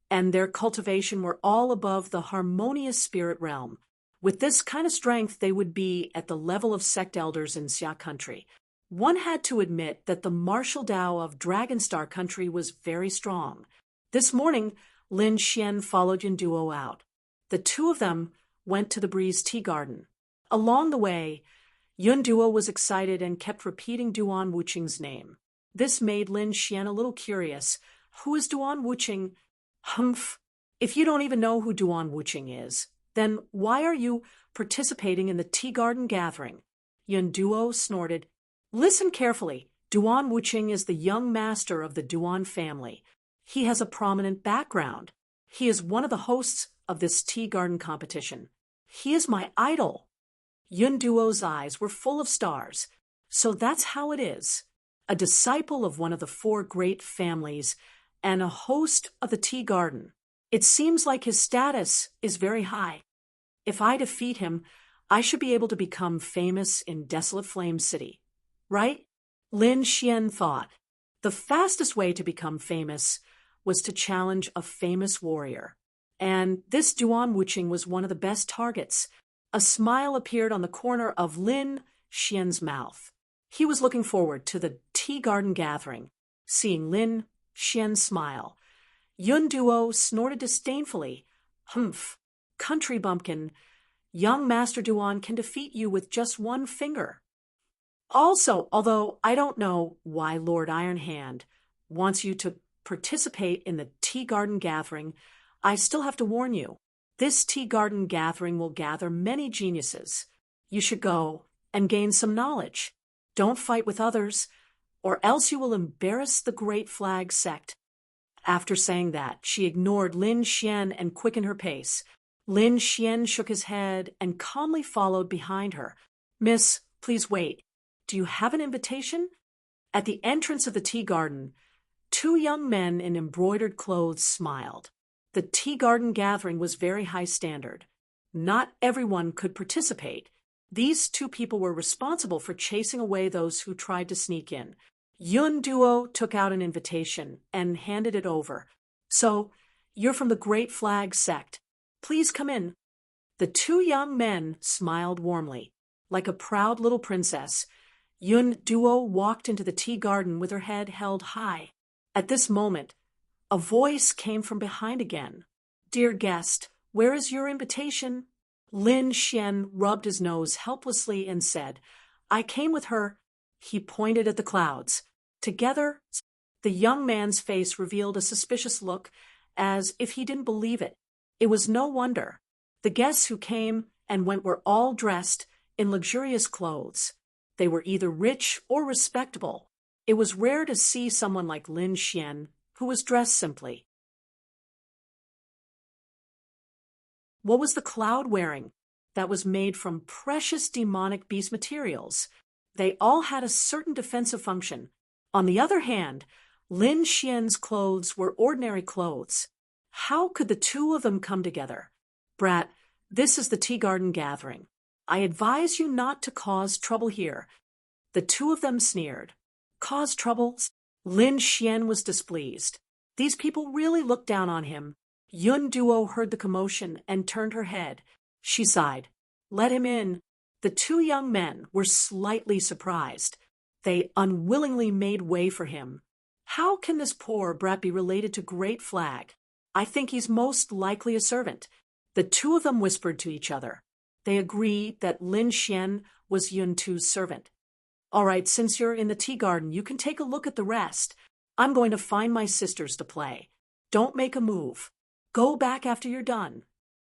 and their cultivation were all above the harmonious spirit realm. With this kind of strength, they would be at the level of sect elders in Xia country. One had to admit that the martial Tao of Dragonstar country was very strong. This morning, Lin Xian followed Yun Duo out. The 2 of them went to the Breeze Tea Garden. Along the way, Yun Duo was excited and kept repeating Duan Wuqing's name. This made Lin Xian a little curious. Who is Duan Wuqing? Humph! If you don't even know who Duan Wuqing is, then why are you participating in the tea garden gathering? Yun Duo snorted. Listen carefully. Duan Wuqing is the young master of the Duan family. He has a prominent background. He is one of the hosts of this tea garden competition. He is my idol. Yun Duo's eyes were full of stars. So that's how it is. A disciple of one of the 4 great families and a host of the tea garden. It seems like his status is very high. If I defeat him, I should be able to become famous in Desolate Flame City. Right? Lin Xian thought. The fastest way to become famous was to challenge a famous warrior. And this Duan Wuqing was one of the best targets. A smile appeared on the corner of Lin Xian's mouth. He was looking forward to the tea garden gathering. Seeing Lin Xian smile, Yun Duo snorted disdainfully. Humph! Country bumpkin, young Master Duan can defeat you with just 1 finger. Also, although I don't know why Lord Iron Hand wants you to participate in the tea garden gathering, I still have to warn you. This tea garden gathering will gather many geniuses. You should go and gain some knowledge. Don't fight with others, or else you will embarrass the Great Flag sect. After saying that, she ignored Lin Xian and quickened her pace. Lin Xian shook his head and calmly followed behind her. Miss, please wait. Do you have an invitation? At the entrance of the tea garden, two young men in embroidered clothes smiled. The tea garden gathering was very high standard. Not everyone could participate. These two people were responsible for chasing away those who tried to sneak in. Yun Duo took out an invitation and handed it over. So, you're from the Great Flag sect. Please come in. The two young men smiled warmly. Like a proud little princess, Yun Duo walked into the tea garden with her head held high. At this moment, a voice came from behind again. Dear guest, where is your invitation? Lin Xian rubbed his nose helplessly and said, I came with her. He pointed at the clouds. Together, the young man's face revealed a suspicious look, as if he didn't believe it. It was no wonder. The guests who came and went were all dressed in luxurious clothes. They were either rich or respectable. It was rare to see someone like Lin Xian, who was dressed simply. What was the cloud wearing? That was made from precious demonic beast materials. They all had a certain defensive function. On the other hand, Lin Xian's clothes were ordinary clothes. How could the two of them come together? Brat, this is the tea garden gathering. I advise you not to cause trouble here. The two of them sneered. Cause trouble? Lin Xian was displeased. These people really looked down on him. Yun Duo heard the commotion and turned her head. She sighed. Let him in. The two young men were slightly surprised. They unwillingly made way for him. How can this poor brat be related to Great Flag? I think he's most likely a servant. The two of them whispered to each other. They agreed that Lin Xian was Yun Tu's servant. All right, since you're in the tea garden, you can take a look at the rest. I'm going to find my sisters to play. Don't make a move. Go back after you're done.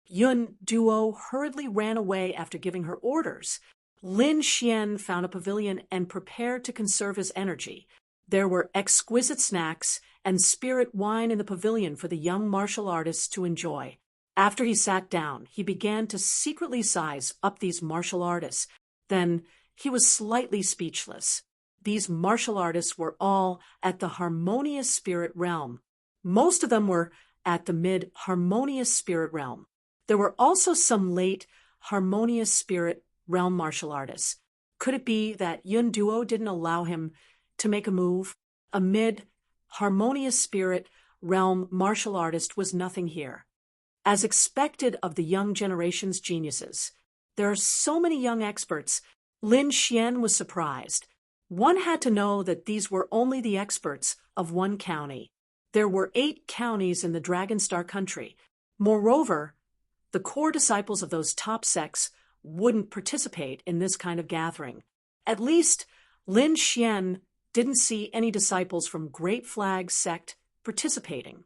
Yun Duo hurriedly ran away after giving her orders. Lin Xian found a pavilion and prepared to conserve his energy. There were exquisite snacks and spirit wine in the pavilion for the young martial artists to enjoy. After he sat down, he began to secretly size up these martial artists. Then he was slightly speechless. These martial artists were all at the harmonious spirit realm. Most of them were at the mid-harmonious spirit realm. There were also some late harmonious spirit realm martial artists. Could it be that Yun Duo didn't allow him to make a move? A mid-harmonious spirit realm martial artist was nothing here. As expected of the young generation's geniuses, there are so many young experts. Lin Xian was surprised. One had to know that these were only the experts of one county. There were 8 counties in the Dragonstar country. Moreover, the core disciples of those top sects wouldn't participate in this kind of gathering. At least, Lin Xian didn't see any disciples from Great Flag sect participating.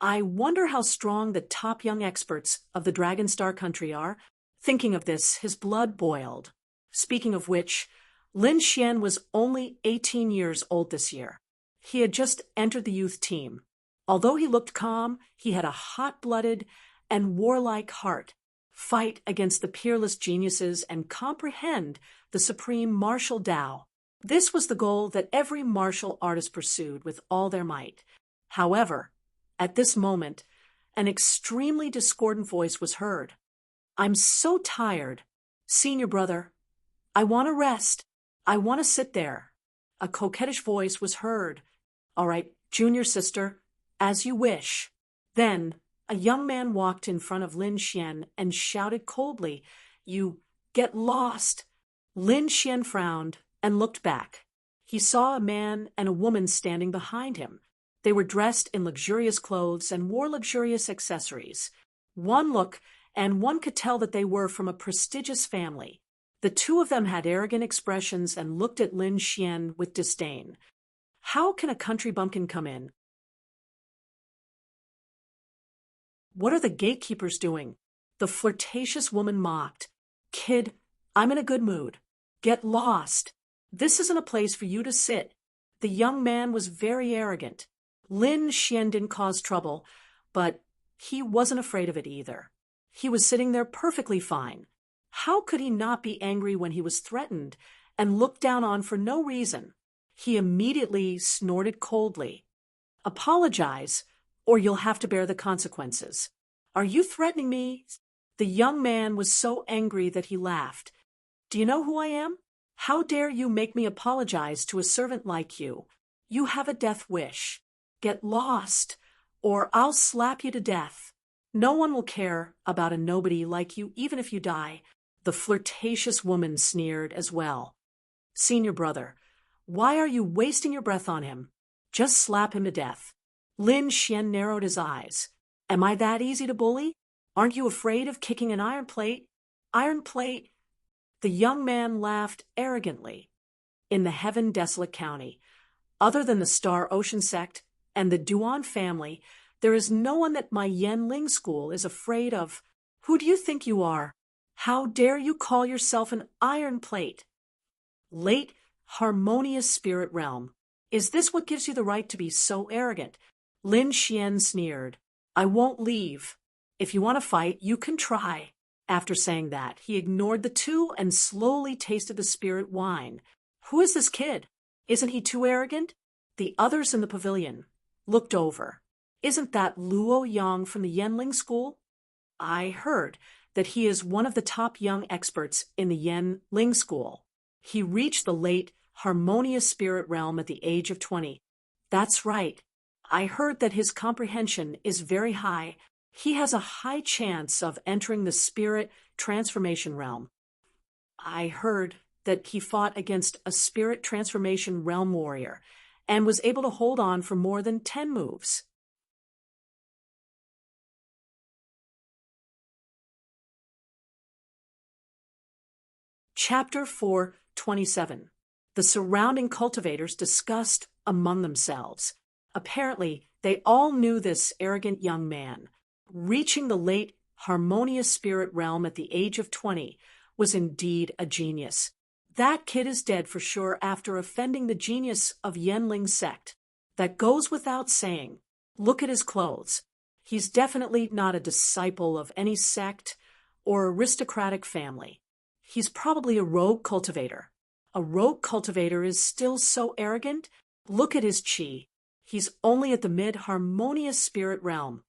I wonder how strong the top young experts of the Dragonstar country are. Thinking of this, his blood boiled. Speaking of which, Lin Xian was only 18 years old this year. He had just entered the youth team. Although he looked calm, he had a hot-blooded and warlike heart. Fight against the peerless geniuses and comprehend the supreme martial Tao. This was the goal that every martial artist pursued with all their might. However, at this moment, an extremely discordant voice was heard. I'm so tired. Senior brother, I want to rest. I want to sit there. A coquettish voice was heard. All right, junior sister, as you wish. Then, a young man walked in front of Lin Xian and shouted coldly, You get lost. Lin Xian frowned and looked back. He saw a man and a woman standing behind him. They were dressed in luxurious clothes and wore luxurious accessories. One look, and one could tell that they were from a prestigious family. The two of them had arrogant expressions and looked at Lin Xian with disdain. How can a country bumpkin come in? What are the gatekeepers doing? The flirtatious woman mocked. Kid, I'm in a good mood. Get lost. This isn't a place for you to sit. The young man was very arrogant. Lin Xian didn't cause trouble, but he wasn't afraid of it either. He was sitting there perfectly fine. How could he not be angry when he was threatened and looked down on for no reason? He immediately snorted coldly. Apologize, or you'll have to bear the consequences. Are you threatening me? The young man was so angry that he laughed. Do you know who I am? How dare you make me apologize to a servant like you? You have a death wish. Get lost, or I'll slap you to death. No one will care about a nobody like you even if you die. The flirtatious woman sneered as well. Senior brother, why are you wasting your breath on him? Just slap him to death. Lin Xian narrowed his eyes. Am I that easy to bully? Aren't you afraid of kicking an iron plate? Iron plate? The young man laughed arrogantly. In the heaven-desolate county, other than the Star Ocean sect and the Duan family, there is no one that my Yanling school is afraid of. Who do you think you are? How dare you call yourself an iron plate? Late, harmonious spirit realm. Is this what gives you the right to be so arrogant? Lin Xian sneered. I won't leave. If you want to fight, you can try. After saying that, he ignored the two and slowly tasted the spirit wine. Who is this kid? Isn't he too arrogant? The others in the pavilion looked over. Isn't that Luo Yang from the Yanling school? I heard that he is one of the top young experts in the Yanling school. He reached the late, harmonious spirit realm at the age of 20. That's right. I heard that his comprehension is very high. He has a high chance of entering the spirit transformation realm. I heard that he fought against a spirit transformation realm warrior and was able to hold on for more than 10 moves. Chapter 4:27. The surrounding cultivators discussed among themselves. Apparently, they all knew this arrogant young man. Reaching the late, harmonious spirit realm at the age of 20 was indeed a genius. That kid is dead for sure after offending the genius of Yanling sect. That goes without saying. Look at his clothes. He's definitely not a disciple of any sect or aristocratic family. He's probably a rogue cultivator. A rogue cultivator is still so arrogant? Look at his chi. He's only at the mid-harmonious spirit realm.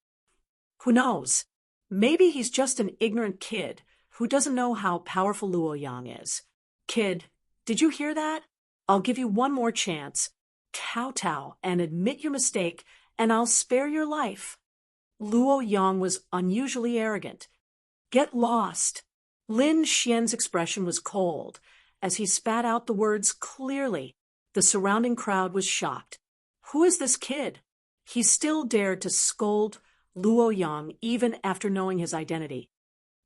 Who knows? Maybe he's just an ignorant kid who doesn't know how powerful Luo Yang is. Kid, did you hear that? I'll give you one more chance. Kowtow and admit your mistake, and I'll spare your life. Luo Yang was unusually arrogant. Get lost. Lin Xian's expression was cold. As he spat out the words clearly, the surrounding crowd was shocked. Who is this kid? He still dared to scold Luo Yang even after knowing his identity.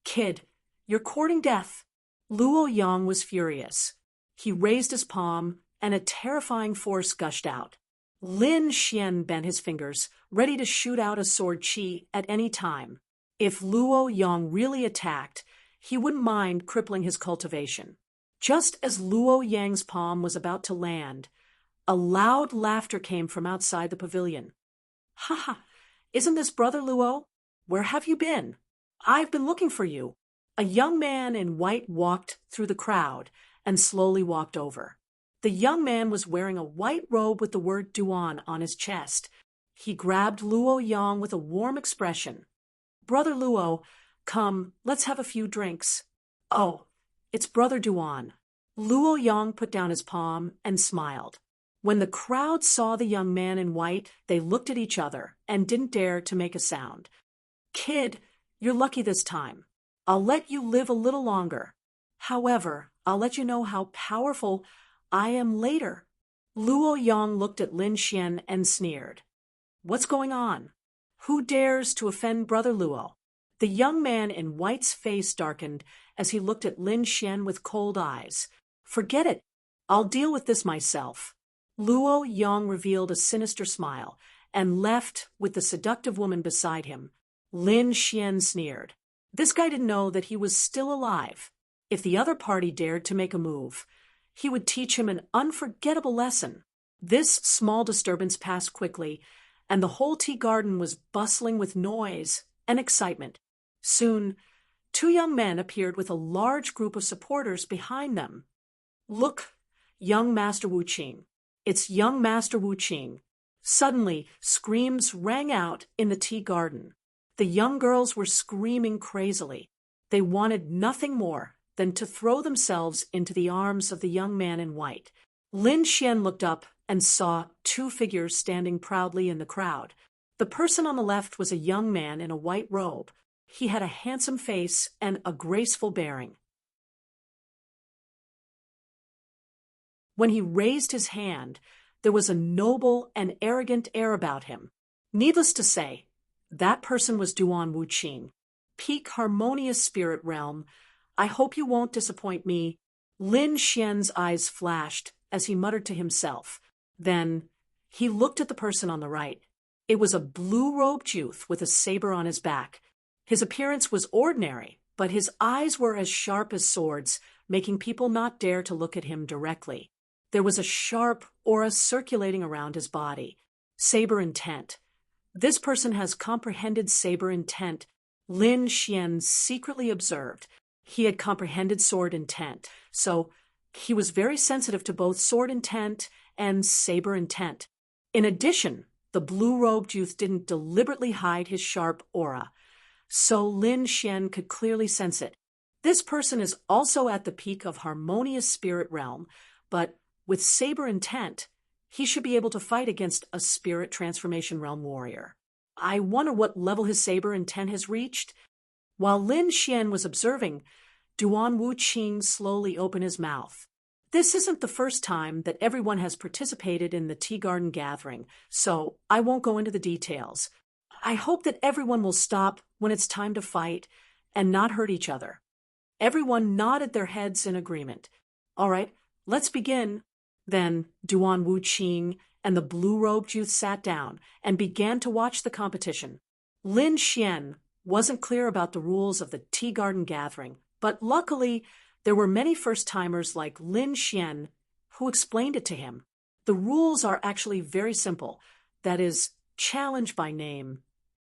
Kid, you're courting death. Luo Yang was furious. He raised his palm, and a terrifying force gushed out. Lin Xian bent his fingers, ready to shoot out a sword chi at any time. If Luo Yang really attacked, he wouldn't mind crippling his cultivation. Just as Luo Yang's palm was about to land, a loud laughter came from outside the pavilion. Ha ha! Isn't this Brother Luo? Where have you been? I've been looking for you. A young man in white walked through the crowd and slowly walked over. The young man was wearing a white robe with the word Duan on his chest. He grabbed Luo Yang with a warm expression. Brother Luo, come, let's have a few drinks. Oh, it's Brother Duan. Luo Yang put down his palm and smiled. When the crowd saw the young man in white, they looked at each other and didn't dare to make a sound. Kid, you're lucky this time. I'll let you live a little longer. However, I'll let you know how powerful I am later. Luo Yang looked at Lin Xian and sneered. What's going on? Who dares to offend Brother Luo? The young man in white's face darkened as he looked at Lin Xian with cold eyes. Forget it. I'll deal with this myself. Luo Yang revealed a sinister smile and left with the seductive woman beside him. Lin Xian sneered. This guy didn't know that he was still alive. If the other party dared to make a move, he would teach him an unforgettable lesson. This small disturbance passed quickly, and the whole tea garden was bustling with noise and excitement. Soon, two young men appeared with a large group of supporters behind them. Look, young Master Wu Qing. It's young Master Wu Qing. Suddenly, screams rang out in the tea garden. The young girls were screaming crazily. They wanted nothing more than to throw themselves into the arms of the young man in white. Lin Xian looked up and saw two figures standing proudly in the crowd. The person on the left was a young man in a white robe. He had a handsome face and a graceful bearing. When he raised his hand, there was a noble and arrogant air about him. Needless to say, that person was Duan Wu Qing. Peak harmonious spirit realm. I hope you won't disappoint me. Lin Xian's eyes flashed as he muttered to himself. Then he looked at the person on the right. It was a blue-robed youth with a saber on his back. His appearance was ordinary, but his eyes were as sharp as swords, making people not dare to look at him directly. There was a sharp aura circulating around his body. Saber intent. This person has comprehended saber intent. Lin Xian secretly observed. He had comprehended sword intent, so he was very sensitive to both sword intent and saber intent. In addition, the blue-robed youth didn't deliberately hide his sharp aura, so Lin Xian could clearly sense it. This person is also at the peak of harmonious spirit realm, but with saber intent, he should be able to fight against a spirit transformation realm warrior. I wonder what level his saber intent has reached. While Lin Xian was observing, Duan Wu Qing slowly opened his mouth. This isn't the first time that everyone has participated in the tea garden gathering, so I won't go into the details. I hope that everyone will stop when it's time to fight and not hurt each other. Everyone nodded their heads in agreement. All right, let's begin. Then Duan Wu Qing and the blue-robed youth sat down and began to watch the competition. Lin Xian wasn't clear about the rules of the tea garden gathering, but luckily there were many first-timers like Lin Xian who explained it to him. The rules are actually very simple. That is, challenge by name.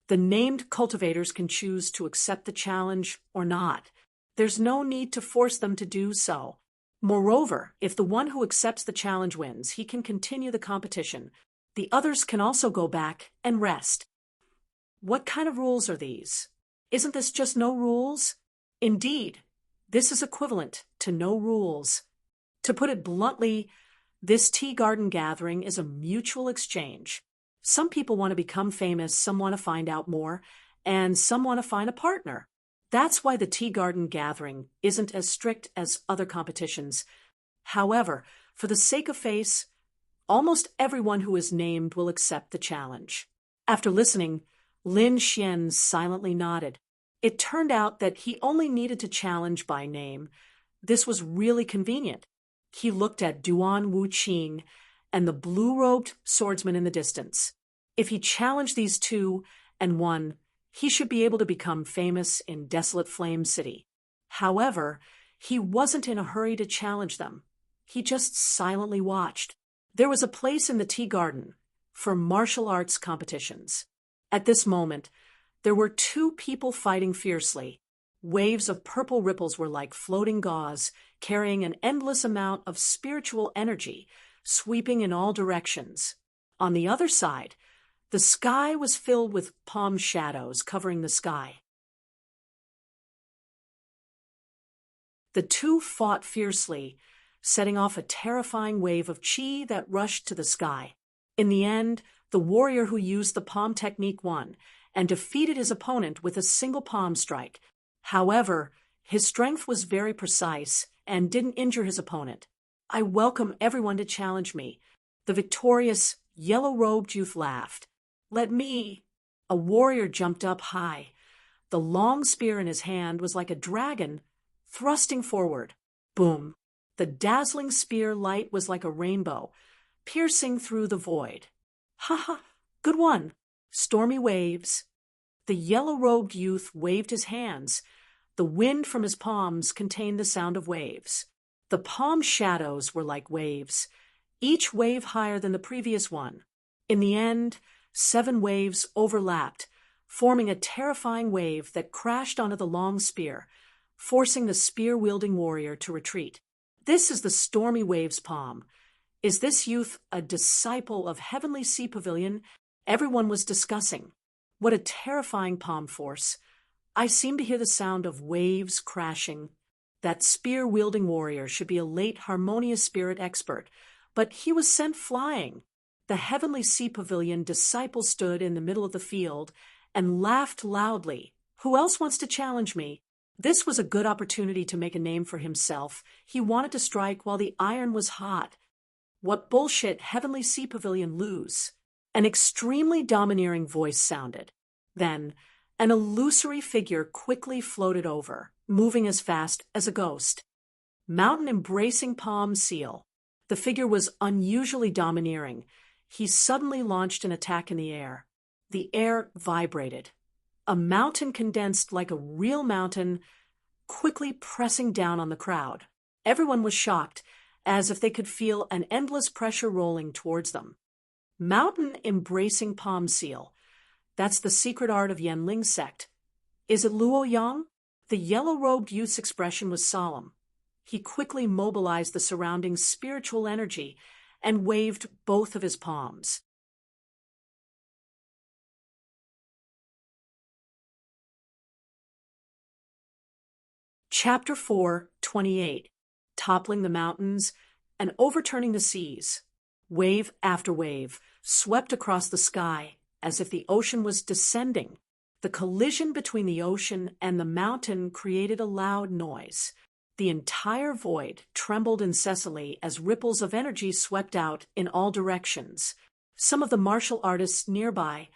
The named cultivators can choose to accept the challenge or not. There's no need to force them to do so. Moreover, if the one who accepts the challenge wins, he can continue the competition. The others can also go back and rest. What kind of rules are these? Isn't this just no rules? Indeed, this is equivalent to no rules. To put it bluntly, this tea garden gathering is a mutual exchange. Some people want to become famous, some want to find out more, and some want to find a partner. That's why the tea garden gathering isn't as strict as other competitions. However, for the sake of face, almost everyone who is named will accept the challenge. After listening, Lin Xian silently nodded. It turned out that he only needed to challenge by name. This was really convenient. He looked at Duan Wu Qing and the blue-robed swordsman in the distance. If he challenged these two and won, he should be able to become famous in Desolate Flame City. However, he wasn't in a hurry to challenge them. He just silently watched. There was a place in the tea garden for martial arts competitions. At this moment, there were two people fighting fiercely. Waves of purple ripples were like floating gauze, carrying an endless amount of spiritual energy, sweeping in all directions. On the other side, the sky was filled with palm shadows covering the sky. The two fought fiercely, setting off a terrifying wave of chi that rushed to the sky. In the end, the warrior who used the palm technique won and defeated his opponent with a single palm strike. However, his strength was very precise and didn't injure his opponent. I welcome everyone to challenge me. The victorious, yellow-robed youth laughed. Let me. A warrior jumped up high. The long spear in his hand was like a dragon, thrusting forward. Boom. The dazzling spear light was like a rainbow, piercing through the void. Ha ha, good one. Stormy waves. The yellow-robed youth waved his hands. The wind from his palms contained the sound of waves. The palm shadows were like waves, each wave higher than the previous one. In the end, 7 waves overlapped, forming a terrifying wave that crashed onto the long spear, forcing the spear-wielding warrior to retreat. This is the stormy waves palm. Is this youth a disciple of Heavenly Sea Pavilion? Everyone was discussing. What a terrifying palm force. I seem to hear the sound of waves crashing. That spear-wielding warrior should be a late harmonious spirit expert, but he was sent flying. The Heavenly Sea Pavilion disciple stood in the middle of the field and laughed loudly. Who else wants to challenge me? This was a good opportunity to make a name for himself. He wanted to strike while the iron was hot. What bullshit, Heavenly Sea Pavilion, lose? An extremely domineering voice sounded. Then, an illusory figure quickly floated over, moving as fast as a ghost. Mountain embracing palm seal. The figure was unusually domineering. He suddenly launched an attack in the air. The air vibrated. A mountain condensed like a real mountain, quickly pressing down on the crowd. Everyone was shocked, as if they could feel an endless pressure rolling towards them. Mountain embracing palm seal. That's the secret art of Yanling's sect. Is it Luo Yang? The yellow-robed youth's expression was solemn. He quickly mobilized the surrounding spiritual energy and waved both of his palms. Chapter 4:28. Toppling the mountains and overturning the seas. Wave after wave swept across the sky as if the ocean was descending. The collision between the ocean and the mountain created a loud noise. The entire void trembled incessantly as ripples of energy swept out in all directions. Some of the martial artists nearby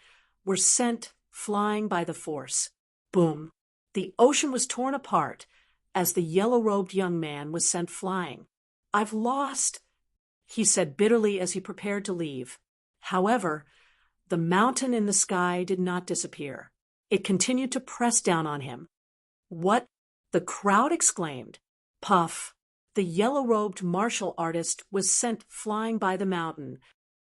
were sent flying by the force. Boom! The ocean was torn apart as the yellow-robed young man was sent flying. "I've lost," he said bitterly as he prepared to leave. However, the mountain in the sky did not disappear. It continued to press down on him. "What?" the crowd exclaimed. Puff! The yellow-robed martial artist was sent flying by the mountain.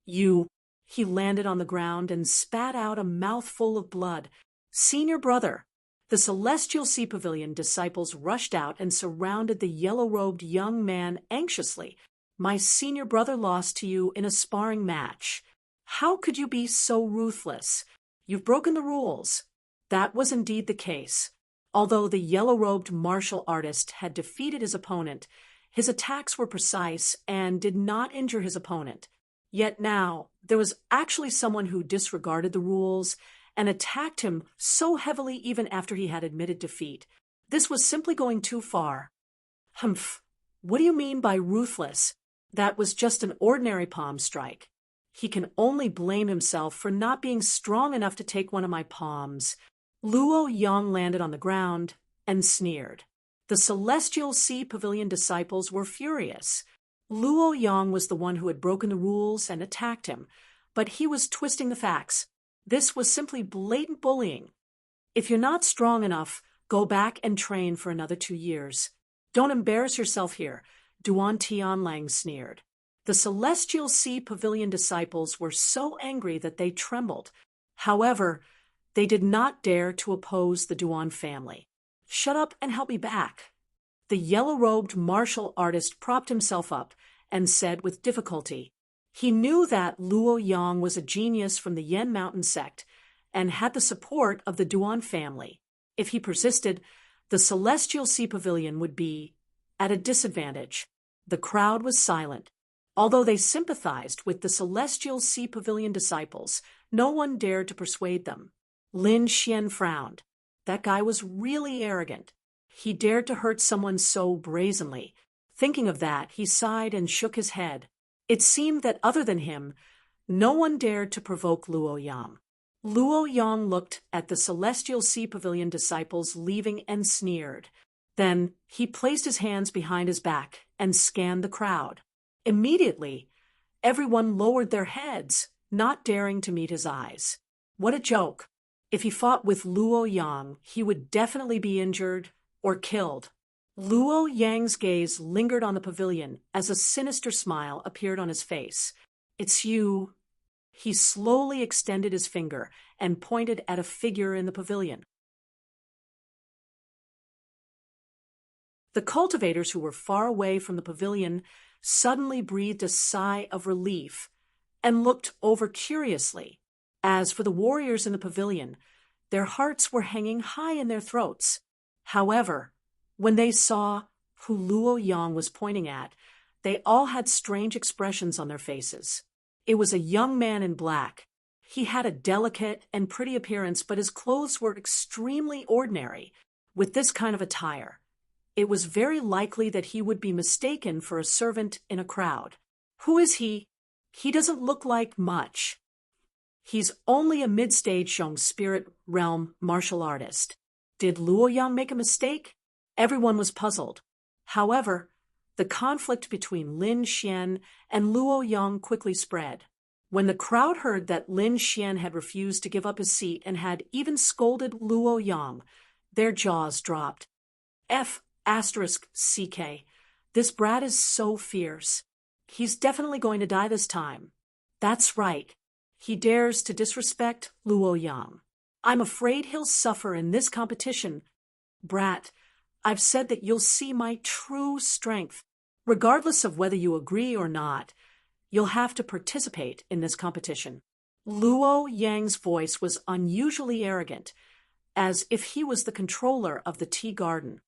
He landed on the ground and spat out a mouthful of blood. "Senior brother!" The Celestial Sea Pavilion disciples rushed out and surrounded the yellow-robed young man anxiously. "My senior brother lost to you in a sparring match. How could you be so ruthless? You've broken the rules." That was indeed the case. Although the yellow-robed martial artist had defeated his opponent, his attacks were precise and did not injure his opponent. Yet now, there was actually someone who disregarded the rules and attacked him so heavily even after he had admitted defeat. This was simply going too far. "Humph! What do you mean by ruthless? That was just an ordinary palm strike. He can only blame himself for not being strong enough to take one of my palms." Luo Yang landed on the ground and sneered. The Celestial Sea Pavilion disciples were furious. Luo Yang was the one who had broken the rules and attacked him, but he was twisting the facts. This was simply blatant bullying. "If you're not strong enough, go back and train for another 2 years. Don't embarrass yourself here," Duan Tianlang sneered. The Celestial Sea Pavilion disciples were so angry that they trembled. However, they did not dare to oppose the Duan family. "Shut up and help me back." The yellow-robed martial artist propped himself up and said with difficulty. He knew that Luo Yang was a genius from the Yen Mountain sect and had the support of the Duan family. If he persisted, the Celestial Sea Pavilion would be at a disadvantage. The crowd was silent. Although they sympathized with the Celestial Sea Pavilion disciples, no one dared to persuade them. Lin Xian frowned. That guy was really arrogant. He dared to hurt someone so brazenly. Thinking of that, he sighed and shook his head. It seemed that other than him, no one dared to provoke Luo Yang. Luo Yang looked at the Celestial Sea Pavilion disciples leaving and sneered. Then he placed his hands behind his back and scanned the crowd. Immediately, everyone lowered their heads, not daring to meet his eyes. What a joke! If he fought with Luo Yang, he would definitely be injured or killed. Luo Yang's gaze lingered on the pavilion as a sinister smile appeared on his face. It's you. He slowly extended his finger and pointed at a figure in the pavilion. The cultivators who were far away from the pavilion suddenly breathed a sigh of relief and looked over curiously. As for the warriors in the pavilion, their hearts were hanging high in their throats. However, when they saw who Luo Yang was pointing at, they all had strange expressions on their faces. It was a young man in black. He had a delicate and pretty appearance, but his clothes were extremely ordinary. With this kind of attire, it was very likely that he would be mistaken for a servant in a crowd. Who is he? He doesn't look like much. He's only a mid-stage Shang spirit realm martial artist. Did Luo Yang make a mistake? Everyone was puzzled. However, the conflict between Lin Xian and Luo Yang quickly spread. When the crowd heard that Lin Xian had refused to give up his seat and had even scolded Luo Yang, their jaws dropped. F***CK. This brat is so fierce. He's definitely going to die this time. That's right. He dares to disrespect Luo Yang. I'm afraid he'll suffer in this competition. Brat, I've said that you'll see my true strength. Regardless of whether you agree or not, you'll have to participate in this competition. Luo Yang's voice was unusually arrogant, as if he was the controller of the tea garden.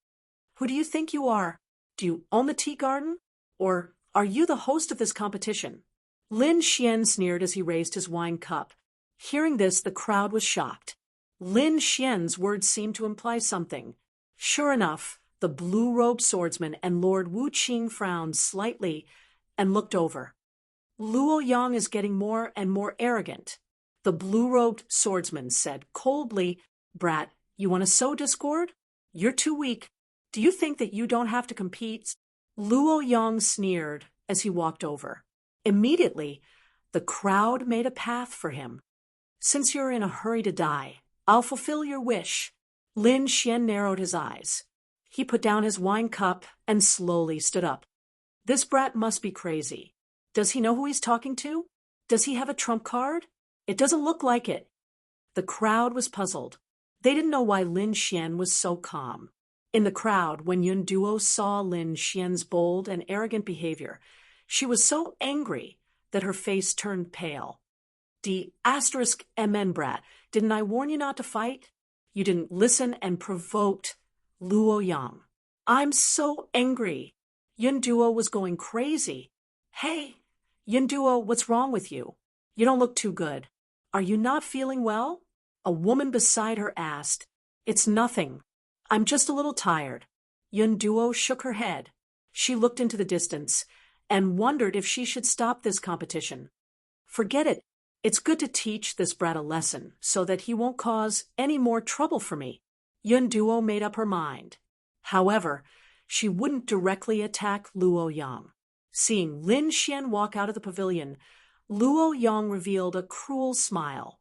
Who do you think you are? Do you own the tea garden? Or are you the host of this competition? Lin Xian sneered as he raised his wine cup. Hearing this, the crowd was shocked. Lin Xian's words seemed to imply something. Sure enough, the blue-robed swordsman and Lord Wu Qing frowned slightly and looked over. Luo Yang is getting more and more arrogant. The blue-robed swordsman said coldly, Brat, you want to sow discord? You're too weak. Do you think that you don't have to compete? Luo Yang sneered as he walked over. Immediately, the crowd made a path for him. Since you're in a hurry to die, I'll fulfill your wish. Lin Xian narrowed his eyes. He put down his wine cup and slowly stood up. This brat must be crazy. Does he know who he's talking to? Does he have a trump card? It doesn't look like it. The crowd was puzzled. They didn't know why Lin Xian was so calm. In the crowd, when Yun Duo saw Lin Xian's bold and arrogant behavior, she was so angry that her face turned pale. D***MN brat, didn't I warn you not to fight? You didn't listen and provoked Luo Yang. I'm so angry. Yun Duo was going crazy. Hey, Yun Duo, what's wrong with you? You don't look too good. Are you not feeling well? A woman beside her asked. It's nothing. I'm just a little tired. Yun Duo shook her head. She looked into the distance and wondered if she should stop this competition. Forget it. It's good to teach this brat a lesson so that he won't cause any more trouble for me. Yun Duo made up her mind. However, she wouldn't directly attack Luo Yang. Seeing Lin Xian walk out of the pavilion, Luo Yang revealed a cruel smile.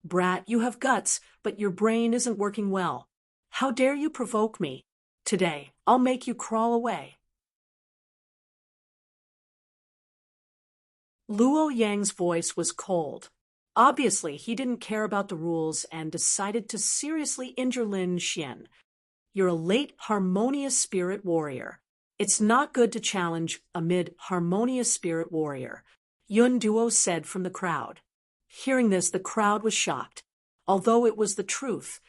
Brat, you have guts, but your brain isn't working well. How dare you provoke me? Today, I'll make you crawl away. Luo Yang's voice was cold. Obviously, he didn't care about the rules and decided to seriously injure Lin Xian. You're a late harmonious spirit warrior. It's not good to challenge a mid-harmonious spirit warrior, Yun Duo said from the crowd. Hearing this, the crowd was shocked. Although it was the truth,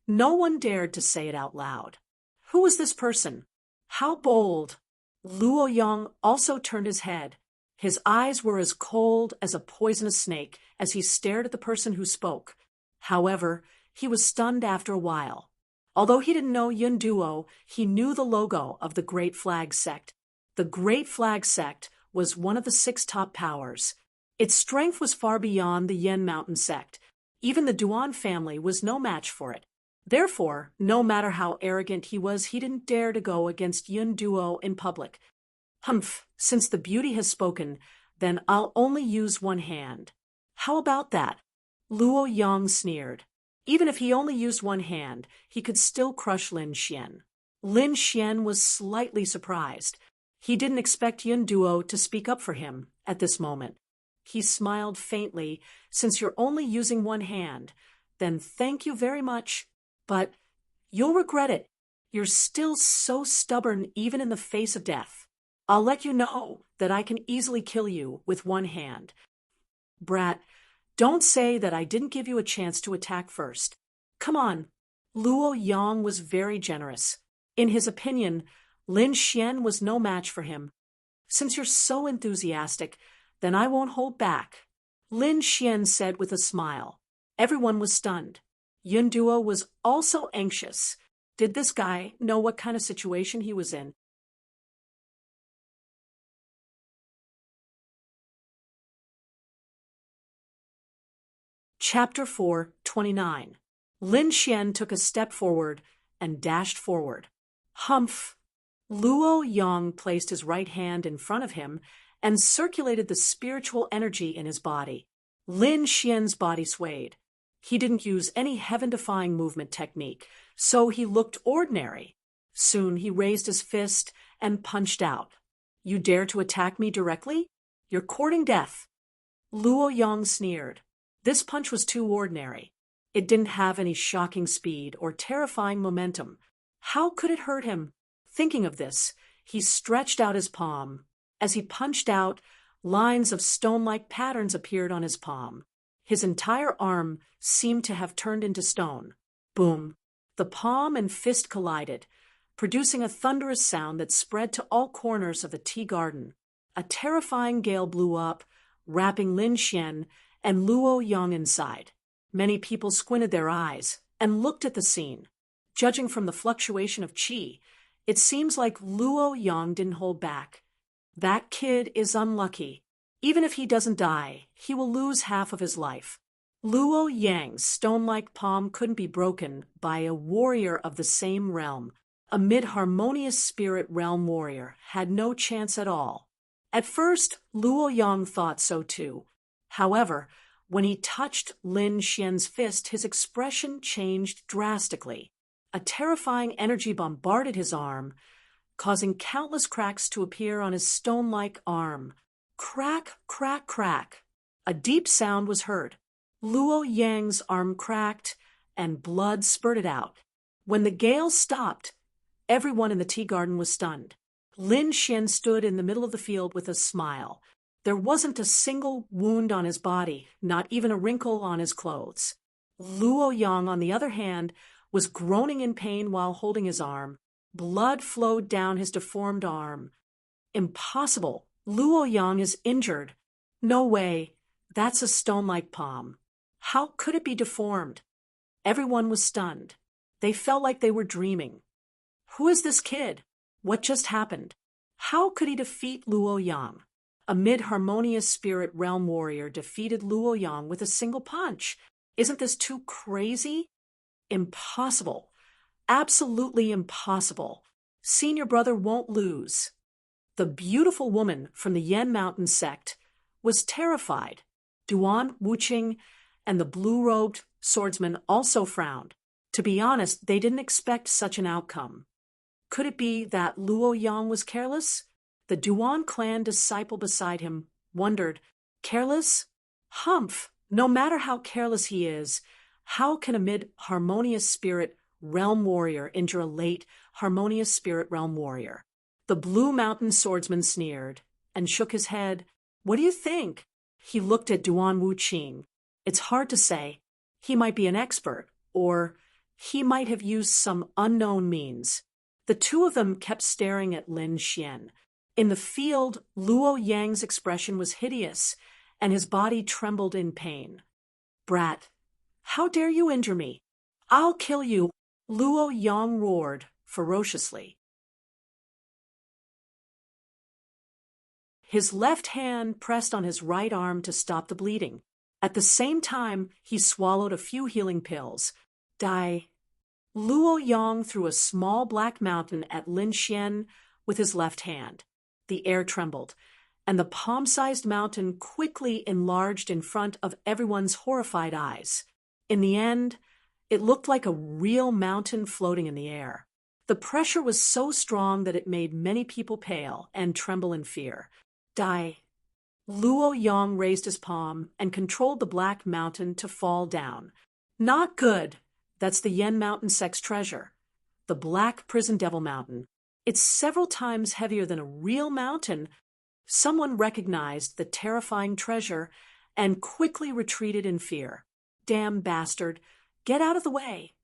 no one dared to say it out loud. Who was this person? How bold! Luo Yang also turned his head. His eyes were as cold as a poisonous snake as he stared at the person who spoke. However, he was stunned after a while. Although he didn't know Yun Duo, he knew the logo of the Great Flag Sect. The Great Flag Sect was one of the 6 top powers. Its strength was far beyond the Yen Mountain Sect. Even the Duan family was no match for it. Therefore, no matter how arrogant he was, he didn't dare to go against Yun Duo in public. Humph, since the beauty has spoken, then I'll only use one hand. How about that? Luo Yang sneered. Even if he only used one hand, he could still crush Lin Xian. Lin Xian was slightly surprised. He didn't expect Yun Duo to speak up for him at this moment. He smiled faintly. Since you're only using one hand, then thank you very much. But you'll regret it. You're still so stubborn even in the face of death. I'll let you know that I can easily kill you with one hand. Brat, don't say that I didn't give you a chance to attack first. Come on. Luo Yang was very generous. In his opinion, Lin Xian was no match for him. Since you're so enthusiastic, then I won't hold back, Lin Xian said with a smile. Everyone was stunned. Yun Duo was also anxious. Did this guy know what kind of situation he was in? Chapter 4:29. Lin Xian took a step forward and dashed forward. Humph! Luo Yang placed his right hand in front of him and circulated the spiritual energy in his body. Lin Xian's body swayed. He didn't use any heaven-defying movement technique, so he looked ordinary. Soon he raised his fist and punched out. You dare to attack me directly? You're courting death. Luo Yang sneered. This punch was too ordinary. It didn't have any shocking speed or terrifying momentum. How could it hurt him? Thinking of this, he stretched out his palm. As he punched out, lines of stone-like patterns appeared on his palm. His entire arm seemed to have turned into stone. Boom! The palm and fist collided, producing a thunderous sound that spread to all corners of the tea garden. A terrifying gale blew up, wrapping Lin Xian and Luo Yang inside. Many people squinted their eyes and looked at the scene. Judging from the fluctuation of qi, it seems like Luo Yang didn't hold back. That kid is unlucky. Even if he doesn't die, he will lose half of his life. Luo Yang's stone-like palm couldn't be broken by a warrior of the same realm. A mid-harmonious spirit realm warrior had no chance at all. At first, Luo Yang thought so too. However, when he touched Lin Xian's fist, his expression changed drastically. A terrifying energy bombarded his arm, causing countless cracks to appear on his stone-like arm. Crack, crack, crack. A deep sound was heard. Luo Yang's arm cracked, and blood spurted out. When the gale stopped, everyone in the tea garden was stunned. Lin Xian stood in the middle of the field with a smile. There wasn't a single wound on his body, not even a wrinkle on his clothes. Luo Yang, on the other hand, was groaning in pain while holding his arm. Blood flowed down his deformed arm. Impossible! Luo Yang is injured. No way. That's a stone-like palm. How could it be deformed? Everyone was stunned. They felt like they were dreaming. Who is this kid? What just happened? How could he defeat Luo Yang? A mid-harmonious spirit realm warrior defeated Luo Yang with a single punch. Isn't this too crazy? Impossible. Absolutely impossible. Senior brother won't lose. The beautiful woman from the Yan Mountain sect was terrified. Duan Wuqing and the blue-robed swordsman also frowned. To be honest, they didn't expect such an outcome. Could it be that Luo Yang was careless? The Duan clan disciple beside him wondered, careless? Humph! No matter how careless he is, how can a mid-harmonious spirit realm warrior injure a late harmonious spirit realm warrior? The Blue Mountain swordsman sneered and shook his head. What do you think? He looked at Duan Wuqing. It's hard to say. He might be an expert, or he might have used some unknown means. The two of them kept staring at Lin Xian. In the field, Luo Yang's expression was hideous, and his body trembled in pain. Brat, how dare you injure me? I'll kill you, Luo Yang roared ferociously. His left hand pressed on his right arm to stop the bleeding. At the same time, he swallowed a few healing pills. Die. Luo Yang threw a small black mountain at Lin Xian with his left hand. The air trembled, and the palm-sized mountain quickly enlarged in front of everyone's horrified eyes. In the end, It looked like a real mountain floating in the air. The pressure was so strong that it made many people pale and tremble in fear. Die. Luo Yang raised his palm and controlled the black mountain to fall down. Not good. That's the Yen Mountain sex treasure. The Black Prison Devil Mountain. It's several times heavier than a real mountain. Someone recognized the terrifying treasure and quickly retreated in fear. Damn bastard. Get out of the way.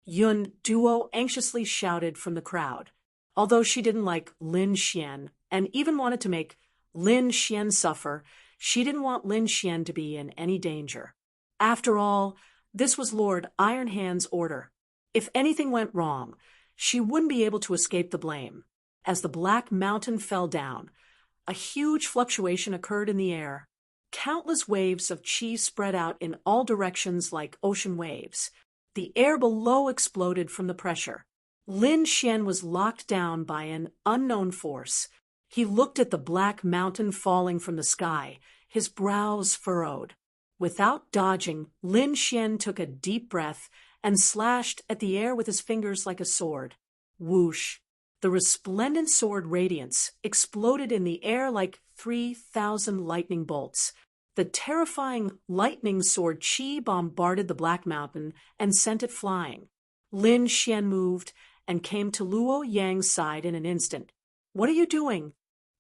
Yun Duo anxiously shouted from the crowd. Although she didn't like Lin Xian and even wanted to make Lin Xian suffer, she didn't want Lin Xian to be in any danger. After all, this was Lord Ironhand's order. If anything went wrong, she wouldn't be able to escape the blame. As the Black Mountain fell down, a huge fluctuation occurred in the air. Countless waves of qi spread out in all directions like ocean waves. The air below exploded from the pressure. Lin Xian was locked down by an unknown force. He looked at the Black Mountain falling from the sky, his brows furrowed. Without dodging, Lin Xian took a deep breath and slashed at the air with his fingers like a sword. Whoosh! The resplendent sword radiance exploded in the air like 3,000 lightning bolts. The terrifying lightning sword qi bombarded the Black Mountain and sent it flying. Lin Xian moved and came to Luo Yang's side in an instant. What are you doing?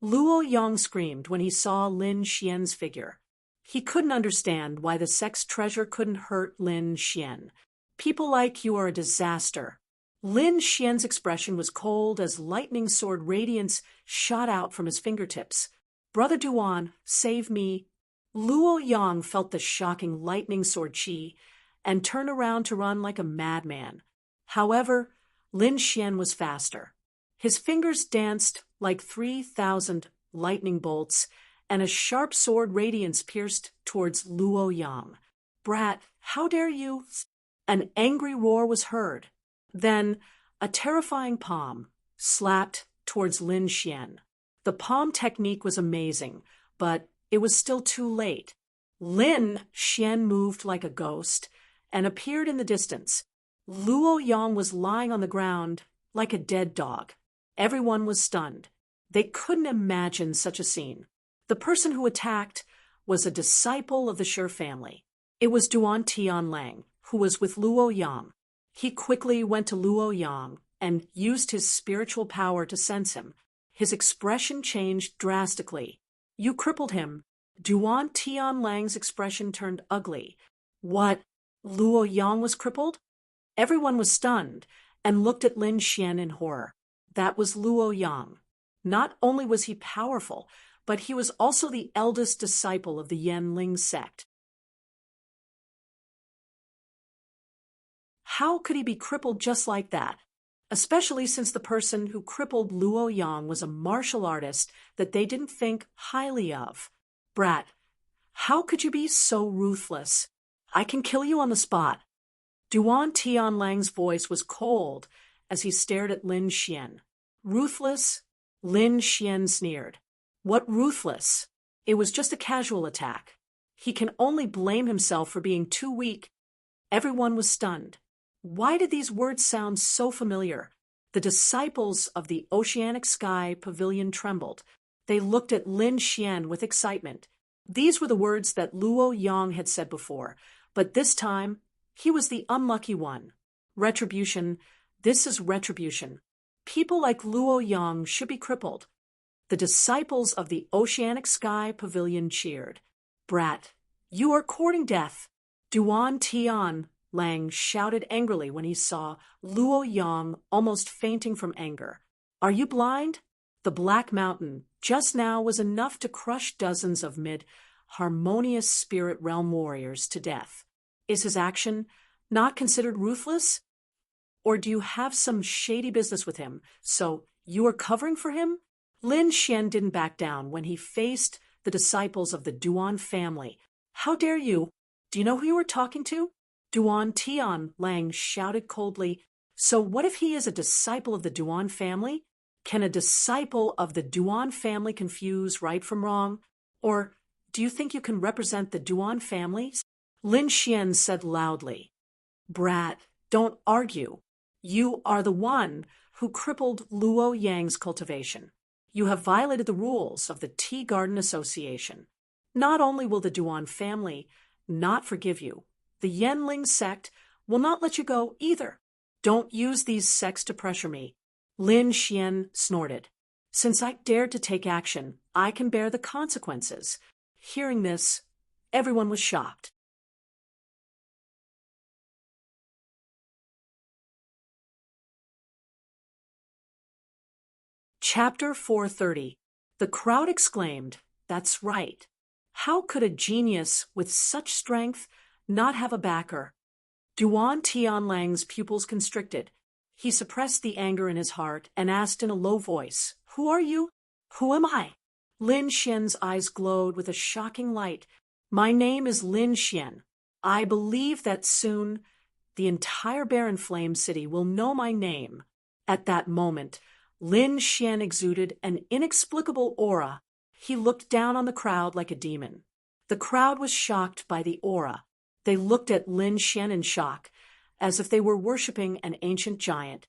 Luo Yang screamed when he saw Lin Xian's figure. He couldn't understand why the sex treasure couldn't hurt Lin Xian. People like you are a disaster. Lin Xian's expression was cold as lightning sword radiance shot out from his fingertips. Brother Duan, save me. Luo Yang felt the shocking lightning sword qi and turned around to run like a madman. However, Lin Xian was faster. His fingers danced like 3,000 lightning bolts, and a sharp sword radiance pierced towards Luo Yang. Brat, how dare you? An angry roar was heard. Then, a terrifying palm slapped towards Lin Xian. The palm technique was amazing, but it was still too late. Lin Xian moved like a ghost and appeared in the distance. Luo Yang was lying on the ground like a dead dog. Everyone was stunned. They couldn't imagine such a scene. The person who attacked was a disciple of the Shi family. It was Duan Tianlang, who was with Luo Yang. He quickly went to Luo Yang and used his spiritual power to sense him. His expression changed drastically. You crippled him. Duan Tianlang's expression turned ugly. What? Luo Yang was crippled? Everyone was stunned and looked at Lin Xian in horror. That was Luo Yang. Not only was he powerful, but he was also the eldest disciple of the Yanling sect. How could he be crippled just like that? Especially since the person who crippled Luo Yang was a martial artist that they didn't think highly of. Brat, how could you be so ruthless? I can kill you on the spot. Duan Tianlang's voice was cold as he stared at Lin Xian. Ruthless? Lin Xian sneered. What ruthless? It was just a casual attack. He can only blame himself for being too weak. Everyone was stunned. Why did these words sound so familiar? The disciples of the Oceanic Sky Pavilion trembled. They looked at Lin Xian with excitement. These were the words that Luo Yang had said before, but this time, he was the unlucky one. Retribution. This is retribution. People like Luo Yang should be crippled. The disciples of the Oceanic Sky Pavilion cheered. Brat, you are courting death. Duan Tianlang shouted angrily when he saw Luo Yang almost fainting from anger. Are you blind? The Black Mountain just now was enough to crush dozens of mid-harmonious spirit realm warriors to death. Is his action not considered ruthless? Or do you have some shady business with him, so you are covering for him? Lin Xian didn't back down when he faced the disciples of the Duan family. How dare you? Do you know who you were talking to? Duan Tianlang shouted coldly. So what if he is a disciple of the Duan family? Can a disciple of the Duan family confuse right from wrong? Or do you think you can represent the Duan family? Lin Xian said loudly. Brat, don't argue. You are the one who crippled Luo Yang's cultivation. You have violated the rules of the Tea Garden Association. Not only will the Duan family not forgive you, the Yanling sect will not let you go either. Don't use these sects to pressure me. Lin Xian snorted. Since I dared to take action, I can bear the consequences. Hearing this, everyone was shocked. Chapter 430. The crowd exclaimed, "That's right. How could a genius with such strength not have a backer?" Duan Tianlang's pupils constricted. He suppressed the anger in his heart and asked in a low voice, "Who are you?" "Who am I?" Lin Xian's eyes glowed with a shocking light. "My name is Lin Xian. I believe that soon the entire barren flame city will know my name." At that moment, Lin Xian exuded an inexplicable aura. He looked down on the crowd like a demon. The crowd was shocked by the aura. They looked at Lin Xian in shock, as if they were worshipping an ancient giant.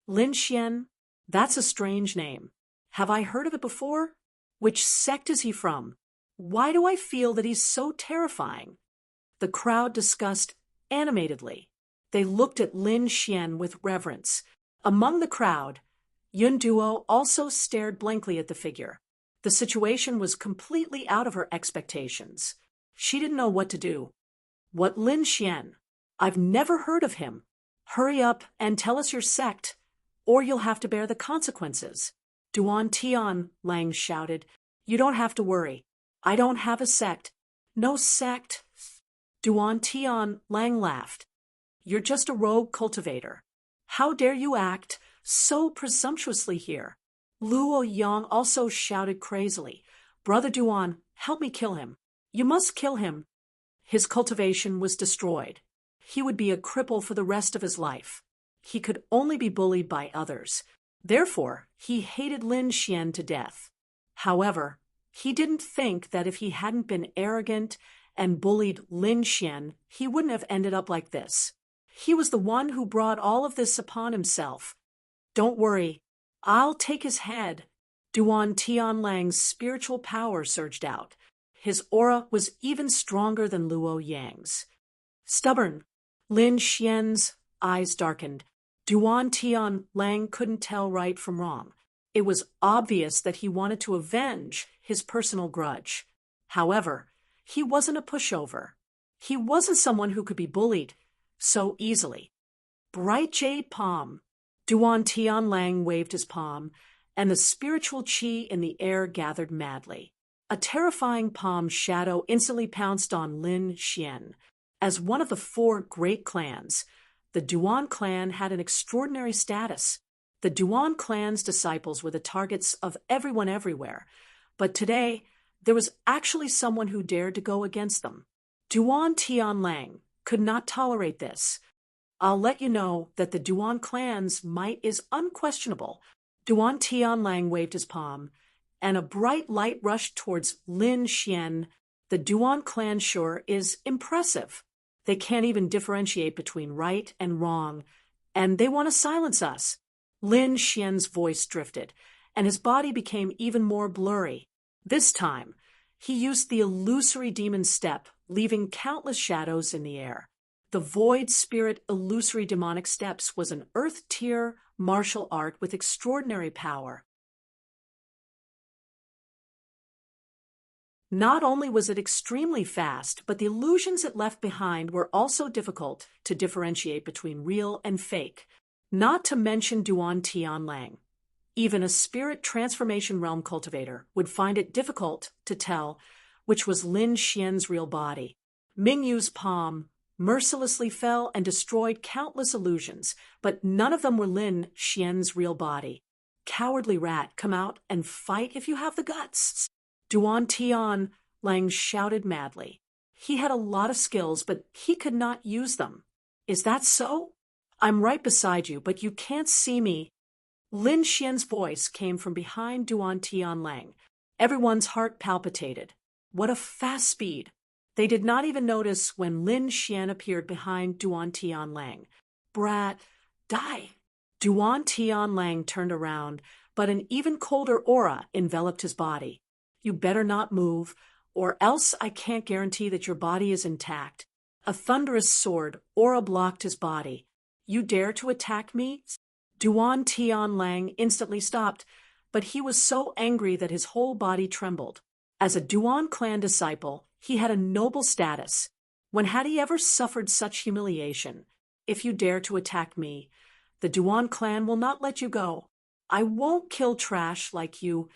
Lin Xian, that's a strange name. Have I heard of it before? Which sect is he from? Why do I feel that he's so terrifying? The crowd discussed animatedly. They looked at Lin Xian with reverence. Among the crowd, Yun Duo also stared blankly at the figure. The situation was completely out of her expectations. She didn't know what to do. "What Lin Xian? I've never heard of him. Hurry up and tell us your sect, or you'll have to bear the consequences." Duan Tian, Lang shouted. "You don't have to worry. I don't have a sect." "No sect?" Duan Tian, Lang laughed. "You're just a rogue cultivator. How dare you act so presumptuously here?" Luo Yang also shouted crazily. "Brother Duan, help me kill him. You must kill him." His cultivation was destroyed. He would be a cripple for the rest of his life. He could only be bullied by others. Therefore, he hated Lin Xian to death. However, he didn't think that if he hadn't been arrogant and bullied Lin Xian, he wouldn't have ended up like this. He was the one who brought all of this upon himself. "Don't worry, I'll take his head." Duan Tianlang's spiritual power surged out. His aura was even stronger than Luo Yang's. Stubborn. Lin Xian's eyes darkened. Duan Tianlang couldn't tell right from wrong. It was obvious that he wanted to avenge his personal grudge. However, he wasn't a pushover. He wasn't someone who could be bullied so easily. Bright jade palm. Duan Tianlang waved his palm, and the spiritual qi in the air gathered madly. A terrifying palm shadow instantly pounced on Lin Xian. As one of the 4 great clans, the Duan clan had an extraordinary status. The Duan clan's disciples were the targets of everyone everywhere, but today there was actually someone who dared to go against them. Duan Tianlang could not tolerate this. "I'll let you know that the Duan clan's might is unquestionable." Duan Tianlang waved his palm, and a bright light rushed towards Lin Xian. "The Duan clan sure is impressive. They can't even differentiate between right and wrong, and they want to silence us." Lin Xian's voice drifted, and his body became even more blurry. This time, he used the illusory demon step, leaving countless shadows in the air. The Void Spirit illusory demonic steps was an earth-tier martial art with extraordinary power. Not only was it extremely fast, but the illusions it left behind were also difficult to differentiate between real and fake, not to mention Duan Tianlang. Even a spirit transformation realm cultivator would find it difficult to tell which was Lin Xian's real body. Mingyu's palm mercilessly fell and destroyed countless illusions, but none of them were Lin Xian's real body. "Cowardly rat, come out and fight if you have the guts." Duan Tianlang shouted madly. He had a lot of skills, but he could not use them. "Is that so? I'm right beside you, but you can't see me." Lin Xian's voice came from behind Duan Tianlang. Everyone's heart palpitated. What a fast speed! They did not even notice when Lin Xian appeared behind Duan Tianlang. Brat, die! Duan Tianlang turned around, but an even colder aura enveloped his body. You better not move, or else I can't guarantee that your body is intact. A thunderous sword aura blocked his body. You dare to attack me? Duan Tianlang instantly stopped, but he was so angry that his whole body trembled. As a Duan clan disciple, he had a noble status. When had he ever suffered such humiliation? If you dare to attack me, the Duan clan will not let you go. I won't kill trash like you,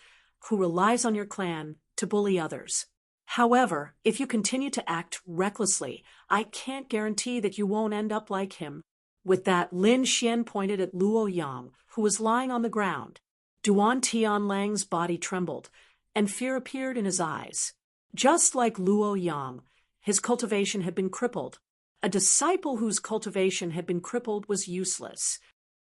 who relies on your clan to bully others. However, if you continue to act recklessly, I can't guarantee that you won't end up like him. With that, Lin Xian pointed at Luo Yang, who was lying on the ground. Duan Tianlang's body trembled, and fear appeared in his eyes. Just like Luo Yang, his cultivation had been crippled. A disciple whose cultivation had been crippled was useless.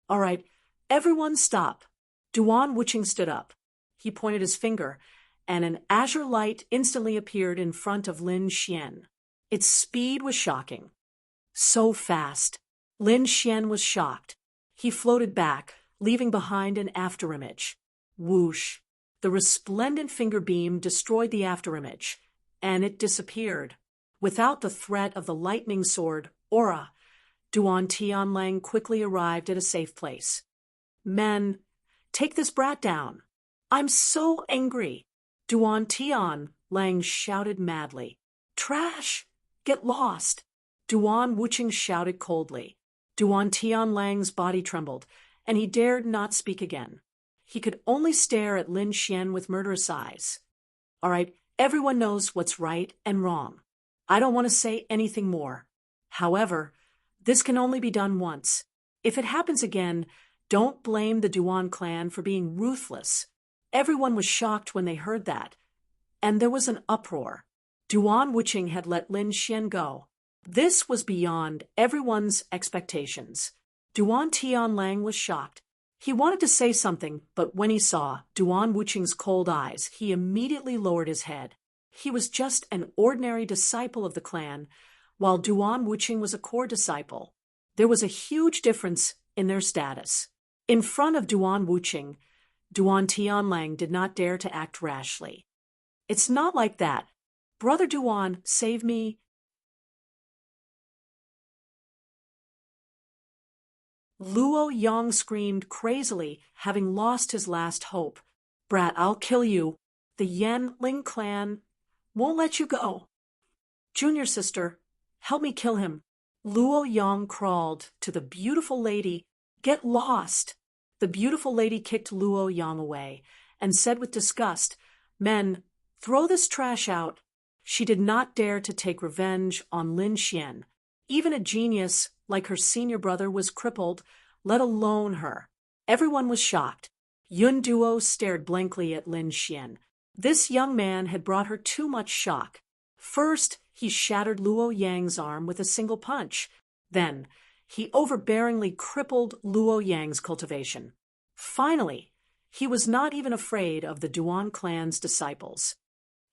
All right, everyone stop. Duan Wuqing stood up. He pointed his finger, and an azure light instantly appeared in front of Lin Xian. Its speed was shocking. So fast. Lin Xian was shocked. He floated back, leaving behind an afterimage. Whoosh! The resplendent finger beam destroyed the afterimage, and it disappeared. Without the threat of the lightning sword, aura, Duan Tianlang quickly arrived at a safe place. Men, take this brat down. I'm so angry. Duan Tianlang shouted madly. Trash! Get lost! Duan Wuqing shouted coldly. Duan Tianlang's body trembled, and he dared not speak again. He could only stare at Lin Xian with murderous eyes. All right, everyone knows what's right and wrong. I don't want to say anything more. However, this can only be done once. If it happens again, don't blame the Duan clan for being ruthless. Everyone was shocked when they heard that, and there was an uproar. Duan Wuqing had let Lin Xian go. This was beyond everyone's expectations. Duan Tianlang was shocked. He wanted to say something, but when he saw Duan Wuqing's cold eyes, he immediately lowered his head. He was just an ordinary disciple of the clan, while Duan Wuqing was a core disciple. There was a huge difference in their status. In front of Duan Wuqing, Duan Tianlang did not dare to act rashly. It's not like that. Brother Duan, save me. Luo Yang screamed crazily, having lost his last hope. Brat, I'll kill you. The Yan Ling clan won't let you go. Junior sister, help me kill him. Luo Yang crawled to the beautiful lady. Get lost. The beautiful lady kicked Luo Yang away and said with disgust, Men, throw this trash out. She did not dare to take revenge on Lin Xian. Even a genius like her senior brother was crippled, let alone her. Everyone was shocked. Yun Duo stared blankly at Lin Xian. This young man had brought her too much shock. First, he shattered Luo Yang's arm with a single punch. Then, he overbearingly crippled Luo Yang's cultivation. Finally, he was not even afraid of the Duan clan's disciples.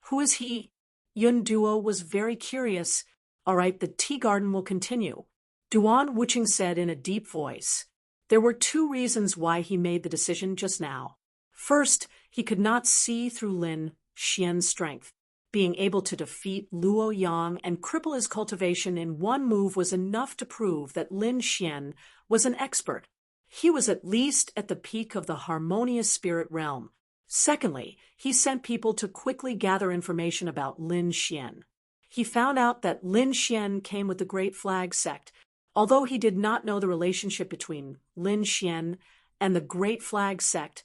Who is he? Yun Duo was very curious. All right, the tea garden will continue. Duan Wuqing said in a deep voice. There were two reasons why he made the decision just now. First, he could not see through Lin Xian's strength. Being able to defeat Luo Yang and cripple his cultivation in one move was enough to prove that Lin Xian was an expert. He was at least at the peak of the harmonious spirit realm. Secondly, he sent people to quickly gather information about Lin Xian. He found out that Lin Xian came with the Great Flag sect. Although he did not know the relationship between Lin Xian and the Great Flag sect,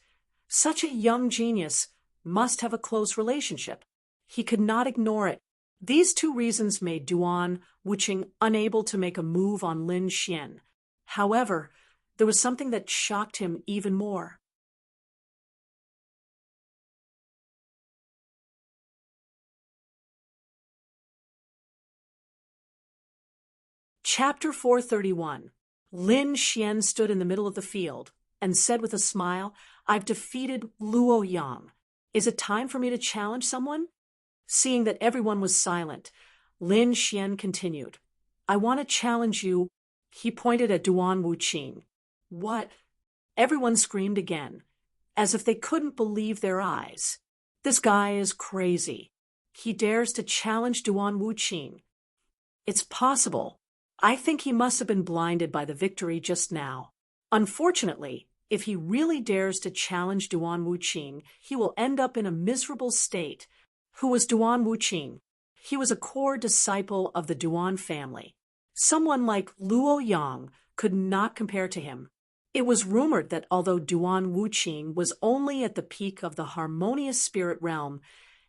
such a young genius must have a close relationship. He could not ignore it. These two reasons made Duan Wuqing unable to make a move on Lin Xian. However, there was something that shocked him even more. Chapter 431. Lin Xian stood in the middle of the field and said with a smile, I've defeated Luo Yang. Is it time for me to challenge someone? Seeing that everyone was silent, Lin Xian continued. I want to challenge you. He pointed at Duan Wuqing. What? Everyone screamed again, as if they couldn't believe their eyes. This guy is crazy. He dares to challenge Duan Wuqing. It's possible. I think he must have been blinded by the victory just now. Unfortunately, if he really dares to challenge Duan Wuqing, he will end up in a miserable state. Who was Duan Wuqing? He was a core disciple of the Duan family. Someone like Luo Yang could not compare to him. It was rumored that although Duan Wuqing was only at the peak of the harmonious spirit realm,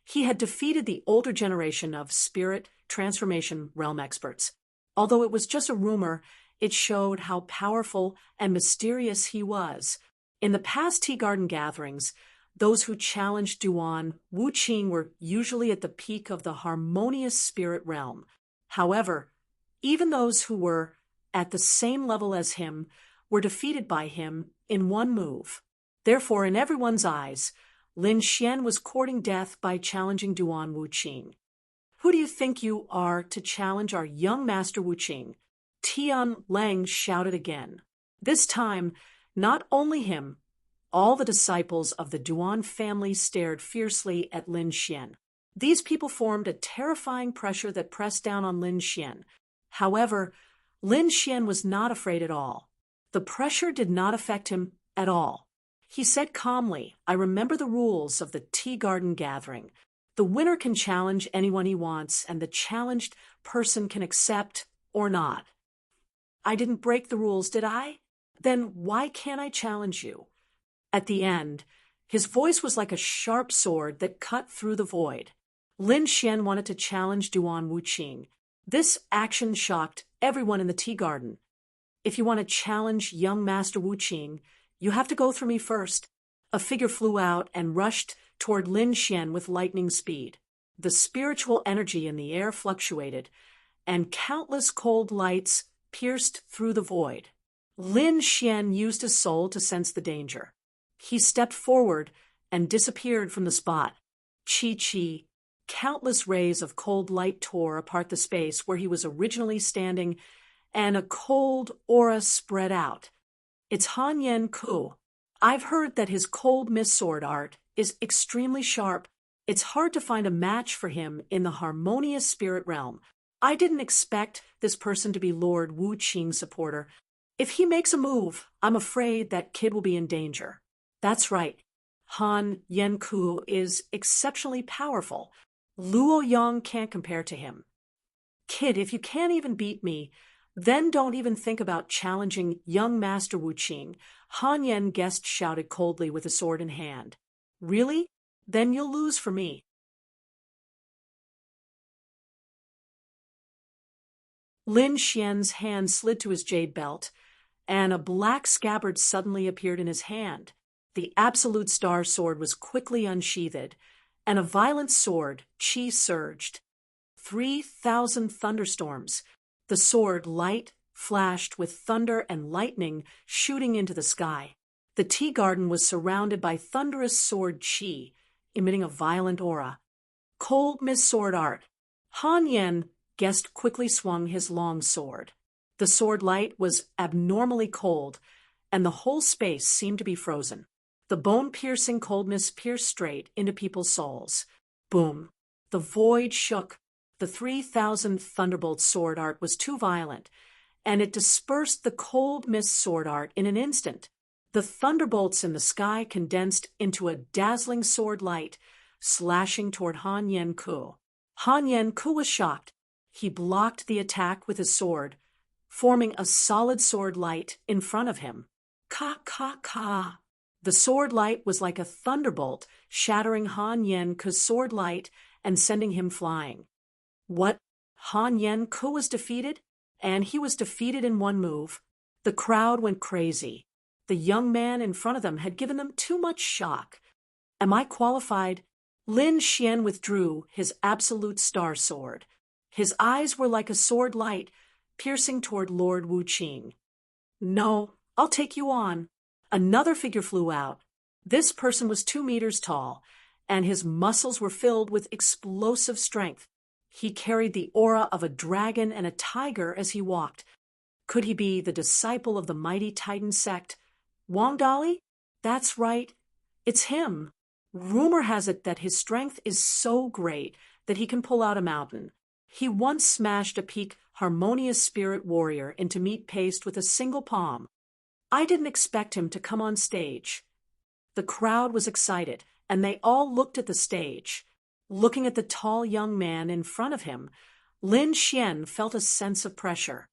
he had defeated the older generation of spirit transformation realm experts. Although it was just a rumor, it showed how powerful and mysterious he was. In the past Tea Garden gatherings, those who challenged Duan Wuqing were usually at the peak of the harmonious spirit realm. However, even those who were at the same level as him were defeated by him in one move. Therefore, in everyone's eyes, Lin Xian was courting death by challenging Duan Wuqing. Who do you think you are to challenge our young master Wuqing? Tian Lang shouted again. This time, not only him, all the disciples of the Duan family stared fiercely at Lin Xian. These people formed a terrifying pressure that pressed down on Lin Xian. However, Lin Xian was not afraid at all. The pressure did not affect him at all. He said calmly, I remember the rules of the Tea Garden gathering. The winner can challenge anyone he wants, and the challenged person can accept or not. I didn't break the rules, did I? Then why can't I challenge you? At the end, his voice was like a sharp sword that cut through the void. Lin Xian wanted to challenge Duan Wuqing. This action shocked everyone in the Tea Garden. If you want to challenge young Master Wuqing, you have to go through me first. A figure flew out and rushed toward Lin Xian with lightning speed. The spiritual energy in the air fluctuated, and countless cold lights pierced through the void. Lin Xian used his soul to sense the danger. He stepped forward and disappeared from the spot. Chi. Countless rays of cold light tore apart the space where he was originally standing, and a cold aura spread out. It's Han Yen Ku. I've heard that his cold mist sword art is extremely sharp. It's hard to find a match for him in the harmonious spirit realm. I didn't expect this person to be Lord Wuqing's supporter. If he makes a move, I'm afraid that kid will be in danger. That's right. Han Yen Ku is exceptionally powerful. Luo Yang can't compare to him. Kid, if you can't even beat me, then don't even think about challenging young Master Wuqing, Han Yen Guest shouted coldly with a sword in hand. Really? Then you'll lose for me. Lin Xian's hand slid to his jade belt, and a black scabbard suddenly appeared in his hand. The absolute star sword was quickly unsheathed, and a violent sword, chi surged. 3,000 thunderstorms. The sword light flashed with thunder and lightning shooting into the sky. The tea garden was surrounded by thunderous sword chi, emitting a violent aura. Cold mist sword art. Han Yen Guest quickly swung his long sword. The sword light was abnormally cold, and the whole space seemed to be frozen. The bone-piercing coldness pierced straight into people's souls. Boom. The void shook. The 3,000 thunderbolt sword art was too violent, and it dispersed the cold mist sword art in an instant. The thunderbolts in the sky condensed into a dazzling sword light, slashing toward Han Yen Ku. Han Yen Ku was shocked. He blocked the attack with his sword, forming a solid sword light in front of him. Ka. The sword light was like a thunderbolt, shattering Han Yen Ku's sword light and sending him flying. What? Han Yen Ku was defeated? And he was defeated in one move. The crowd went crazy. The young man in front of them had given them too much shock. Am I qualified? Lin Xian withdrew his absolute star sword. His eyes were like a sword light, piercing toward Lord Wuqing. No, I'll take you on. Another figure flew out. This person was 2 meters tall, and his muscles were filled with explosive strength. He carried the aura of a dragon and a tiger as he walked. Could he be the disciple of the mighty Titan sect? Wang Dali? That's right. It's him. Rumor has it that his strength is so great that he can pull out a mountain. He once smashed a peak harmonious spirit warrior into meat paste with a single palm. I didn't expect him to come on stage. The crowd was excited, and they all looked at the stage. Looking at the tall young man in front of him, Lin Xian felt a sense of pressure.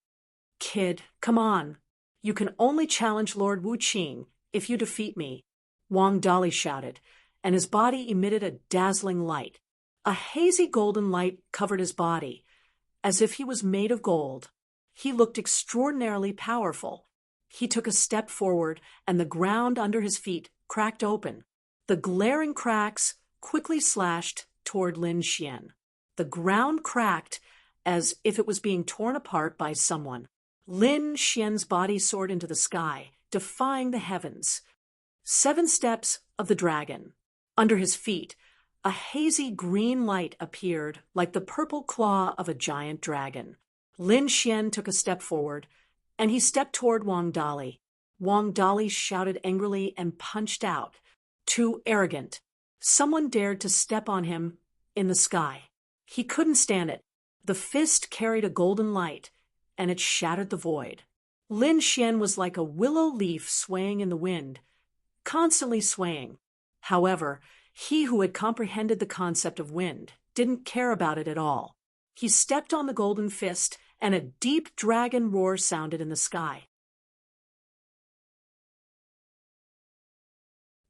Kid, come on. You can only challenge Lord Wu Qing if you defeat me, Wang Dali shouted, and his body emitted a dazzling light. A hazy golden light covered his body, as if he was made of gold. He looked extraordinarily powerful. He took a step forward, and the ground under his feet cracked open. The glaring cracks quickly slashed toward Lin Xian. The ground cracked as if it was being torn apart by someone. Lin Xian's body soared into the sky, defying the heavens. 7 steps of the dragon. Under his feet, a hazy green light appeared like the purple claw of a giant dragon. Lin Xian took a step forward, and he stepped toward Wang Dali. Wang Dali shouted angrily and punched out. Too arrogant. Someone dared to step on him in the sky. He couldn't stand it. The fist carried a golden light, and it shattered the void. Lin Xian was like a willow leaf swaying in the wind, constantly swaying. However, he who had comprehended the concept of wind didn't care about it at all. He stepped on the golden fist, and a deep dragon roar sounded in the sky.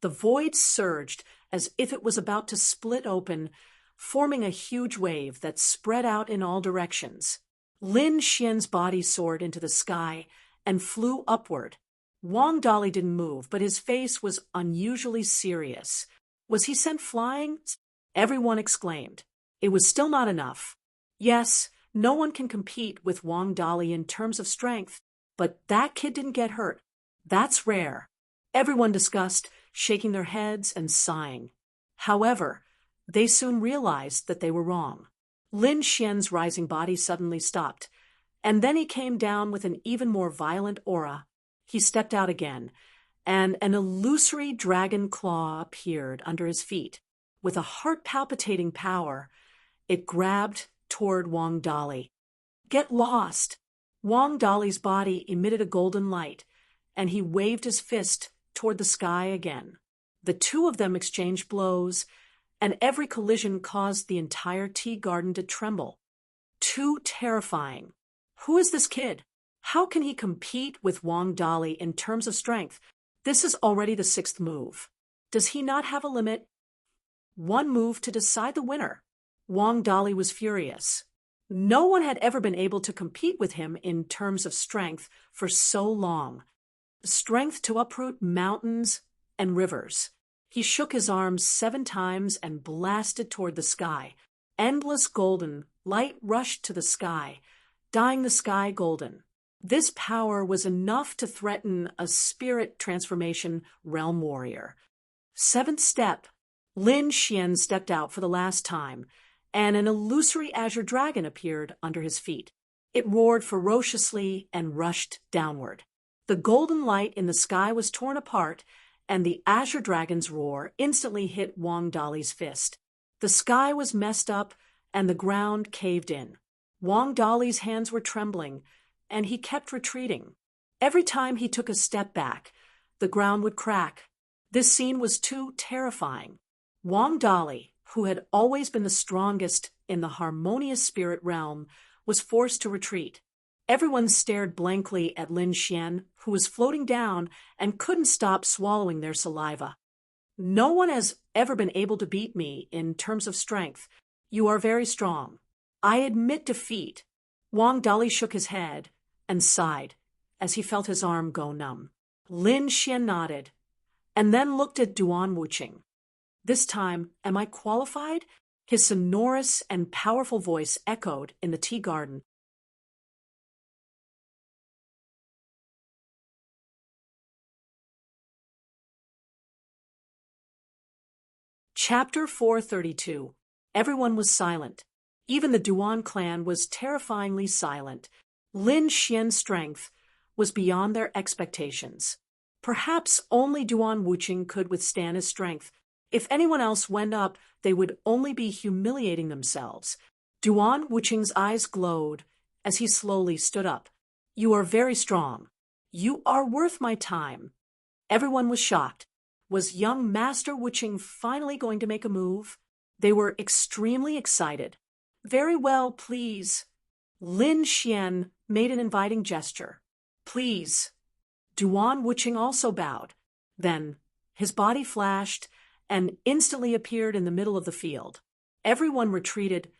The void surged as if it was about to split open, forming a huge wave that spread out in all directions. Lin Xian's body soared into the sky and flew upward. Wang Dali didn't move, but his face was unusually serious. Was he sent flying? Everyone exclaimed. It was still not enough. Yes, no one can compete with Wang Dali in terms of strength, but that kid didn't get hurt. That's rare. Everyone discussed, shaking their heads and sighing. However, they soon realized that they were wrong. Lin Xian's rising body suddenly stopped, and then he came down with an even more violent aura. He stepped out again, and an illusory dragon claw appeared under his feet. With a heart-palpitating power, it grabbed toward Wang Dali. Get lost! Wang Dali's body emitted a golden light, and he waved his fist toward the sky again. The two of them exchanged blows, and every collision caused the entire tea garden to tremble. Too terrifying. Who is this kid? How can he compete with Wang Dali in terms of strength? This is already the 6th move. Does he not have a limit? 1 move to decide the winner. Wang Dali was furious. No one had ever been able to compete with him in terms of strength for so long. Strength to uproot mountains and rivers. He shook his arms 7 times and blasted toward the sky. Endless golden light rushed to the sky, dyeing the sky golden. This power was enough to threaten a spirit transformation realm warrior. 7th step. Lin Xian stepped out for the last time, and an illusory azure dragon appeared under his feet. It roared ferociously and rushed downward. The golden light in the sky was torn apart, and the azure dragon's roar instantly hit Wang Dali's fist. The sky was messed up, and the ground caved in. Wang Dali's hands were trembling, and he kept retreating. Every time he took a step back, the ground would crack. This scene was too terrifying. Wang Dali, who had always been the strongest in the harmonious spirit realm, was forced to retreat. Everyone stared blankly at Lin Xian, who was floating down and couldn't stop swallowing their saliva. No one has ever been able to beat me in terms of strength. You are very strong. I admit defeat. Wang Dali shook his head and sighed as he felt his arm go numb. Lin Xian nodded and then looked at Duan Wuqing. This time, am I qualified? His sonorous and powerful voice echoed in the tea garden. Chapter 432. Everyone was silent. Even the Duan clan was terrifyingly silent. Lin Xian's strength was beyond their expectations. Perhaps only Duan Wuqing could withstand his strength. If anyone else went up, they would only be humiliating themselves. Duan Wuqing's eyes glowed as he slowly stood up. "You are very strong. You are worth my time." Everyone was shocked. Was young Master Wuqing finally going to make a move? They were extremely excited. "Very well, please." Lin Xian made an inviting gesture. "Please." Duan Wuqing also bowed. Then his body flashed and instantly appeared in the middle of the field. Everyone retreated,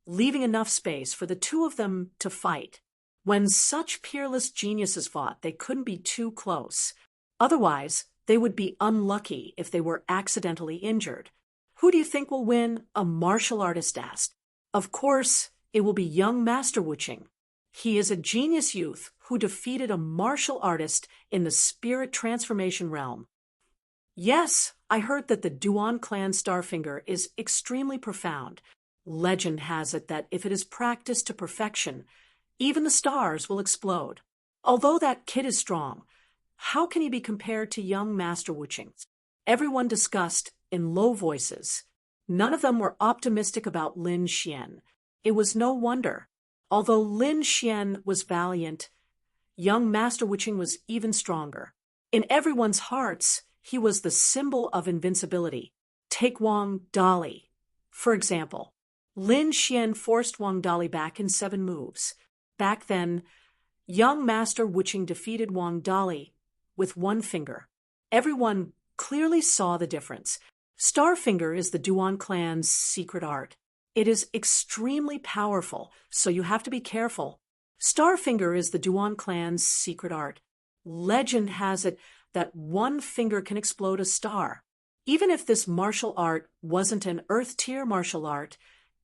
leaving enough space for the two of them to fight. When such peerless geniuses fought, they couldn't be too close. Otherwise, they would be unlucky if they were accidentally injured. "Who do you think will win?" a martial artist asked. "Of course, it will be young Master Wuqing. He is a genius youth who defeated a martial artist in the spirit transformation realm." "Yes, I heard that the Duan clan Starfinger is extremely profound. Legend has it that if it is practiced to perfection, even the stars will explode. Although that kid is strong, how can he be compared to young Master Wuqing?" Everyone discussed in low voices. None of them were optimistic about Lin Xian. It was no wonder. Although Lin Xian was valiant, young Master Wuqing was even stronger. In everyone's hearts, he was the symbol of invincibility. Take Wang Dali, for example. Lin Xian forced Wang Dali back in 7 moves. Back then, young Master Wuqing defeated Wang Dali with 1 finger. Everyone clearly saw the difference. Starfinger is the Duan clan's secret art. It is extremely powerful, so you have to be careful. Starfinger is the Duan clan's secret art. Legend has it that 1 finger can explode a star. Even if this martial art wasn't an Earth-tier martial art,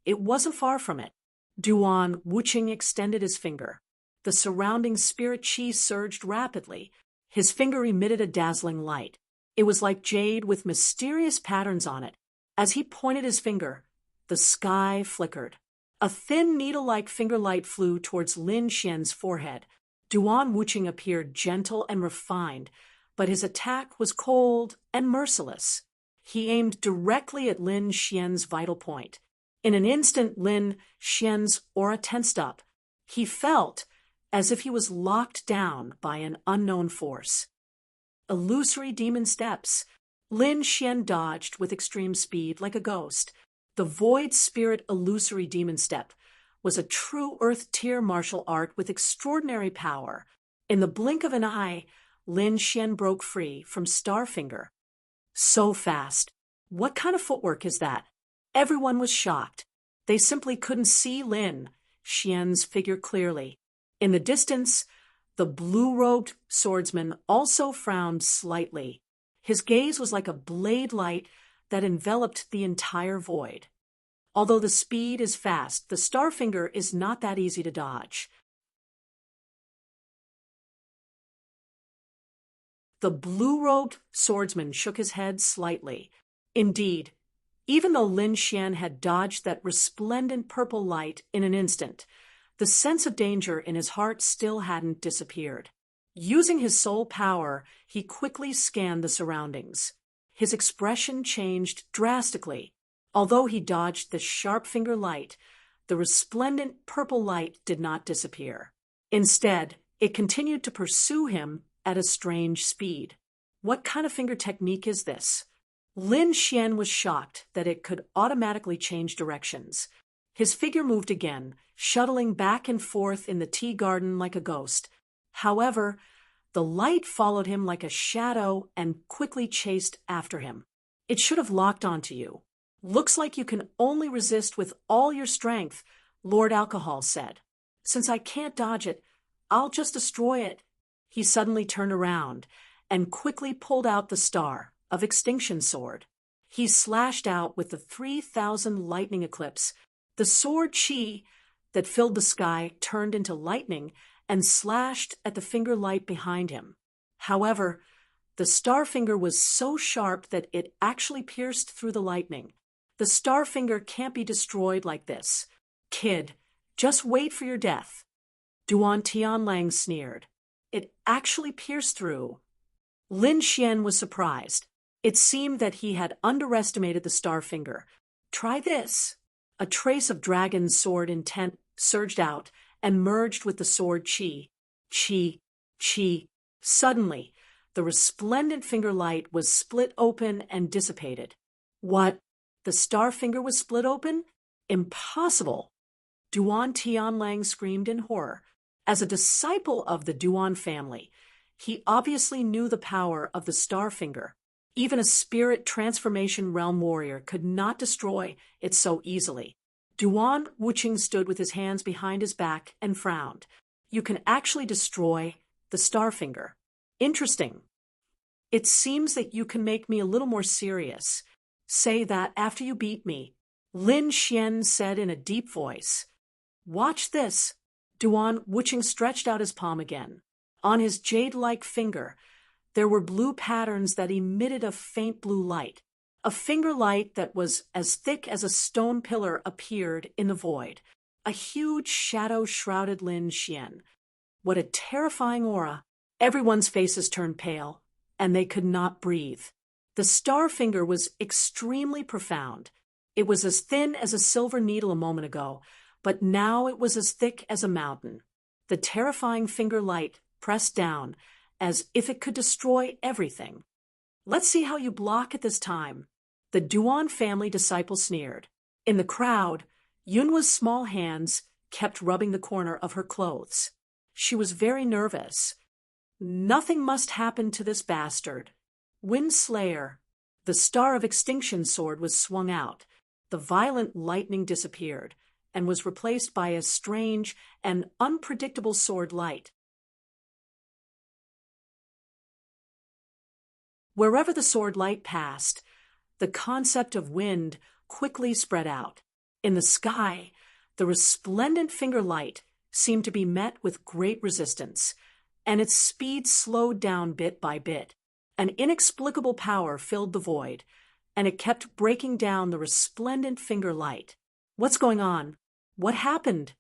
it wasn't far from it. Duan Wuqing extended his finger. The surrounding spirit chi surged rapidly. His finger emitted a dazzling light. It was like jade with mysterious patterns on it. As he pointed his finger, the sky flickered. A thin needle-like finger light flew towards Lin Xian's forehead. Duan Wuqing appeared gentle and refined, but his attack was cold and merciless. He aimed directly at Lin Xian's vital point. In an instant, Lin Xian's aura tensed up. He felt as if he was locked down by an unknown force. Illusory demon steps. Lin Xian dodged with extreme speed like a ghost. The Void Spirit Illusory Demon Step was a true Earth-tier martial art with extraordinary power. In the blink of an eye, Lin Xian broke free from Starfinger. So fast. What kind of footwork is that? Everyone was shocked. They simply couldn't see Lin Xian's figure clearly. In the distance, the blue-robed swordsman also frowned slightly. His gaze was like a blade light that enveloped the entire void. Although the speed is fast, the Starfinger is not that easy to dodge. The blue-robed swordsman shook his head slightly. Indeed, even though Lin Xian had dodged that resplendent purple light in an instant, the sense of danger in his heart still hadn't disappeared. Using his soul power, he quickly scanned the surroundings. His expression changed drastically. Although he dodged the sharp finger light, the resplendent purple light did not disappear. Instead, it continued to pursue him at a strange speed. What kind of finger technique is this? Lin Xian was shocked that it could automatically change directions. His figure moved again, shuttling back and forth in the tea garden like a ghost. However, the light followed him like a shadow and quickly chased after him. "It should have locked onto you. Looks like you can only resist with all your strength," Lord Alcohol said. "Since I can't dodge it, I'll just destroy it." He suddenly turned around and quickly pulled out the Star of Extinction sword. He slashed out with the 3,000 lightning eclipse. The sword chi that filled the sky turned into lightning and slashed at the finger light behind him. However, the Starfinger was so sharp that it actually pierced through the lightning. The Starfinger can't be destroyed like this. Kid, just wait for your death. Duan Tianlang sneered. It actually pierced through. Lin Xian was surprised. It seemed that he had underestimated the star finger. Try this. A trace of dragon's sword intent surged out and merged with the sword qi. Qi, qi. Suddenly, the resplendent finger light was split open and dissipated. What? The star finger was split open? Impossible! Duan Tianlang screamed in horror. As a disciple of the Duan family, he obviously knew the power of the star finger. Even a spirit transformation realm warrior could not destroy it so easily. Duan Wuqing stood with his hands behind his back and frowned. You can actually destroy the star finger. Interesting. It seems that you can make me a little more serious. Say that after you beat me, Lin Xian said in a deep voice. Watch this. Duan Wuqing stretched out his palm again. On his jade-like finger, there were blue patterns that emitted a faint blue light. A finger light that was as thick as a stone pillar appeared in the void. A huge shadow shrouded Lin Xian. What a terrifying aura. Everyone's faces turned pale, and they could not breathe. The star finger was extremely profound. It was as thin as a silver needle a moment ago, but now it was as thick as a mountain. The terrifying finger light pressed down, as if it could destroy everything. Let's see how you block at this time. The Duan family disciple sneered. In the crowd, Yunwa's small hands kept rubbing the corner of her clothes. She was very nervous. Nothing must happen to this bastard. Wind Slayer. The Star of Extinction sword was swung out. The violent lightning disappeared and was replaced by a strange and unpredictable sword light. Wherever the sword light passed, the concept of wind quickly spread out. In the sky, the resplendent finger light seemed to be met with great resistance, and its speed slowed down bit by bit. An inexplicable power filled the void, and it kept breaking down the resplendent finger light. What's going on? What happened?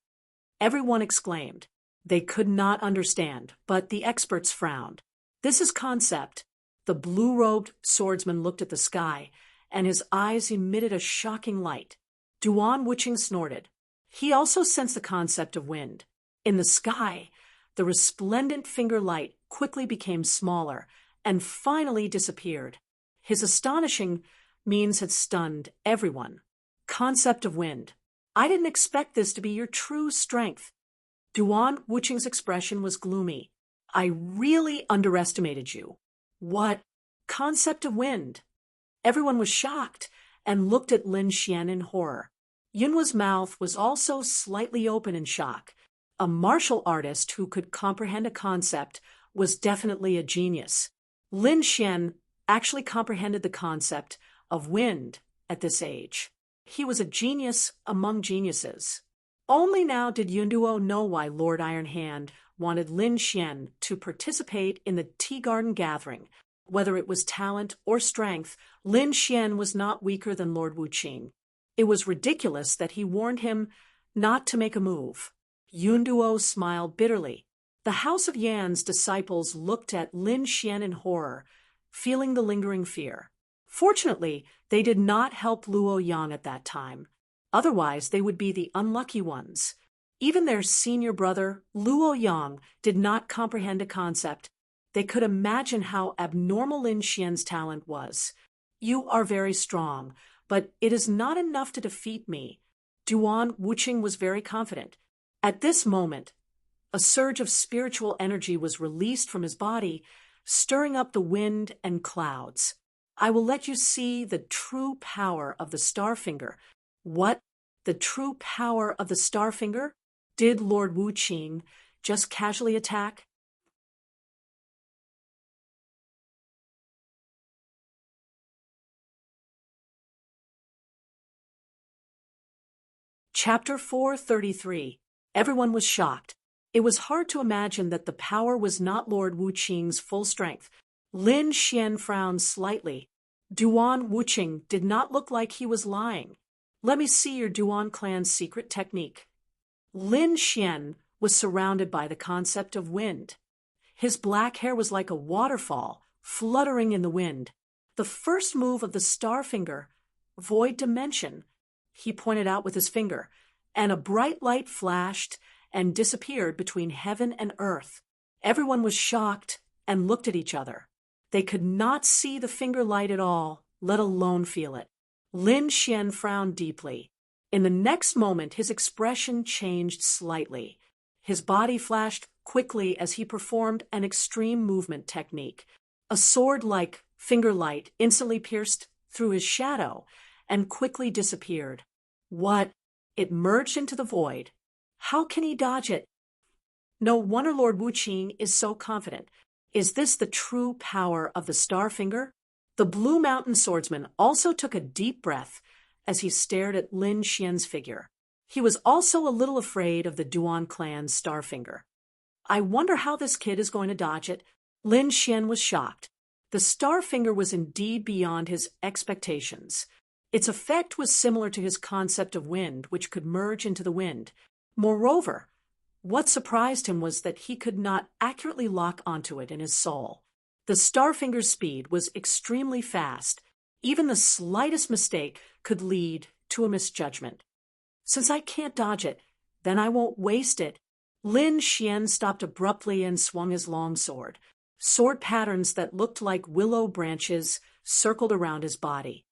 Everyone exclaimed. They could not understand, but the experts frowned. This is concept. The blue-robed swordsman looked at the sky, and his eyes emitted a shocking light. Duan Wuqing snorted. He also sensed the concept of wind. In the sky, the resplendent finger light quickly became smaller and finally disappeared. His astonishing means had stunned everyone. Concept of wind. I didn't expect this to be your true strength. Duan Wuqing's expression was gloomy. I really underestimated you. What? Concept of wind? Everyone was shocked and looked at Lin Xian in horror. Yunwa's mouth was also slightly open in shock. A martial artist who could comprehend a concept was definitely a genius. Lin Xian actually comprehended the concept of wind at this age. He was a genius among geniuses. Only now did Yunduo know why Lord Iron Hand wanted Lin Xian to participate in the Tea Garden gathering. Whether it was talent or strength, Lin Xian was not weaker than Lord Wuqing. It was ridiculous that he warned him not to make a move. Yunduo smiled bitterly. The House of Yan's disciples looked at Lin Xian in horror, feeling the lingering fear. Fortunately, they did not help Luo Yang at that time. Otherwise, they would be the unlucky ones. Even their senior brother, Luo Yang, did not comprehend a concept. They could imagine how abnormal Lin Xian's talent was. You are very strong, but it is not enough to defeat me. Duan Wuqing was very confident. At this moment, a surge of spiritual energy was released from his body, stirring up the wind and clouds. I will let you see the true power of the star finger. What? The true power of the star finger? Did Lord Wuqing just casually attack? Chapter 433. Everyone was shocked. It was hard to imagine that the power was not Lord Wuqing's full strength. Lin Xian frowned slightly. Duan Wuqing did not look like he was lying. Let me see your Duan clan's secret technique. Lin Xian was surrounded by the concept of wind. His black hair was like a waterfall, fluttering in the wind. The first move of the star finger, void dimension, he pointed out with his finger, and a bright light flashed and disappeared between heaven and earth. Everyone was shocked and looked at each other. They could not see the finger light at all, let alone feel it. Lin Xian frowned deeply. In the next moment, his expression changed slightly. His body flashed quickly as he performed an extreme movement technique. A sword-like finger light instantly pierced through his shadow and quickly disappeared. What? It merged into the void. How can he dodge it? No wonder Lord Wuqing is so confident. Is this the true power of the star finger? The Blue Mountain swordsman also took a deep breath as he stared at Lin Xian's figure. He was also a little afraid of the Duan clan's star finger. I wonder how this kid is going to dodge it. Lin Xian was shocked. The star finger was indeed beyond his expectations. Its effect was similar to his concept of wind, which could merge into the wind. Moreover, what surprised him was that he could not accurately lock onto it in his soul. The star finger's speed was extremely fast. Even the slightest mistake could lead to a misjudgment. Since I can't dodge it, then I won't waste it. Lin Xian stopped abruptly and swung his long sword. Sword patterns that looked like willow branches circled around his body.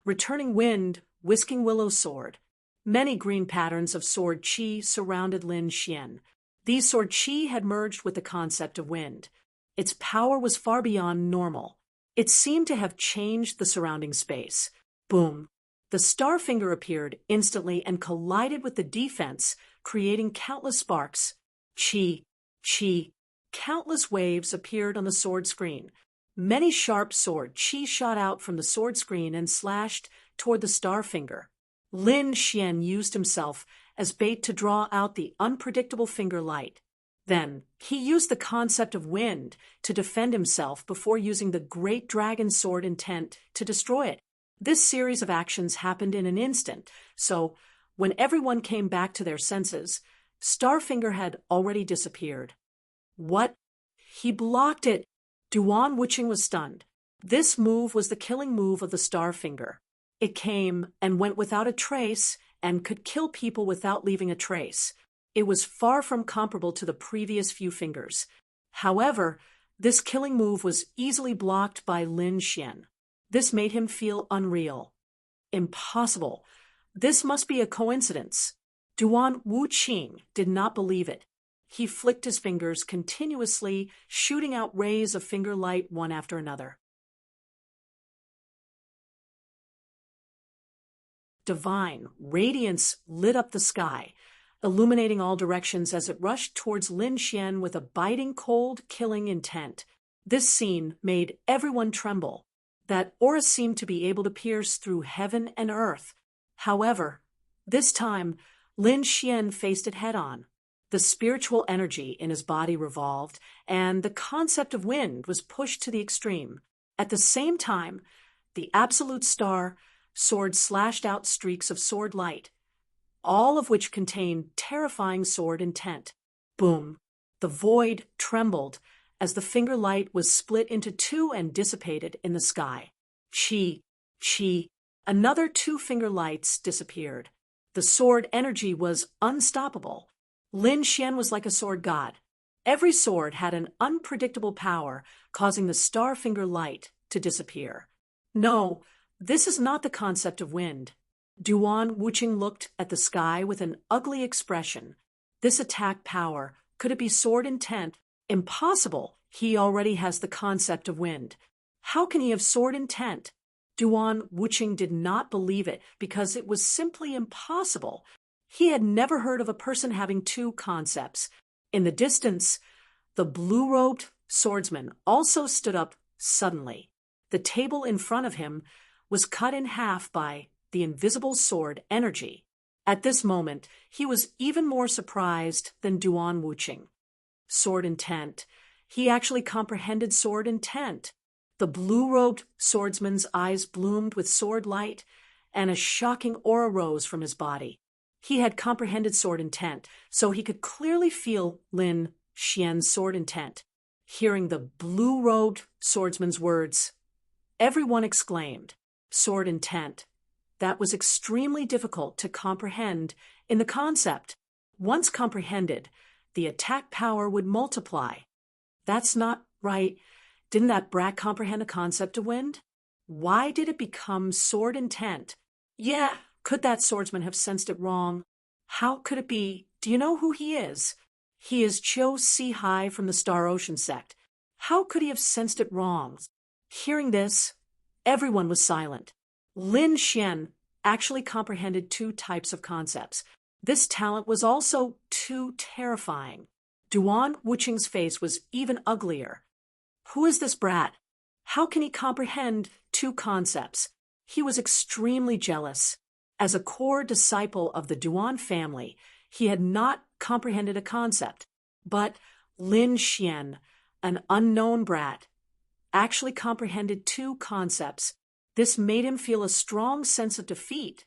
Returning wind, whisking willow sword. Many green patterns of sword qi surrounded Lin Xian. These sword qi had merged with the concept of wind. Its power was far beyond normal. It seemed to have changed the surrounding space. Boom! The star finger appeared instantly and collided with the defense, creating countless sparks. Qi, qi. Countless waves appeared on the sword screen. Many sharp sword qi shot out from the sword screen and slashed toward the star finger. Lin Xian used himself as bait to draw out the unpredictable finger light. Then, he used the concept of wind to defend himself before using the great dragon sword intent to destroy it. This series of actions happened in an instant, so when everyone came back to their senses, Starfinger had already disappeared. What? He blocked it! Duan Wuqing was stunned. This move was the killing move of the Starfinger. It came and went without a trace and could kill people without leaving a trace. It was far from comparable to the previous few fingers. However, this killing move was easily blocked by Lin Xian. This made him feel unreal. Impossible. This must be a coincidence. Duan Wuqing did not believe it. He flicked his fingers continuously, shooting out rays of finger light one after another. Divine radiance lit up the sky, illuminating all directions as it rushed towards Lin Xian with a biting, cold, killing intent. This scene made everyone tremble. That aura seemed to be able to pierce through heaven and earth. However, this time, Lin Xian faced it head-on. The spiritual energy in his body revolved, and the concept of wind was pushed to the extreme. At the same time, the absolute star sword slashed out streaks of sword light, all of which contained terrifying sword intent. Boom! The void trembled as the finger light was split into two and dissipated in the sky. Qi, qi. Another two finger lights disappeared. The sword energy was unstoppable. Lin Xian was like a sword god. Every sword had an unpredictable power, causing the star finger light to disappear. No, this is not the concept of wind. Duan Wuqing looked at the sky with an ugly expression. This attack power, could it be sword intent? Impossible. He already has the concept of wind. How can he have sword intent? Duan Wuqing did not believe it because it was simply impossible. He had never heard of a person having two concepts. In the distance, the blue-robed swordsman also stood up suddenly. The table in front of him was cut in half by the invisible sword energy. At this moment, he was even more surprised than Duan Wuqing. Sword intent. He actually comprehended sword intent. The blue-robed swordsman's eyes bloomed with sword light, and a shocking aura rose from his body. He had comprehended sword intent, so he could clearly feel Lin Xian's sword intent. Hearing the blue-robed swordsman's words, everyone exclaimed, "Sword intent." That was extremely difficult to comprehend in the concept. Once comprehended, the attack power would multiply. That's not right. Didn't that brat comprehend a concept to wind? Why did it become sword intent? Yeah, could that swordsman have sensed it wrong? How could it be? Do you know who he is? He is Qiu Si-hai from the Star Ocean sect. How could he have sensed it wrong? Hearing this, everyone was silent. Lin Xian actually comprehended two types of concepts. This talent was also too terrifying. Duan Wuqing's face was even uglier. Who is this brat? How can he comprehend two concepts? He was extremely jealous. As a core disciple of the Duan family, he had not comprehended a concept. But Lin Xian, an unknown brat, actually comprehended two concepts. This made him feel a strong sense of defeat.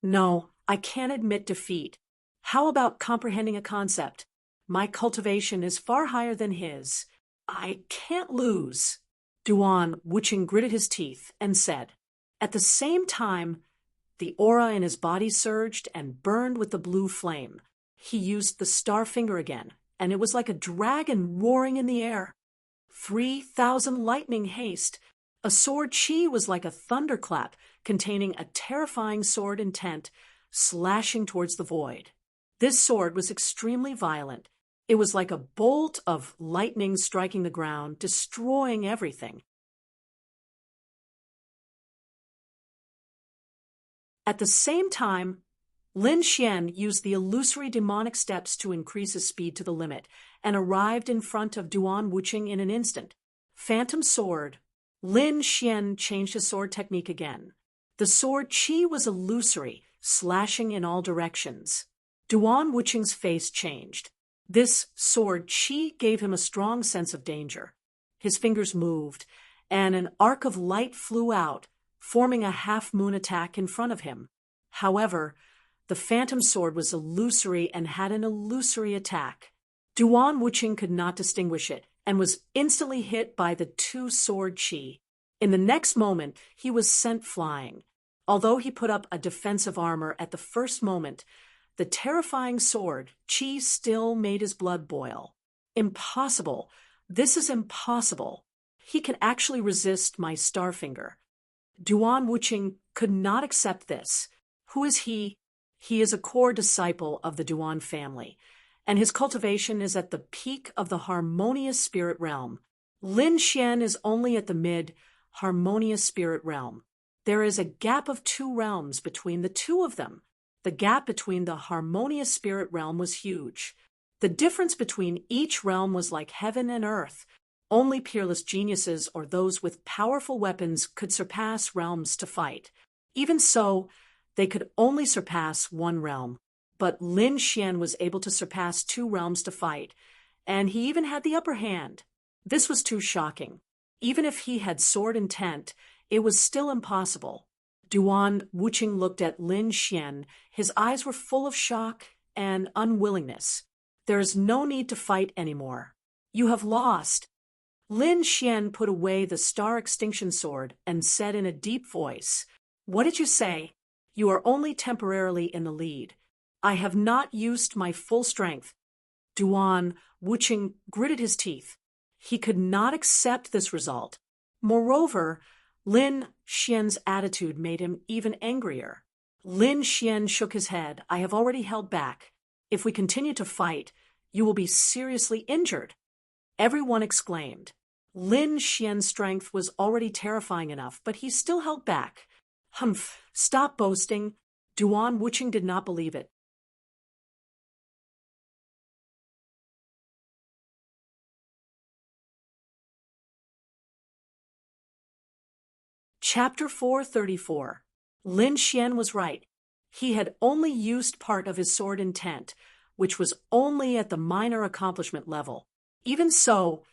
No, I can't admit defeat. How about comprehending a concept? My cultivation is far higher than his. I can't lose. Duan Wuqing gritted his teeth and said. At the same time, the aura in his body surged and burned with the blue flame. He used the star finger again, and it was like a dragon roaring in the air. 3,000 lightning haste. A sword chi was like a thunderclap containing a terrifying sword intent, slashing towards the void. This sword was extremely violent. It was like a bolt of lightning striking the ground, destroying everything. At the same time, Lin Xian used the illusory demonic steps to increase his speed to the limit and arrived in front of Duan Wuqing in an instant. Phantom sword. Lin Xian changed his sword technique again. The sword chi was illusory, slashing in all directions. Duan Wuqing's face changed. This sword chi gave him a strong sense of danger. His fingers moved, and an arc of light flew out, forming a half-moon attack in front of him. However, the phantom sword was illusory and had an illusory attack. Duan Wuqing could not distinguish it and was instantly hit by the two-sword chi. In the next moment, he was sent flying. Although he put up a defensive armor at the first moment, the terrifying sword chi still made his blood boil. Impossible. This is impossible. He can actually resist my star finger. Duan Wuqing could not accept this. Who is he? He is a core disciple of the Duan family, and his cultivation is at the peak of the harmonious spirit realm. Lin Xian is only at the mid-harmonious spirit realm. There is a gap of 2 realms between the two of them. The gap between the harmonious spirit realm was huge. The difference between each realm was like heaven and earth. Only peerless geniuses or those with powerful weapons could surpass realms to fight. Even so, they could only surpass 1 realm. But Lin Xian was able to surpass 2 realms to fight, and he even had the upper hand. This was too shocking. Even if he had sword intent, it was still impossible. Duan Wuqing looked at Lin Xian. His eyes were full of shock and unwillingness. There is no need to fight anymore. You have lost. Lin Xian put away the star extinction sword and said in a deep voice, "What did you say? You are only temporarily in the lead. I have not used my full strength." Duan Wuqing gritted his teeth. He could not accept this result. Moreover, Lin Xian's attitude made him even angrier. Lin Xian shook his head. "I have already held back. If we continue to fight, you will be seriously injured." Everyone exclaimed. Lin Xian's strength was already terrifying enough, but he still held back. "Humph, stop boasting." Duan Wuqing did not believe it. Chapter 434. Lin Xian was right. He had only used part of his sword intent, which was only at the minor accomplishment level. Even so,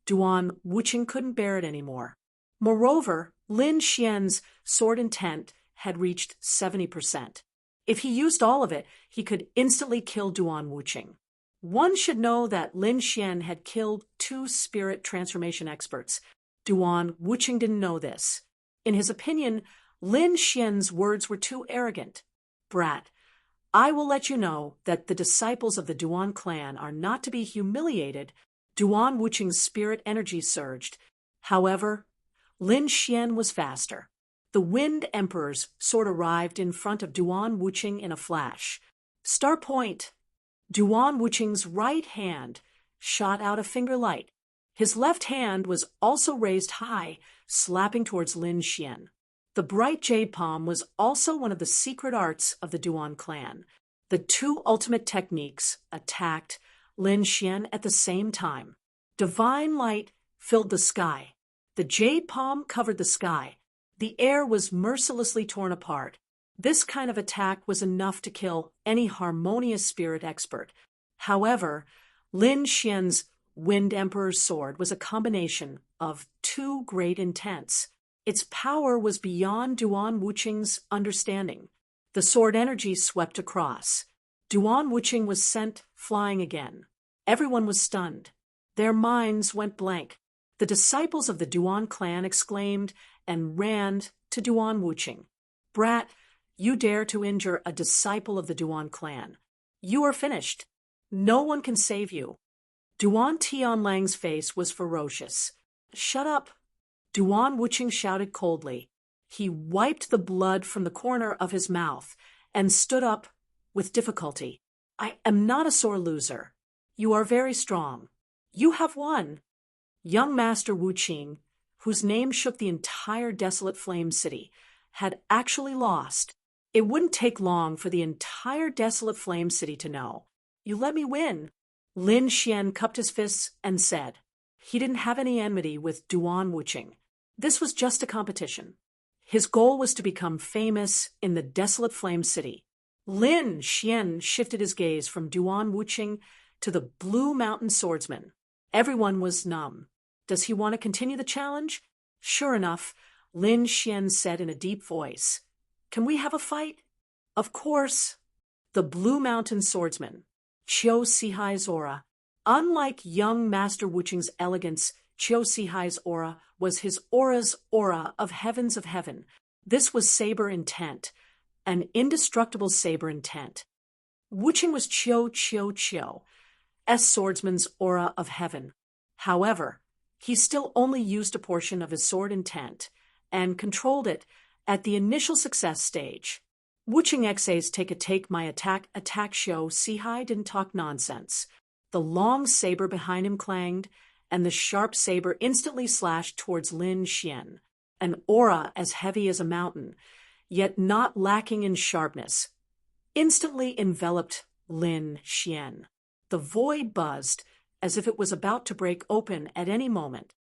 Duan Wuqing couldn't bear it anymore. Moreover, Lin Xian's sword intent had reached 70%. If he used all of it, he could instantly kill Duan Wuqing. One should know that Lin Xian had killed 2 spirit transformation experts. Duan Wuqing didn't know this. In his opinion, Lin Xian's words were too arrogant. "Brat, I will let you know that the disciples of the Duan clan are not to be humiliated." Duan Wuqing's spirit energy surged. However, Lin Xian was faster. The Wind Emperor's sword arrived in front of Duan Wuqing in a flash. Star point. Duan Wuqing's right hand shot out a finger light. His left hand was also raised high, slapping towards Lin Xian. The bright jade palm was also one of the secret arts of the Duan clan. The 2 ultimate techniques attacked Lin Xian at the same time. Divine light filled the sky. The jade palm covered the sky. The air was mercilessly torn apart. This kind of attack was enough to kill any harmonious spirit expert. However, Lin Xian's Wind Emperor's sword was a combination of 2 great intents. Its power was beyond Duan Wuqing's understanding. The sword energy swept across. Duan Wuqing was sent flying again. Everyone was stunned. Their minds went blank. The disciples of the Duan clan exclaimed and ran to Duan Wuqing. "Brat, you dare to injure a disciple of the Duan clan. You are finished. No one can save you." Duan Tianlang's face was ferocious. "Shut up." Duan Wuqing shouted coldly. He wiped the blood from the corner of his mouth and stood up with difficulty. "I am not a sore loser. You are very strong. You have won." Young Master Wu Qing, whose name shook the entire desolate flame city, had actually lost. It wouldn't take long for the entire desolate flame city to know. "You let me win." Lin Xian cupped his fists and said he didn't have any enmity with Duan Wuqing. This was just a competition. His goal was to become famous in the desolate flame city. Lin Xian shifted his gaze from Duan Wuqing to the Blue Mountain swordsman. Everyone was numb. Does he want to continue the challenge? Sure enough, Lin Xian said in a deep voice, "Can we have a fight?" "Of course." The Blue Mountain swordsman, Qiu Sihai's aura. Unlike young Master Wuqing's elegance, Qiu Sihai's aura was his aura's aura of heavens of heaven. This was saber intent, an indestructible saber intent. Wuqing was Qiu's swordsman's aura of heaven. However, he still only used a portion of his sword intent and controlled it at the initial success stage. Wuqing Xa's take my attack Qiu Sihai didn't talk nonsense. The long saber behind him clanged, and the sharp saber instantly slashed towards Lin Xian, an aura as heavy as a mountain, yet not lacking in sharpness, instantly enveloped Lin Xian. The void buzzed as if it was about to break open at any moment.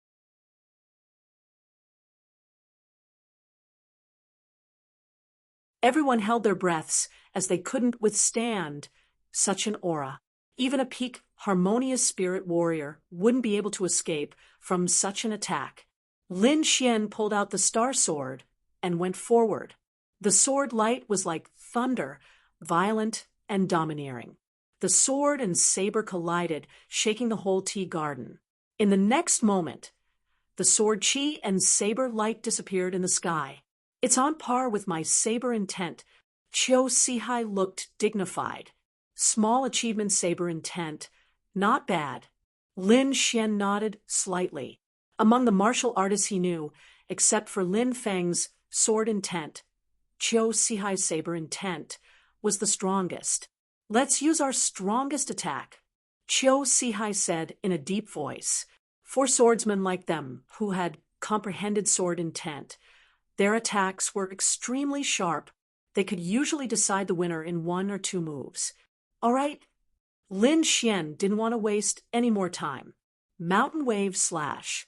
Everyone held their breaths as they couldn't withstand such an aura. Even a peak harmonious spirit warrior wouldn't be able to escape from such an attack. Lin Xian pulled out the star sword and went forward. The sword light was like thunder, violent and domineering. The sword and saber collided, shaking the whole tea garden. In the next moment, the sword chi and saber light disappeared in the sky. "It's on par with my saber intent." Qiu Sihai looked dignified. "Small achievement saber intent. Not bad." Lin Xian nodded slightly. Among the martial artists he knew, except for Lin Feng's sword intent, Qiu Sihai's saber intent was the strongest. "Let's use our strongest attack," Qiu Sihai said in a deep voice. For swordsmen like them, who had comprehended sword intent, their attacks were extremely sharp. They could usually decide the winner in 1 or 2 moves. "All right." Lin Xian didn't want to waste any more time. Mountain wave slash.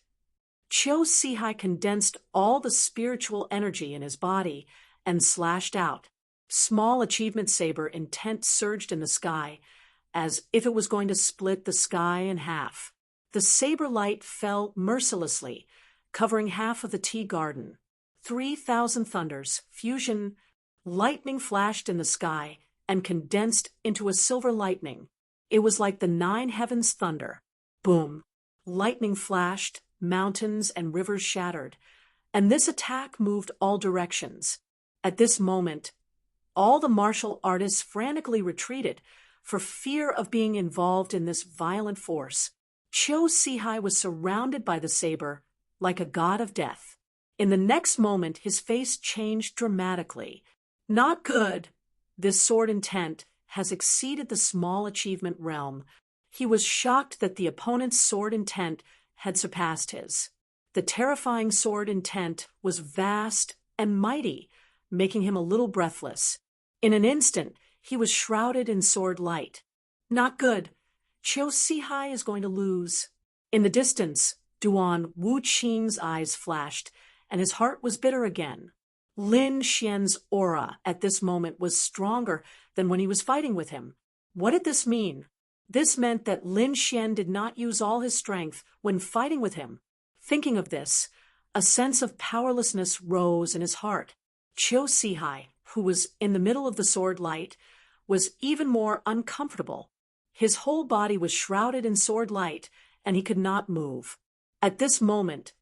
Qiu Sihai condensed all the spiritual energy in his body and slashed out. Small achievement saber intent surged in the sky, as if it was going to split the sky in half. The saber light fell mercilessly, covering half of the tea garden. 3,000 thunders, fusion, lightning flashed in the sky and condensed into a silver lightning. It was like the 9 heavens' thunder. Boom! Lightning flashed, mountains and rivers shattered, and this attack moved all directions. At this moment, all the martial artists frantically retreated for fear of being involved in this violent force. Cho Sihai was surrounded by the saber like a god of death. In the next moment, his face changed dramatically. Not good. This sword intent has exceeded the small achievement realm. He was shocked that the opponent's sword intent had surpassed his. The terrifying sword intent was vast and mighty, making him a little breathless. In an instant, he was shrouded in sword light. Not good. Cho Sihai is going to lose. In the distance, Duan Wuqing's eyes flashed, and his heart was bitter again. Lin Xian's aura at this moment was stronger than when he was fighting with him. What did this mean? This meant that Lin Xian did not use all his strength when fighting with him. Thinking of this, a sense of powerlessness rose in his heart. Cho Sihai, who was in the middle of the sword light, was even more uncomfortable. His whole body was shrouded in sword light, and he could not move. At this moment,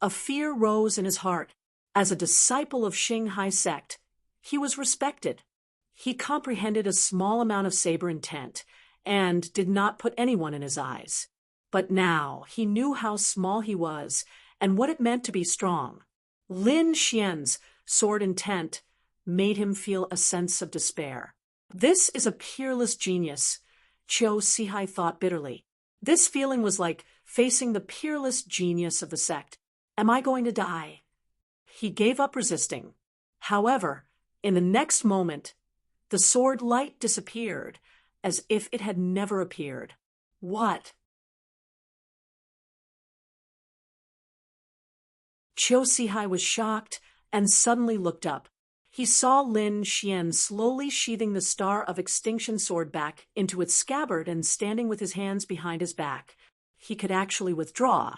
a fear rose in his heart. As a disciple of Xinghai sect, he was respected. He comprehended a small amount of saber intent and did not put anyone in his eyes. But now he knew how small he was and what it meant to be strong. Lin Xian's sword intent made him feel a sense of despair. This is a peerless genius, Cho Sihai thought bitterly. This feeling was like facing the peerless genius of the sect. Am I going to die? He gave up resisting. However, in the next moment, the sword light disappeared as if it had never appeared. What? Cho Sihai was shocked and suddenly looked up. He saw Lin Xian slowly sheathing the Star of Extinction sword back into its scabbard and standing with his hands behind his back. He could actually withdraw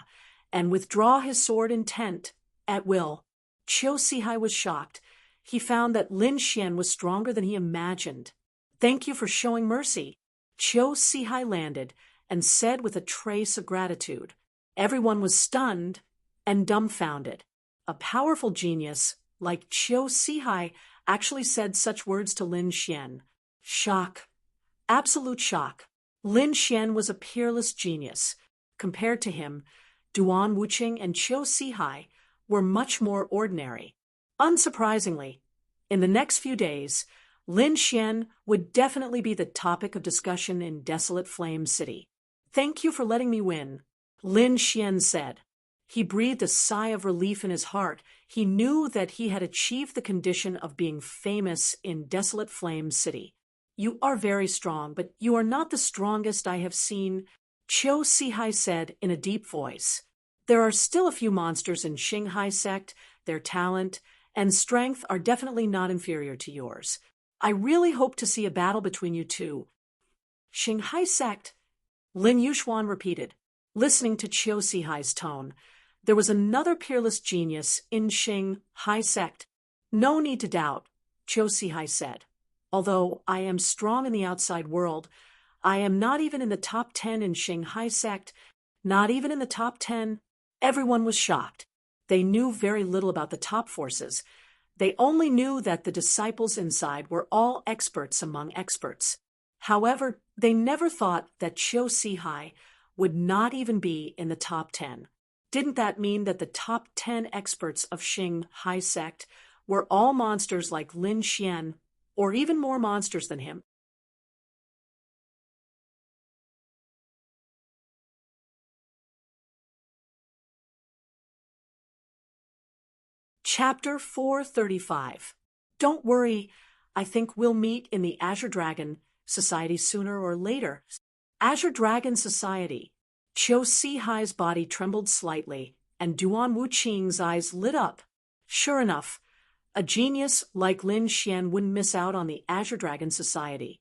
his sword intent at will. Cho Sihai was shocked. He found that Lin Xian was stronger than he imagined. Thank you for showing mercy. Cho Sihai landed and said with a trace of gratitude. Everyone was stunned and dumbfounded. A powerful genius like Cho Sihai actually said such words to Lin Xian. Shock. Absolute shock. Lin Xian was a peerless genius. Compared to him, Duan Wuqing and Cho Sihai were much more ordinary. Unsurprisingly, in the next few days, Lin Xian would definitely be the topic of discussion in Desolate Flame City. Thank you for letting me win, Lin Xian said. He breathed a sigh of relief in his heart. He knew that he had achieved the condition of being famous in Desolate Flame City. You are very strong, but you are not the strongest I have seen, Cho Sihai said in a deep voice. There are still a few monsters in Xinghai sect. Their talent and strength are definitely not inferior to yours. I really hope to see a battle between you two. Xinghai sect, Lin Yuxuan repeated, listening to Cho Sihai's tone. There was another peerless genius in Xinghai sect. No need to doubt, Cho Sihai said. Although I am strong in the outside world, I am not even in the top 10 in Xinghai sect, not even in the top 10. Everyone was shocked. They knew very little about the top forces. They only knew that the disciples inside were all experts among experts. However, they never thought that Cho Sihai would not even be in the top 10. Didn't that mean that the top 10 experts of Xinghai sect were all monsters like Lin Xian, or even more monsters than him? Chapter 435. Don't worry, I think we'll meet in the Azure Dragon Society sooner or later. Azure Dragon Society. Cho Sihai's body trembled slightly, and Duan Wuqing's eyes lit up. Sure enough, a genius like Lin Xian wouldn't miss out on the Azure Dragon Society.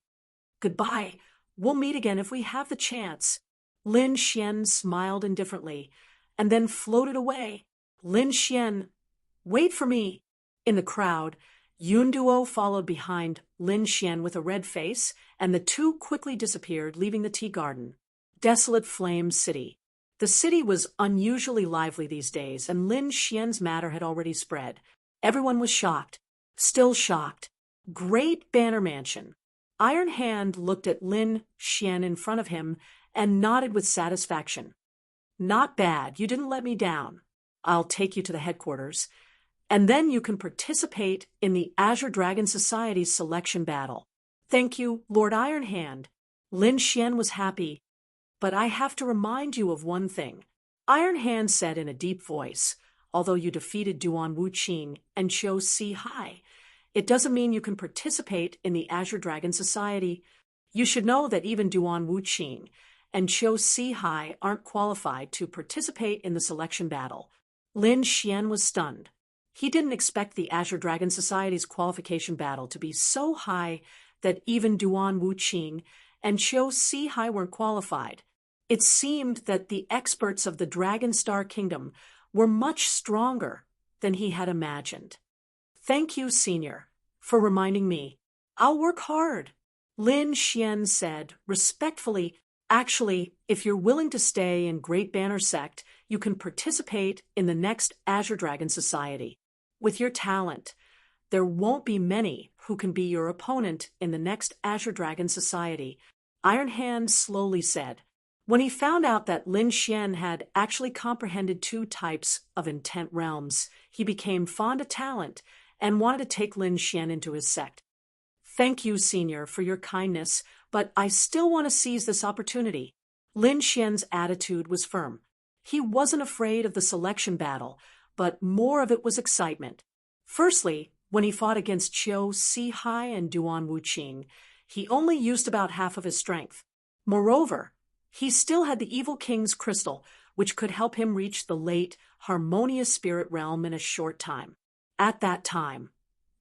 Goodbye. We'll meet again if we have the chance. Lin Xian smiled indifferently, and then floated away. Lin Xian Wait for me. In the crowd, Yun Duo followed behind Lin Xian with a red face, and the two quickly disappeared, leaving the tea garden. Desolate Flame City. The city was unusually lively these days, and Lin Xian's matter had already spread. Everyone was shocked. Still shocked. Great Banner Mansion. Iron Hand looked at Lin Xian in front of him and nodded with satisfaction. Not bad. You didn't let me down. I'll take you to the headquarters. And then you can participate in the Azure Dragon Society's selection battle. Thank you, Lord Iron Hand. Lin Xian was happy. But I have to remind you of one thing. Iron Hand said in a deep voice, although you defeated Duan Wuqing and chose Si Hai, it doesn't mean you can participate in the Azure Dragon Society. You should know that even Duan Wuqing and Cho Si Hai aren't qualified to participate in the selection battle. Lin Xian was stunned. He didn't expect the Azure Dragon Society's qualification battle to be so high that even Duan Wuqing and Cho Si Hai weren't qualified. It seemed that the experts of the Dragon Star Kingdom were much stronger than he had imagined. Thank you, Senior, for reminding me. I'll work hard. Lin Xian said respectfully. Actually, if you're willing to stay in Great Banner Sect, you can participate in the next Azure Dragon Society. With your talent, there won't be many who can be your opponent in the next Azure Dragon Society, Iron Hand slowly said. When he found out that Lin Xian had actually comprehended two types of intent realms, he became fond of talent and wanted to take Lin Xian into his sect. Thank you, Senior, for your kindness, but I still want to seize this opportunity. Lin Xian's attitude was firm. He wasn't afraid of the selection battle, but more of it was excitement. Firstly, when he fought against Chiu Si Hai and Duan Wuqing, he only used about half of his strength. Moreover, he still had the Evil King's crystal, which could help him reach the late, harmonious spirit realm in a short time. At that time,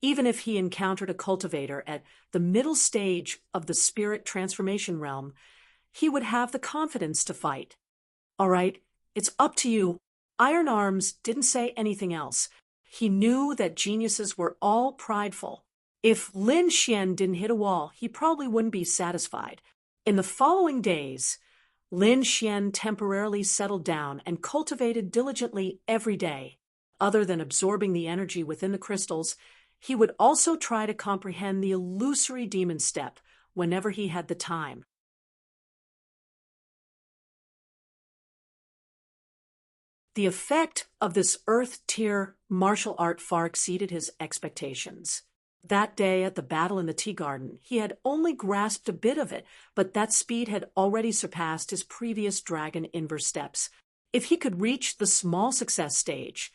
even if he encountered a cultivator at the middle stage of the spirit transformation realm, he would have the confidence to fight. All right, it's up to you. Iron Arms didn't say anything else. He knew that geniuses were all prideful. If Lin Xian didn't hit a wall, he probably wouldn't be satisfied. In the following days, Lin Xian temporarily settled down and cultivated diligently every day. Other than absorbing the energy within the crystals, he would also try to comprehend the illusory demon step whenever he had the time. The effect of this Earth-tier martial art far exceeded his expectations. That day at the battle in the tea garden, he had only grasped a bit of it, but that speed had already surpassed his previous dragon inverse steps. If he could reach the small success stage,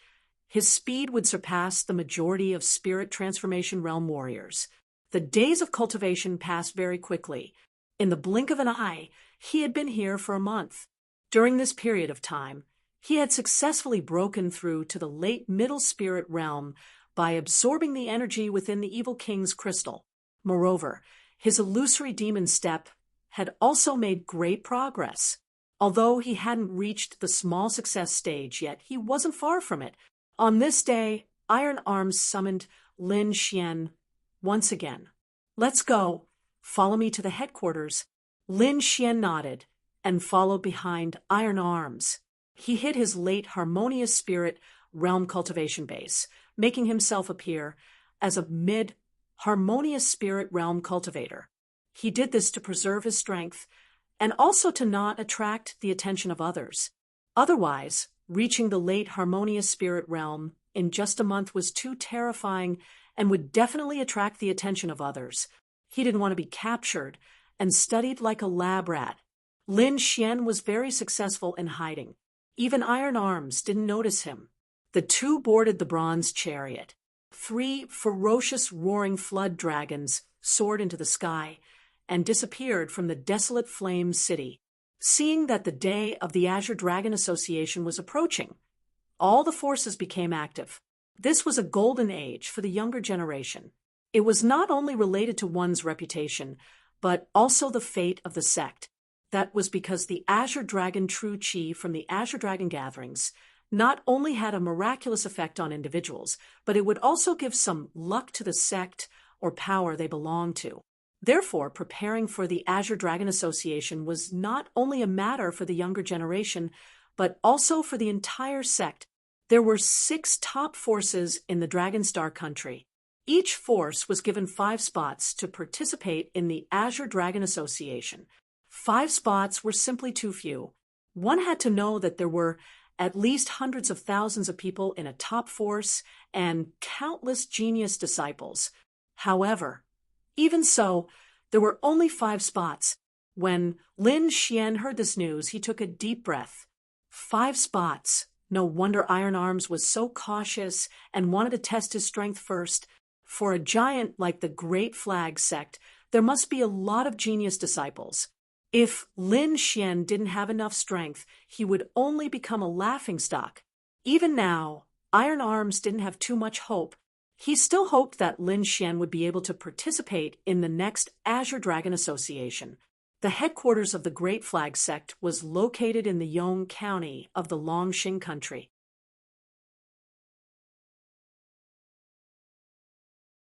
his speed would surpass the majority of spirit transformation realm warriors. The days of cultivation passed very quickly. In the blink of an eye, he had been here for a month. During this period of time, he had successfully broken through to the late middle spirit realm by absorbing the energy within the Evil King's crystal. Moreover, his illusory demon step had also made great progress. Although he hadn't reached the small success stage yet, he wasn't far from it. On this day, Iron Arms summoned Lin Xian once again. Let's go. Follow me to the headquarters. Lin Xian nodded and followed behind Iron Arms. He hid his late harmonious spirit realm cultivation base, making himself appear as a mid-harmonious spirit realm cultivator. He did this to preserve his strength and also to not attract the attention of others. Otherwise, reaching the late harmonious spirit realm in just a month was too terrifying and would definitely attract the attention of others. He didn't want to be captured and studied like a lab rat. Lin Xian was very successful in hiding. Even Iron Arms didn't notice him. The two boarded the bronze chariot. 3 ferocious roaring flood dragons soared into the sky and disappeared from the desolate Flame City. Seeing that the day of the Azure Dragon Association was approaching, all the forces became active. This was a golden age for the younger generation. It was not only related to one's reputation, but also the fate of the sect. That was because the Azure Dragon True Chi from the Azure Dragon gatherings not only had a miraculous effect on individuals, but it would also give some luck to the sect or power they belonged to. Therefore, preparing for the Azure Dragon Association was not only a matter for the younger generation, but also for the entire sect. There were 6 top forces in the Dragonstar country. Each force was given 5 spots to participate in the Azure Dragon Association. 5 spots were simply too few. One had to know that there were at least hundreds of thousands of people in a top force and countless genius disciples. However, even so, there were only 5 spots. When Lin Xian heard this news, he took a deep breath. 5 spots. No wonder Iron Arms was so cautious and wanted to test his strength first. For a giant like the Great Flag sect, there must be a lot of genius disciples. If Lin Xian didn't have enough strength, he would only become a laughingstock. Even now, Iron Arms didn't have too much hope. He still hoped that Lin Xian would be able to participate in the next Azure Dragon Association. The headquarters of the Great Flag sect was located in the Yong County of the Longxing country.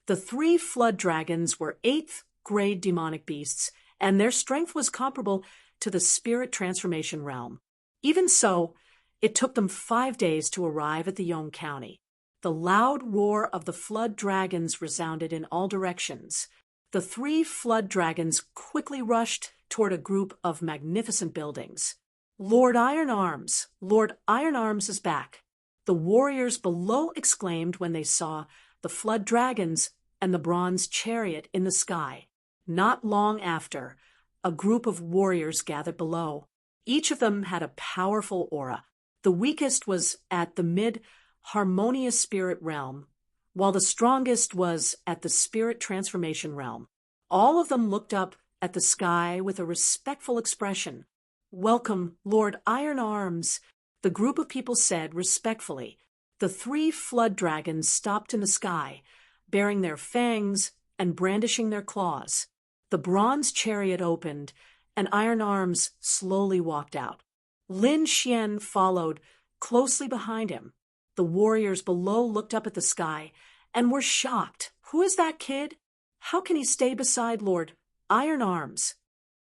The 3 flood dragons were 8th grade demonic beasts, and their strength was comparable to the spirit transformation realm. Even so, it took them 5 days to arrive at the Yong County. The loud roar of the flood dragons resounded in all directions. The 3 flood dragons quickly rushed toward a group of magnificent buildings. Lord Iron Arms! Lord Iron Arms is back! The warriors below exclaimed when they saw the flood dragons and the bronze chariot in the sky. Not long after, a group of warriors gathered below. Each of them had a powerful aura. The weakest was at the mid-harmonious spirit realm, while the strongest was at the spirit transformation realm. All of them looked up at the sky with a respectful expression. "Welcome, Lord Iron Arms," the group of people said respectfully. The 3 flood dragons stopped in the sky, bearing their fangs and brandishing their claws. The bronze chariot opened, and Iron Arms slowly walked out. Lin Xian followed closely behind him. The warriors below looked up at the sky and were shocked. Who is that kid? How can he stay beside Lord Iron Arms?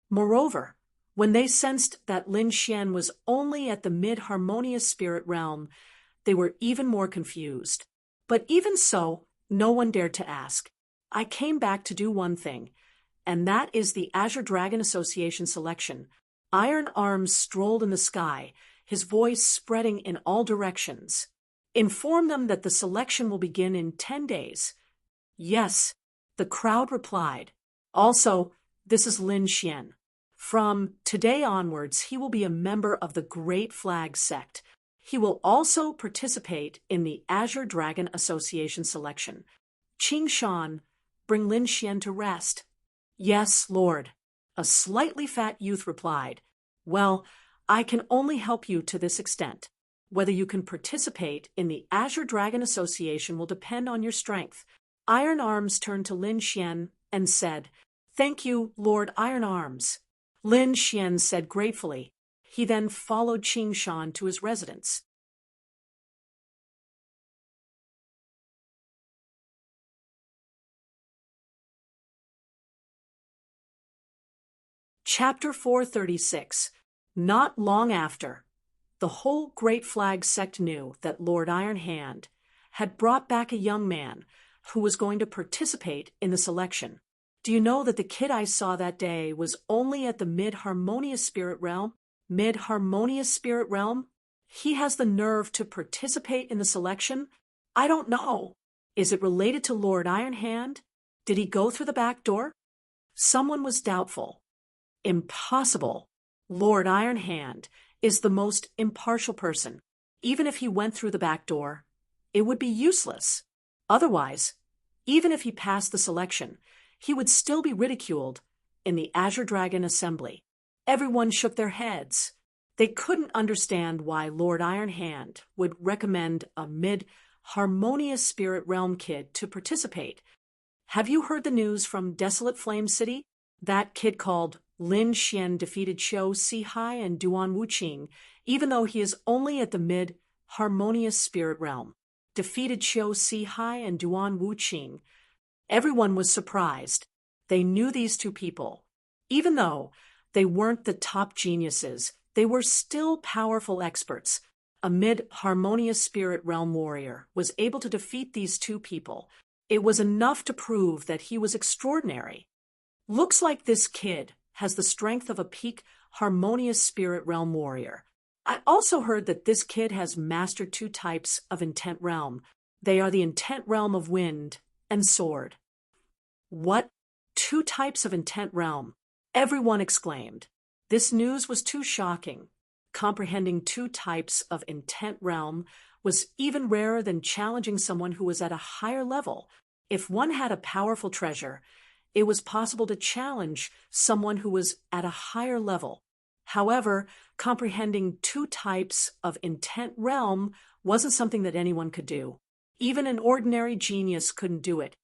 Moreover, when they sensed that Lin Xian was only at the mid-harmonious spirit realm, they were even more confused. But even so, no one dared to ask. I came back to do one thing, and that is the Azure Dragon Association selection. Iron Arms strolled in the sky, his voice spreading in all directions. Inform them that the selection will begin in 10 days. Yes, the crowd replied. Also, this is Lin Xian. From today onwards, he will be a member of the Great Flag sect. He will also participate in the Azure Dragon Association selection. Qing Shan, bring Lin Xian to rest. Yes, Lord. A slightly fat youth replied. Well, I can only help you to this extent. Whether you can participate in the Azure Dragon Association will depend on your strength. Iron Arms turned to Lin Xian and said, "Thank you, Lord Iron Arms." Lin Xian said gratefully. He then followed Qing Shan to his residence. Chapter 436. Not long after, the whole Great Flag sect knew that Lord Iron Hand had brought back a young man who was going to participate in the selection. Do you know that the kid I saw that day was only at the mid-harmonious spirit realm? Mid-harmonious spirit realm? He has the nerve to participate in the selection? I don't know. Is it related to Lord Iron Hand? Did he go through the back door? Someone was doubtful. Impossible. Lord Iron Hand is the most impartial person. Even if he went through the back door, it would be useless. Otherwise, even if he passed the selection, he would still be ridiculed in the Azure Dragon Assembly. Everyone shook their heads. They couldn't understand why Lord Iron Hand would recommend a mid-harmonious spirit realm kid to participate. Have you heard the news from Desolate Flame City? That kid called Lin Xian defeated Qiu Sihai and Duan Wuqing, even though he is only at the harmonious spirit realm, defeated Qiu Sihai and Duan Wuqing. Everyone was surprised. They knew these two people. Even though they weren't the top geniuses, they were still powerful experts. A mid-harmonious spirit realm warrior was able to defeat these two people. It was enough to prove that he was extraordinary. Looks like this kid has the strength of a peak harmonious spirit realm warrior. I also heard that this kid has mastered two types of intent realm. They are the intent realm of wind and sword. What? Two types of intent realm? Everyone exclaimed. This news was too shocking. Comprehending two types of intent realm was even rarer than challenging someone who was at a higher level. If one had a powerful treasure, it was possible to challenge someone who was at a higher level. However, comprehending two types of intent realm wasn't something that anyone could do. Even an ordinary genius couldn't do it.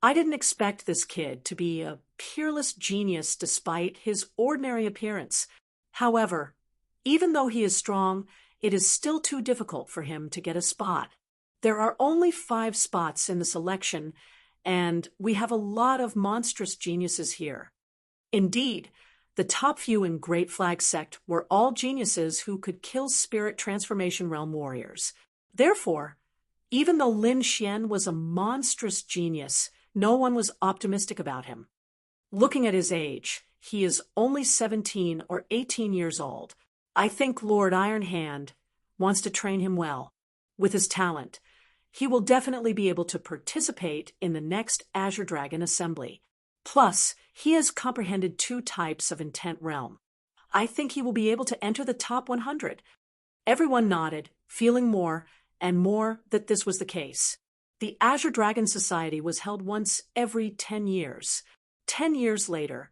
I didn't expect this kid to be a peerless genius despite his ordinary appearance. However, even though he is strong, it is still too difficult for him to get a spot. There are only 5 spots in the selection, and we have a lot of monstrous geniuses here. Indeed, the top few in Great Flag Sect were all geniuses who could kill spirit transformation realm warriors. Therefore, even though Lin Xian was a monstrous genius, no one was optimistic about him. Looking at his age, he is only 17 or 18 years old. I think Lord Iron Hand wants to train him well. With his talent, he will definitely be able to participate in the next Azure Dragon Assembly. Plus, he has comprehended two types of intent realm. I think he will be able to enter the top 100. Everyone nodded, feeling more and more that this was the case. The Azure Dragon Society was held once every 10 years. 10 years later,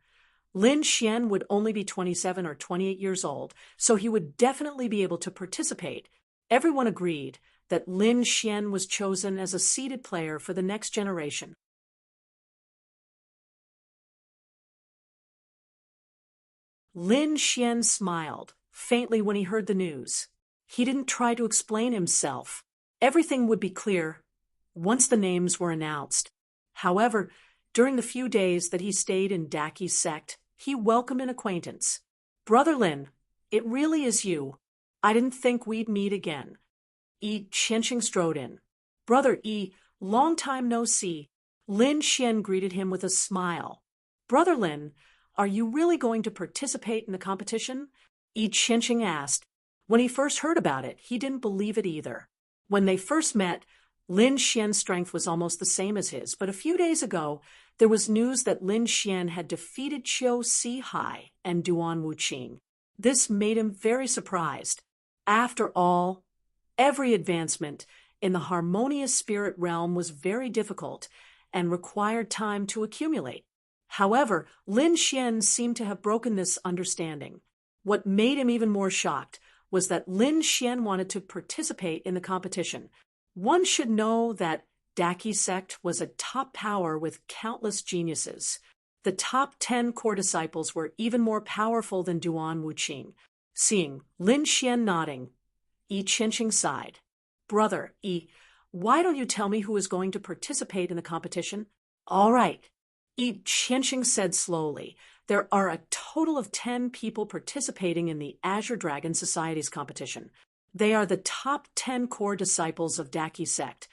Lin Xian would only be 27 or 28 years old, so he would definitely be able to participate. Everyone agreed that Lin Xian was chosen as a seeded player for the next generation. Lin Xian smiled faintly when he heard the news. He didn't try to explain himself. Everything would be clear once the names were announced. However, during the few days that he stayed in Daki's sect, he welcomed an acquaintance. Brother Lin, it really is you. I didn't think we'd meet again. Yi Qianxing strode in. Brother Yi, long time no see. Lin Xian greeted him with a smile. Brother Lin, are you really going to participate in the competition? Yi Qianxing asked. When he first heard about it, he didn't believe it either. When they first met, Lin Xian's strength was almost the same as his, but a few days ago, there was news that Lin Xian had defeated Qiu Sihai and Duan Wuqing. This made him very surprised. After all, every advancement in the harmonious spirit realm was very difficult and required time to accumulate. However, Lin Xian seemed to have broken this understanding. What made him even more shocked was that Lin Xian wanted to participate in the competition. One should know that Daki sect was a top power with countless geniuses. The top 10 core disciples were even more powerful than Duan Wuqing. Seeing Lin Xian nodding, Yi Qianxing sighed. Brother, Yi, why don't you tell me who is going to participate in the competition? All right, Yi Qianxing said slowly. There are a total of 10 people participating in the Azure Dragon Society's competition. They are the top 10 core disciples of Daki sect.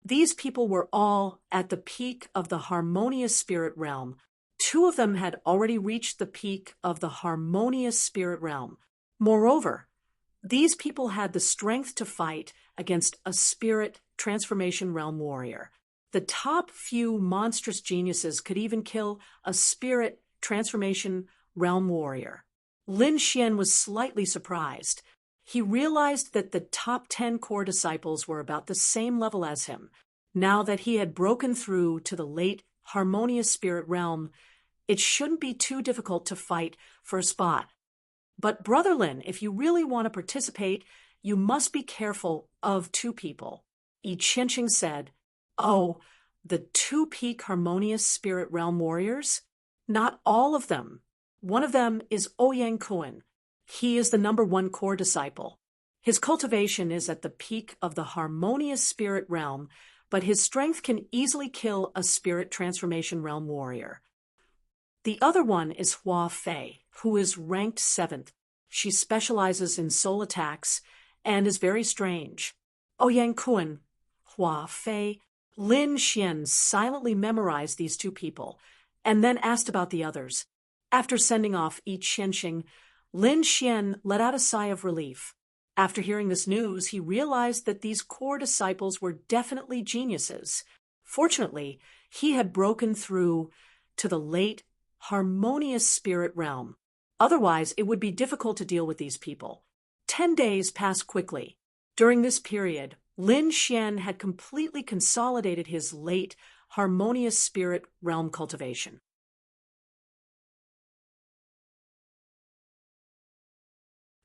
These people were all at the peak of the harmonious spirit realm. 2 of them had already reached the peak of the harmonious spirit realm. Moreover, these people had the strength to fight against a spirit transformation realm warrior. The top few monstrous geniuses could even kill a spirit transformation realm warrior. Lin Xian was slightly surprised. He realized that the top 10 core disciples were about the same level as him. Now that he had broken through to the late harmonious spirit realm, it shouldn't be too difficult to fight for a spot. But Brother Lin, if you really want to participate, you must be careful of 2 people. Yi Qianxing said, Oh, the 2 peak harmonious spirit realm warriors? Not all of them. One of them is Ouyang Kuan. He is the #1 core disciple. His cultivation is at the peak of the harmonious spirit realm, but his strength can easily kill a spirit transformation realm warrior. The other one is Hua Fei, who is ranked 7th. She specializes in soul attacks and is very strange. Ouyang Kun, Hua Fei, Lin Xian silently memorized these two people and then asked about the others. After sending off each Xianxing, Lin Xian let out a sigh of relief. After hearing this news, he realized that these core disciples were definitely geniuses. Fortunately, he had broken through to the late, harmonious spirit realm. Otherwise, it would be difficult to deal with these people. 10 days passed quickly. During this period, Lin Xian had completely consolidated his late, harmonious spirit realm cultivation.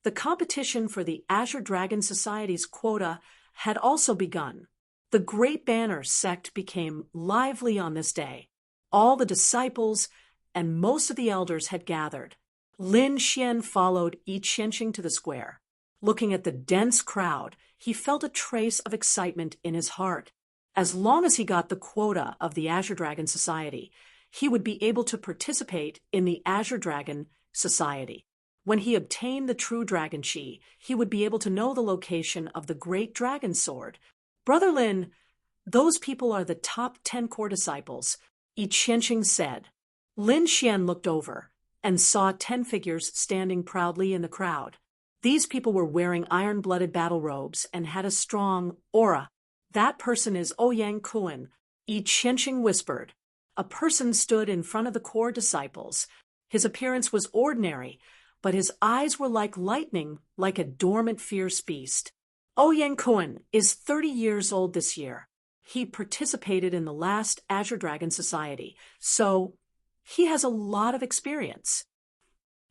The competition for the Azure Dragon Society's quota had also begun. The Great Banner sect became lively on this day. All the disciples and most of the elders had gathered. Lin Xian followed each Xianxing to the square. Looking at the dense crowd, he felt a trace of excitement in his heart. As long as he got the quota of the Azure Dragon Society, he would be able to participate in the Azure Dragon Society. When he obtained the true Dragon Chi, he would be able to know the location of the Great Dragon Sword. Brother Lin, those people are the top 10 core disciples, I Qianxing said. Lin Xian looked over and saw 10 figures standing proudly in the crowd. These people were wearing iron-blooded battle robes and had a strong aura. That person is Ouyang Kun, I Qianxing whispered. A person stood in front of the core disciples. His appearance was ordinary, but his eyes were like lightning, like a dormant fierce beast. Ouyang Kun is 30 years old this year. He participated in the last Azure Dragon Society, so he has a lot of experience.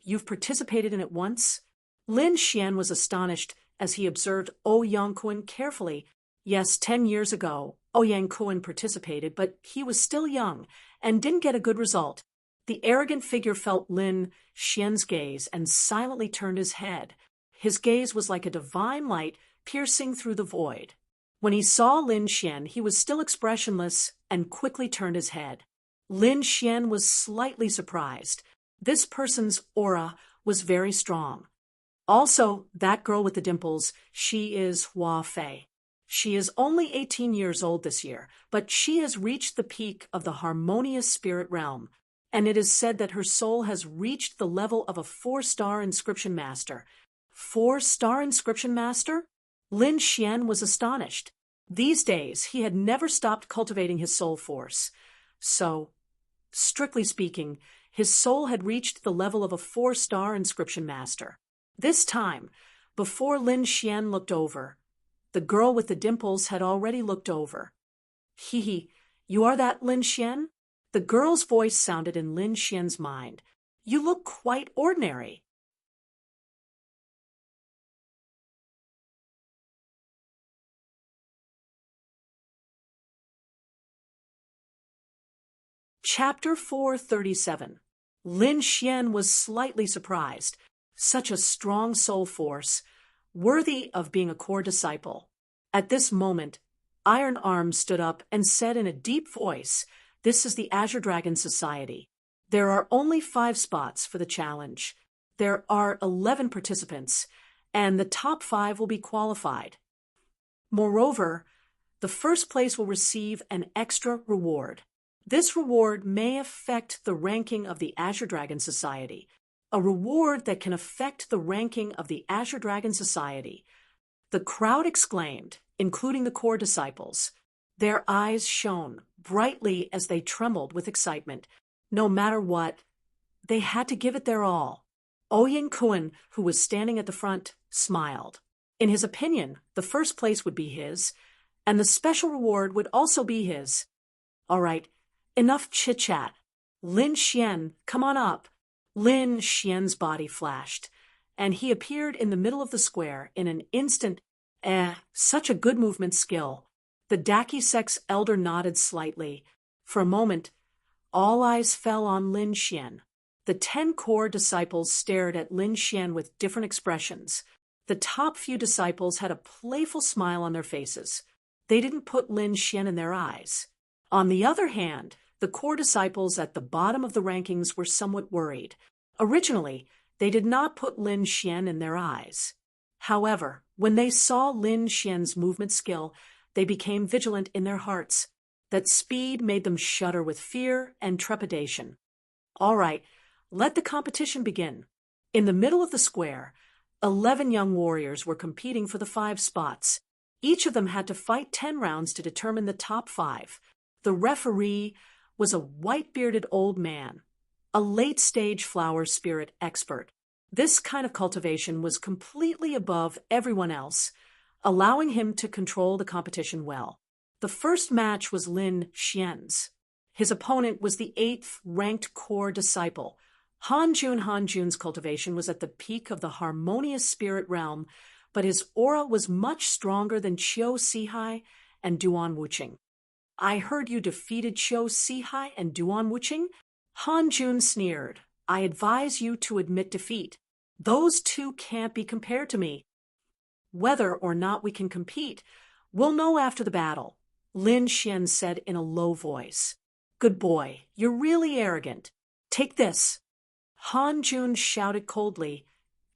You've participated in it once? Lin Xian was astonished as he observed Ouyang Kun carefully. Yes, 10 years ago, Ouyang Kun participated, but he was still young and didn't get a good result. The arrogant figure felt Lin Xian's gaze and silently turned his head. His gaze was like a divine light piercing through the void. When he saw Lin Xian, he was still expressionless and quickly turned his head. Lin Xian was slightly surprised. This person's aura was very strong. Also, that girl with the dimples, she is Hua Fei. She is only 18 years old this year, but she has reached the peak of the harmonious spirit realm, and it is said that her soul has reached the level of a 4-star inscription master. 4-star inscription master? Lin Xian was astonished. These days, he had never stopped cultivating his soul force. So, strictly speaking, his soul had reached the level of a 4-star inscription master. This time, before Lin Xian looked over, the girl with the dimples had already looked over. Hee, you are that Lin Xian? The girl's voice sounded in Lin Xian's mind. You look quite ordinary. Chapter 437. Lin Xian was slightly surprised. Such a strong soul force, worthy of being a core disciple. At this moment, Iron Arm stood up and said in a deep voice, "This is the Azure Dragon Society. There are only 5 spots for the challenge. There are 11 participants, and the top 5 will be qualified. Moreover, the first place will receive an extra reward. This reward may affect the ranking of the Azure Dragon Society. A reward that can affect the ranking of the Azure Dragon Society." The crowd exclaimed, including the core disciples. Their eyes shone brightly as they trembled with excitement. No matter what, they had to give it their all. Ouyang Kun, who was standing at the front, smiled. In his opinion, the first place would be his, and the special reward would also be his. All right, enough chit-chat. Lin Xian, come on up. Lin Xian's body flashed, and he appeared in the middle of the square in an instant. Such a good movement skill. The Daki Sect's elder nodded slightly. For a moment, all eyes fell on Lin Xian. The 10 core disciples stared at Lin Xian with different expressions. The top few disciples had a playful smile on their faces. They didn't put Lin Xian in their eyes. On the other hand, the core disciples at the bottom of the rankings were somewhat worried. Originally, they did not put Lin Xian in their eyes. However, when they saw Lin Xian's movement skill, they became vigilant in their hearts. That speed made them shudder with fear and trepidation. All right, let the competition begin. In the middle of the square, 11 young warriors were competing for the 5 spots. Each of them had to fight 10 rounds to determine the top 5. The referee was a white-bearded old man, a late-stage flower spirit expert. This kind of cultivation was completely above everyone else, allowing him to control the competition well. The first match was Lin Xian's. His opponent was the 8th ranked core disciple. Han Jun's cultivation was at the peak of the harmonious spirit realm, but his aura was much stronger than Qiu Sihai and Duan Wuqing. I heard you defeated Qiu Sihai and Duan Wuqing? Han Jun sneered. I advise you to admit defeat. Those two can't be compared to me. Whether or not we can compete, we'll know after the battle, Lin Xian said in a low voice. Good boy, you're really arrogant. Take this. Han Jun shouted coldly,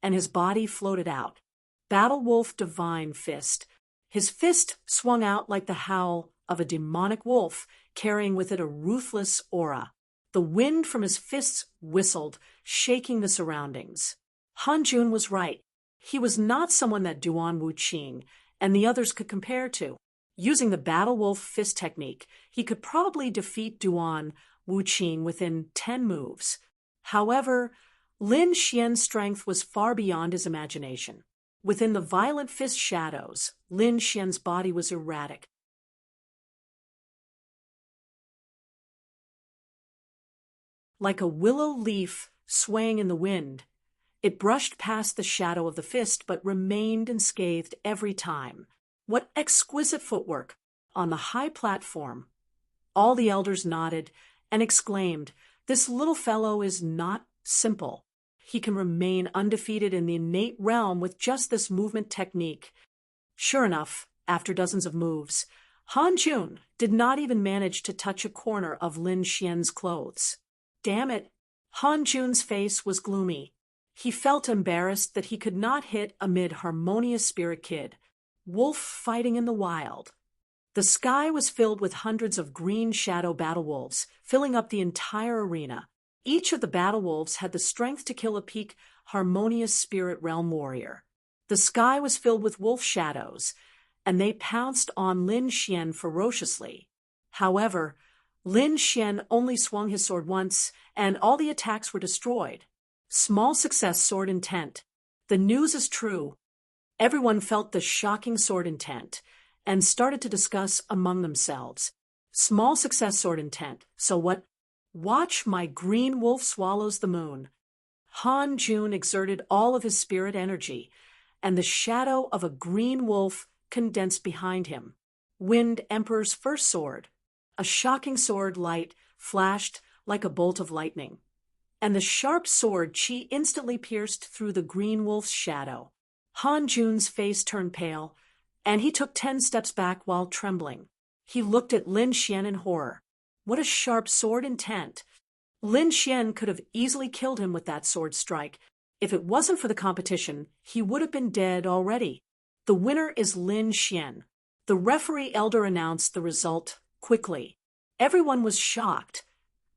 and his body floated out. Battle Wolf Divine Fist. His fist swung out like the howl of a demonic wolf, carrying with it a ruthless aura. The wind from his fists whistled, shaking the surroundings. Han Jun was right. He was not someone that Duan Wuqing and the others could compare to. Using the Battle Wolf Fist technique, he could probably defeat Duan Wuqing within 10 moves. However, Lin Xian's strength was far beyond his imagination. Within the violent fist shadows, Lin Xian's body was erratic. Like a willow leaf swaying in the wind, it brushed past the shadow of the fist but remained unscathed every time. What exquisite footwork! On the high platform, all the elders nodded and exclaimed, "This little fellow is not simple. He can remain undefeated in the innate realm with just this movement technique." Sure enough, after dozens of moves, Han Jun did not even manage to touch a corner of Lin Xian's clothes. Damn it! Han Jun's face was gloomy. He felt embarrassed that he could not hit amid harmonious spirit kid. Wolf fighting in the wild. The sky was filled with hundreds of green shadow battle wolves, filling up the entire arena. Each of the battle wolves had the strength to kill a peak harmonious spirit realm warrior. The sky was filled with wolf shadows, and they pounced on Lin Xian ferociously. However, Lin Xian only swung his sword once, and all the attacks were destroyed. Small success sword intent. The news is true. Everyone felt the shocking sword intent and started to discuss among themselves. Small success sword intent. So what? Watch my green wolf swallows the moon. Han Jun exerted all of his spirit energy, and the shadow of a green wolf condensed behind him. Wind Emperor's first sword. A shocking sword light flashed like a bolt of lightning, and the sharp sword Qi instantly pierced through the green wolf's shadow. Han Jun's face turned pale, and he took 10 steps back while trembling. He looked at Lin Xian in horror. What a sharp sword intent! Lin Xian could have easily killed him with that sword strike. If it wasn't for the competition, he would have been dead already. The winner is Lin Xian. The referee elder announced the result quickly. Everyone was shocked.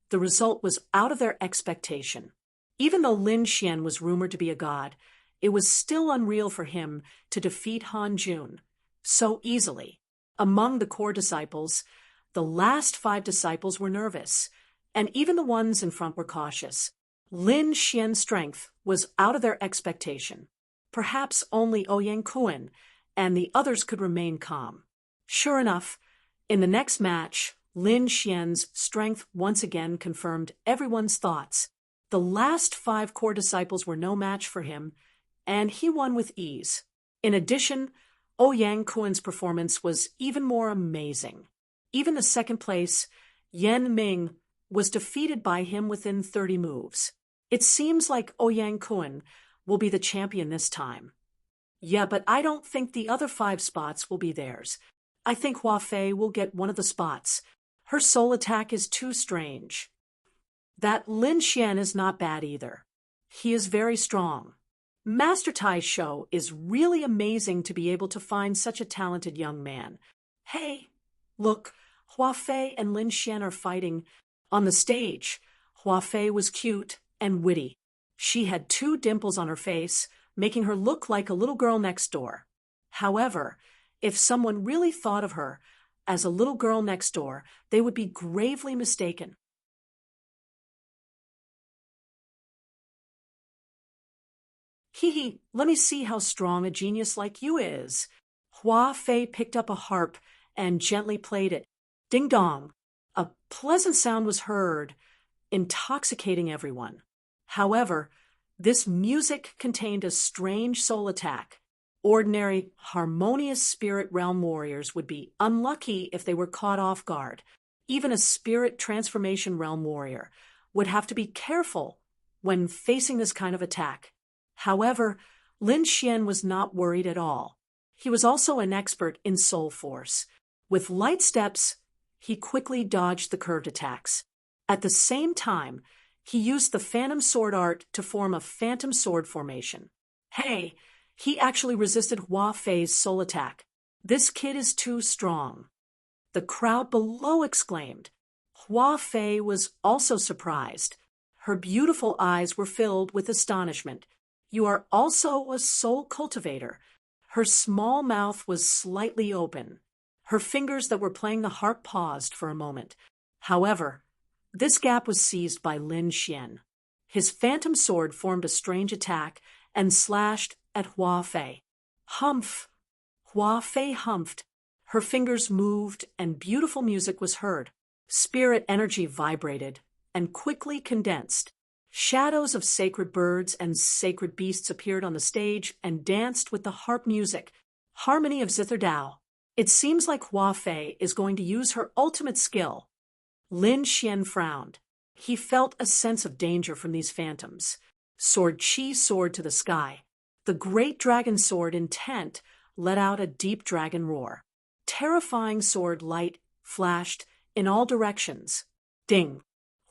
The result was out of their expectation. Even though Lin Xian was rumored to be a god, it was still unreal for him to defeat Han Jun so easily. Among the core disciples, the last 5 disciples were nervous, and even the ones in front were cautious. Lin Xian's strength was out of their expectation. Perhaps only Ouyang Kuan and the others could remain calm. Sure enough, in the next match, Lin Xian's strength once again confirmed everyone's thoughts. The last 5 core disciples were no match for him, and he won with ease. In addition, Ouyang Kuan's performance was even more amazing. Even the second place, Yan Ming, was defeated by him within 30 moves. It seems like Ouyang Kuan will be the champion this time. Yeah, but I don't think the other 5 spots will be theirs. I think Hua Fei will get one of the spots. Her soul attack is too strange. That Lin Xian is not bad either. He is very strong. Master Tai's show is really amazing to be able to find such a talented young man. Hey, look, Hua Fei and Lin Xian are fighting on the stage. Hua Fei was cute and witty. She had 2 dimples on her face, making her look like a little girl next door. However, if someone really thought of her as a little girl next door, they would be gravely mistaken. Hee hee, let me see how strong a genius like you is. Hua Fei picked up a harp and gently played it. Ding dong. A pleasant sound was heard, intoxicating everyone. However, this music contained a strange soul attack. Ordinary, harmonious spirit realm warriors would be unlucky if they were caught off guard. Even a spirit transformation realm warrior would have to be careful when facing this kind of attack. However, Lin Xian was not worried at all. He was also an expert in soul force. With light steps, he quickly dodged the curved attacks. At the same time, he used the phantom sword art to form a phantom sword formation. Hey, he actually resisted Hua Fei's soul attack. This kid is too strong. The crowd below exclaimed. Hua Fei was also surprised. Her beautiful eyes were filled with astonishment. You are also a soul cultivator. Her small mouth was slightly open. Her fingers that were playing the harp paused for a moment. However, this gap was seized by Lin Xian. His phantom sword formed a strange attack and slashed at Hua Fei. Humph! Hua Fei humphed. Her fingers moved and beautiful music was heard. Spirit energy vibrated and quickly condensed. Shadows of sacred birds and sacred beasts appeared on the stage and danced with the harp music. Harmony of Zither Dao. It seems like Hua Fei is going to use her ultimate skill. Lin Xian frowned. He felt a sense of danger from these phantoms. Sword Qi soared to the sky. The great dragon sword intent let out a deep dragon roar. Terrifying sword light flashed in all directions. Ding!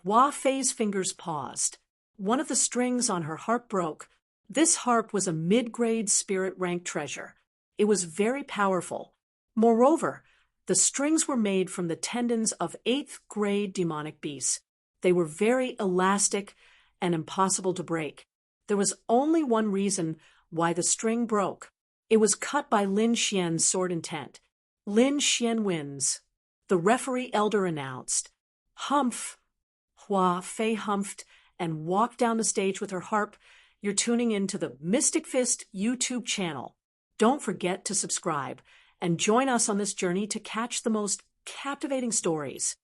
Hua Fei's fingers paused. One of the strings on her harp broke. This harp was a mid-grade spirit rank treasure. It was very powerful. Moreover, the strings were made from the tendons of 8th grade demonic beasts. They were very elastic and impossible to break. There was only one reason why the string broke. It was cut by Lin Xian's sword intent. Lin Xian wins. The referee elder announced. Humph! Hua Fei humphed and walked down the stage with her harp. You're tuning into the Mystic Fist YouTube channel. Don't forget to subscribe and join us on this journey to catch the most captivating stories.